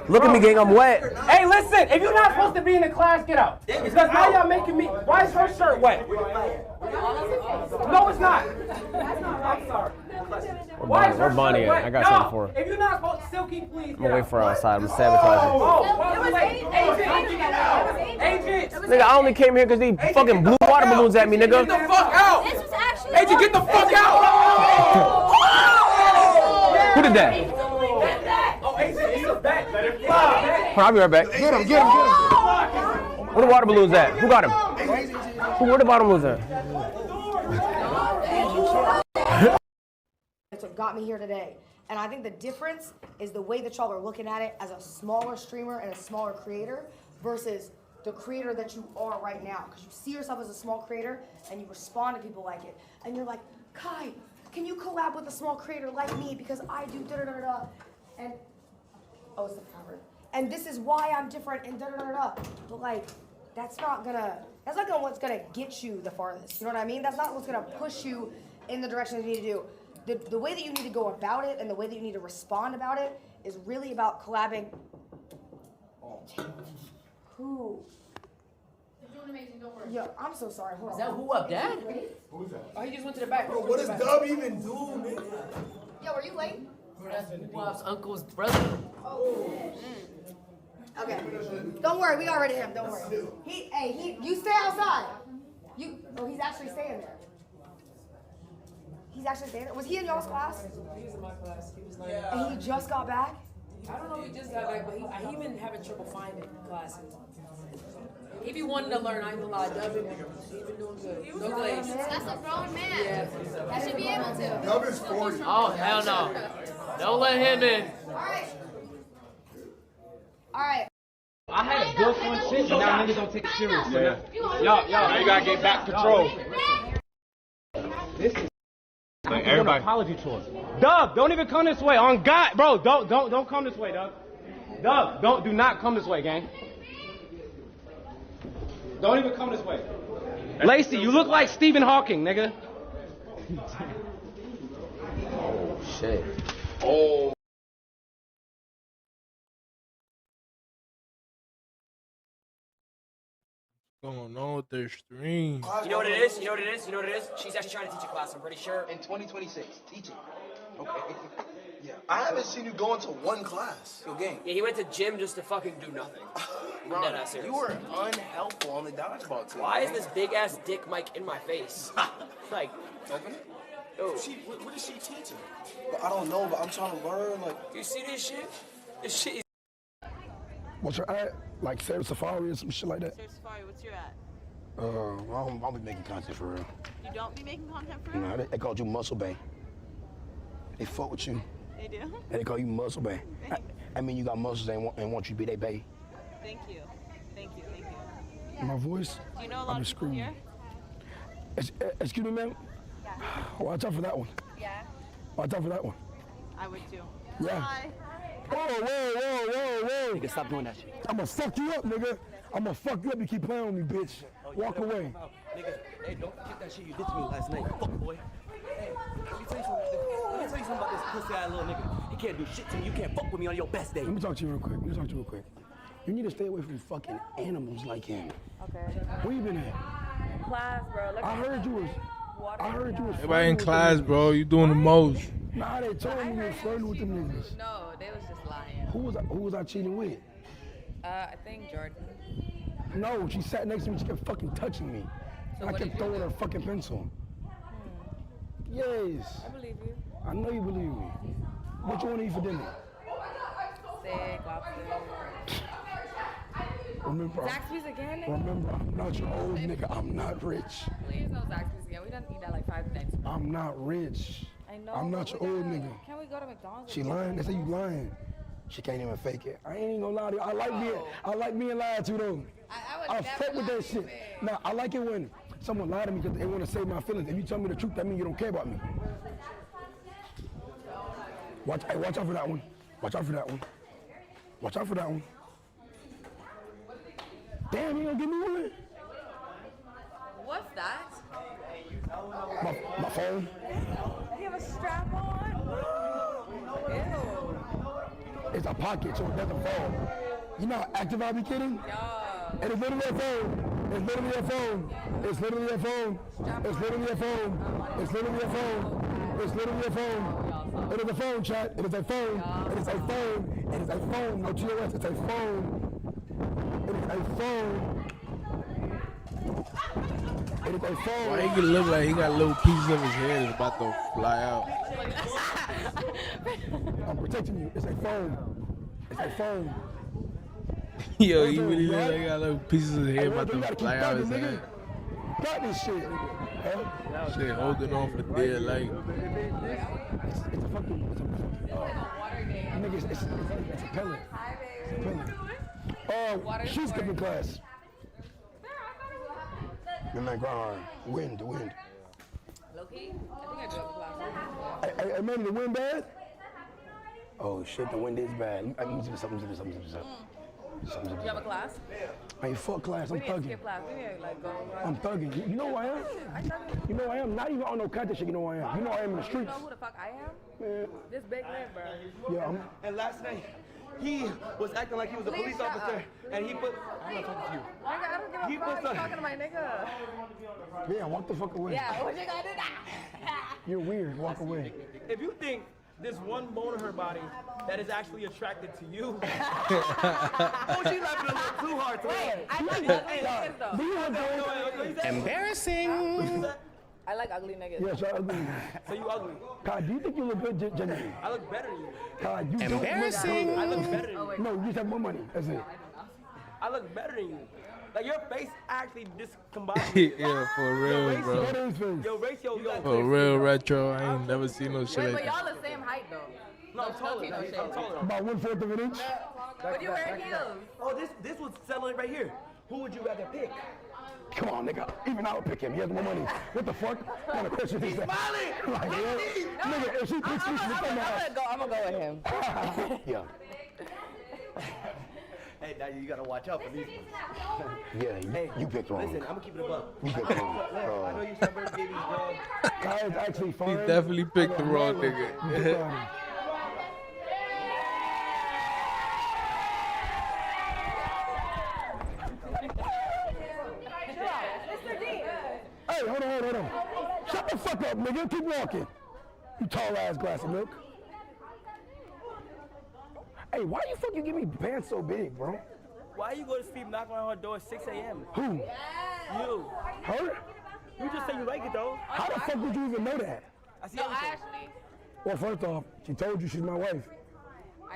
Look at me, gang. I'm wet. Hey, listen. If you're not supposed to be in the class, get out. Because now y'all making me. Why is her shirt wet? No, it's not. I'm sorry. Where Bonnie at? I got something for her. If you're not supposed to still keep, please. I'm gonna wait for her outside. I'm sabotaging. Nigga, I only came here because they fucking blew water balloons at me, nigga. Get the fuck out! This was actually. Agent, get the fuck out! Who did that? Oh, Agent, he's a back. I'll be right back. Get him, get him, get him. Where the water balloons at? Who got him? Where the water balloons at? That's what got me here today. And I think the difference is the way that y'all are looking at it as a smaller streamer and a smaller creator versus the creator that you are right now. Because you see yourself as a small creator and you respond to people like it. And you're like, Kai, can you collab with a small creator like me because I do da-da-da-da-da. And, oh, it's the cover. And this is why I'm different and da-da-da-da-da. But like, that's not what's gonna get you the farthest. You know what I mean? That's not what's gonna push you in the direction that you need to do. The way that you need to go about it and the way that you need to respond about it is really about collabing. Who? You're doing amazing, don't worry. Yo, I'm so sorry. Hold on. Is that who up, Dad? Who's that? Oh, he just went to the back. Bro, what does Dub even do, nigga? Yo, are you late? That's Wop's uncle's brother. Oh. Okay. Don't worry, we got rid of him. Don't worry. You stay outside. He's actually staying there. He's actually staying there. Was he in y'all's class? He was in my class. He was like, And he just got back? I don't know if he just got back, but he been having trouble finding classes. He be wanting to learn, I ain't gonna lie. Dub been doing good. No glaze. That's a grown man. Yeah. He should be able to. Dub is 40. Oh, hell no. Don't let him in. All right. I had a bill on shit, and now niggas don't take it serious. Yeah. Yo, now you gotta get back control. This is like everybody. Apology tour. Dub, don't even come this way. On God, bro, don't come this way, Dub. Dub, do not come this way, gang. Don't even come this way. Lacey, you look like Stephen Hawking, nigga. Oh shit. Oh. Going on with their stream? You know what it is? You know what it is? You know what it is? She's actually trying to teach a class, I'm pretty sure. In 2026, teaching. Okay. Yeah. I haven't seen you go into one class. Yo, gang. Yeah, he went to gym just to fucking do nothing. Ron, you were unhelpful on the dodgeball team. Why is this big ass dick mic in my face? Like, open it? Oh. What is she teaching? I don't know, but I'm trying to learn. Like, you see this shit? This shit is. What's your ad? Like Sarah Safari or some shit like that? Sarah Safari, what's your ad? I don't be making content for real. You don't be making content for real? No, they called you Muscle Bay. They fuck with you. They do? And they call you Muscle Bay. I mean, you got muscles and want you to be their bae. Thank you. Thank you. Thank you. My voice? Do you know a lot of people here? Excuse me, ma'am? Yeah. Watch out for that one. Yeah. Watch out for that one. I would too. Yeah. Hi. Whoa. Nigga, stop doing that shit. I'm gonna fuck you up, nigga. I'm gonna fuck you up. You keep playing with me, bitch. Walk away. Nigga, hey, don't forget that shit you did to me last night. Fuck, boy. Hey, let me tell you something about this pussy-ass little nigga. He can't do shit to me. You can't fuck with me on your best day. Let me talk to you real quick. You need to stay away from fucking animals like him. Okay. Where you been at? Class, bro. I heard you was. Everybody in class, bro. You doing the most. Nah, they told me you were flirting with them niggas. No, they was just lying. Who was I cheating with? I think Jordan. No, she sat next to me. She kept fucking touching me. So I kept throwing her fucking pencil. Yes. I believe you. I know you believe me. What you want to eat for dinner? Steak, lobster. Remember, Zaxby's again? Remember, I'm not your old nigga. I'm not rich. Please no Zaxby's again. We done eat that like 5 minutes. I'm not rich. I know. I'm not your old nigga. Can we go to McDonald's? She lying. They say you lying. She can't even fake it. I ain't even gonna lie to you. I like being lied to though. I fuck with that shit. Now I like it when someone lied to me because they want to save my feelings. If you tell me the truth, that means you don't care about me. Watch out for that one. Watch out for that one. Watch out for that one. Damn, you gonna give me one? What's that? My phone. You have a strap on? Ew. It's a pocket, so it doesn't fall. You know how active I be kidding? Yeah. And it's literally a phone. It's literally a phone. It's literally a phone. It's literally a phone. It's literally a phone. It's literally a phone. It is a phone, chat. It is a phone. It is a phone. It is a phone. No TOS. It's a phone. It is a phone. It is a phone. Why he look like he got little pieces of his head that's about to fly out? I'm protecting you. It's a phone. It's a phone. Yo, he really look like he got little pieces of his head about to fly out his head. Got this shit. Huh? Shit, holding on for dear life. It's a fucking. Nigga, it's a pellet. It's a pellet. Shoe skipping class. Good man, grind. Wind, the wind. Low-key? I think I do have a class. Hey, man, the wind bad? Oh shit, the wind is bad. I need to do something. Do you have a class? Hey, fuck class, I'm We need to thugging. skip class. We need to like go. I'm thugging. You know who I am? You know who I am? Not even on no content shit, you know who I am. You know I am in the You streets. know who the fuck I am? Man. This big man, bro. Yeah, I'm. And last night, he was acting like he was a Please police shut officer, up. and he put. I'm not talking to you. Nigga, I don't give He a fuck. puts You a- talking to my nigga? Yeah, walk the fuck away. Yeah, what you gonna do that? You're weird, walk away. If you think there's one bone in her body that is actually attracted to you, oh, she laughing a little too hard today. I like ugly niggas though. Embarrassing. I like ugly niggas. Yes, you're ugly. So you ugly. Kai, do you think you look good genuinely? I look better than you. Kai, you Embarrassing. don't I look look good. better than you. No, you just have more money. That's it. I look better than you. Like your face actually discombobulated. Yeah, for real, bro. Your ratio, For real, retro. I ain't never seen no shit Wait, like but that. y'all the same height though. No, I'm taller. No, I'm taller. About 1/4 of an inch. But you wear heels. Oh, this would settle it right here. Who would you rather pick? Come on, nigga. Even I would pick him. He has more money. What the fuck? What kind of question is that? Like, yeah. Nigga, if she picks me, she's I'm gonna go with him. Yeah. Hey, now you gotta watch out for these ones. Yeah, you picked wrong. Listen, I'm gonna keep it above. You picked wrong. I know you suburbs gave these dogs. Kai is actually fine. He definitely picked the wrong You nigga. picked wrong. Hey, hold on. Shut the fuck up, nigga. Keep walking. You tall ass glass of milk. Hey, why you fucking give me pants so big, bro? Why you go to sleep knocking on her door at 6 a.m.? Who? You. Her? You just say you like it though. How the fuck would you even know that? I see No, everything. actually. Well, first off, she told you she's my wife.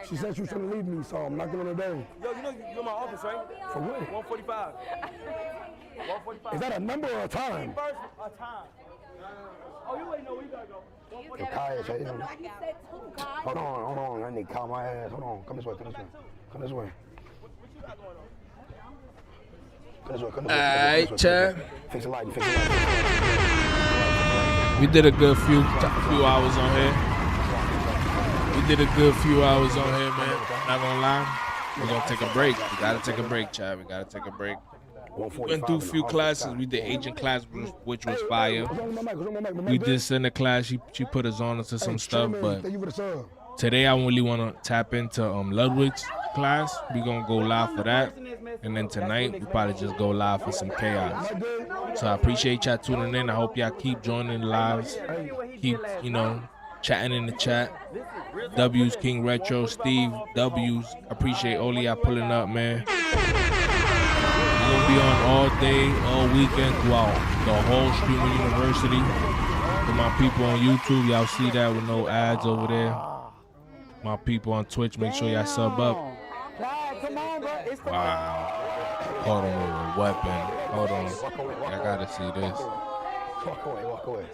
She said she was trying to leave me, so I'm knocking on her door. Yo, you know you're in my office, right? For what? 145. 145. Is that a number or a time? First, a time. Oh, you already know where you gotta go. Yo, Kai is right here. Hold on. I need to calm my ass. Hold on. Come this way. Come this way. Alright, Chad. Fix the light. We did a good few hours on here. Man. Not gonna lie. We're gonna take a break. We gotta take a break, Chad. We gotta take a break. We went through a few classes. We did agent class, which was fire. We did center class. She put us on to some stuff, but today I really want to tap into Ludwig's class. We gonna go live for that, and then tonight we probably just go live for some chaos. So I appreciate y'all tuning in. I hope y'all keep joining the lives. Keep chatting in the chat. W's King Retro, Steve W's. Appreciate all of y'all pulling up, man. We're gonna be on all day, all weekend throughout the whole Streamer University. For my people on YouTube, y'all see that with no ads over there. My people on Twitch, make sure y'all sub up. Wow. Hold on with a weapon. Hold on. I gotta see this. Walk away.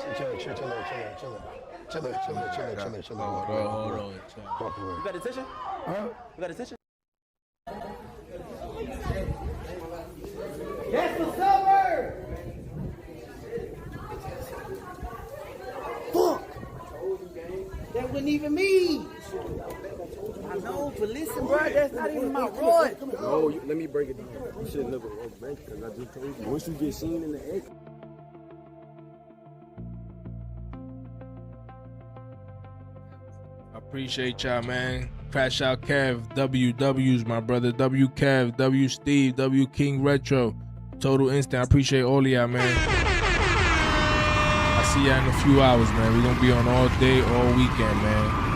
Chill. Hold on. Walk away. You got attention? Huh? You got attention? That's the summer! Fuck! That wasn't even me! I know, but listen, bro, that's not even my rod. No, let me break it down. You shouldn't live with a bank because I just told you. Once you get seen in the egg. Appreciate y'all, man. Crash Out Kev, WW's my brother, W Kev, W Steve, W King Retro, Total Instant. I appreciate all of y'all, man. I see y'all in a few hours, man. We're gonna be on all day, all weekend, man.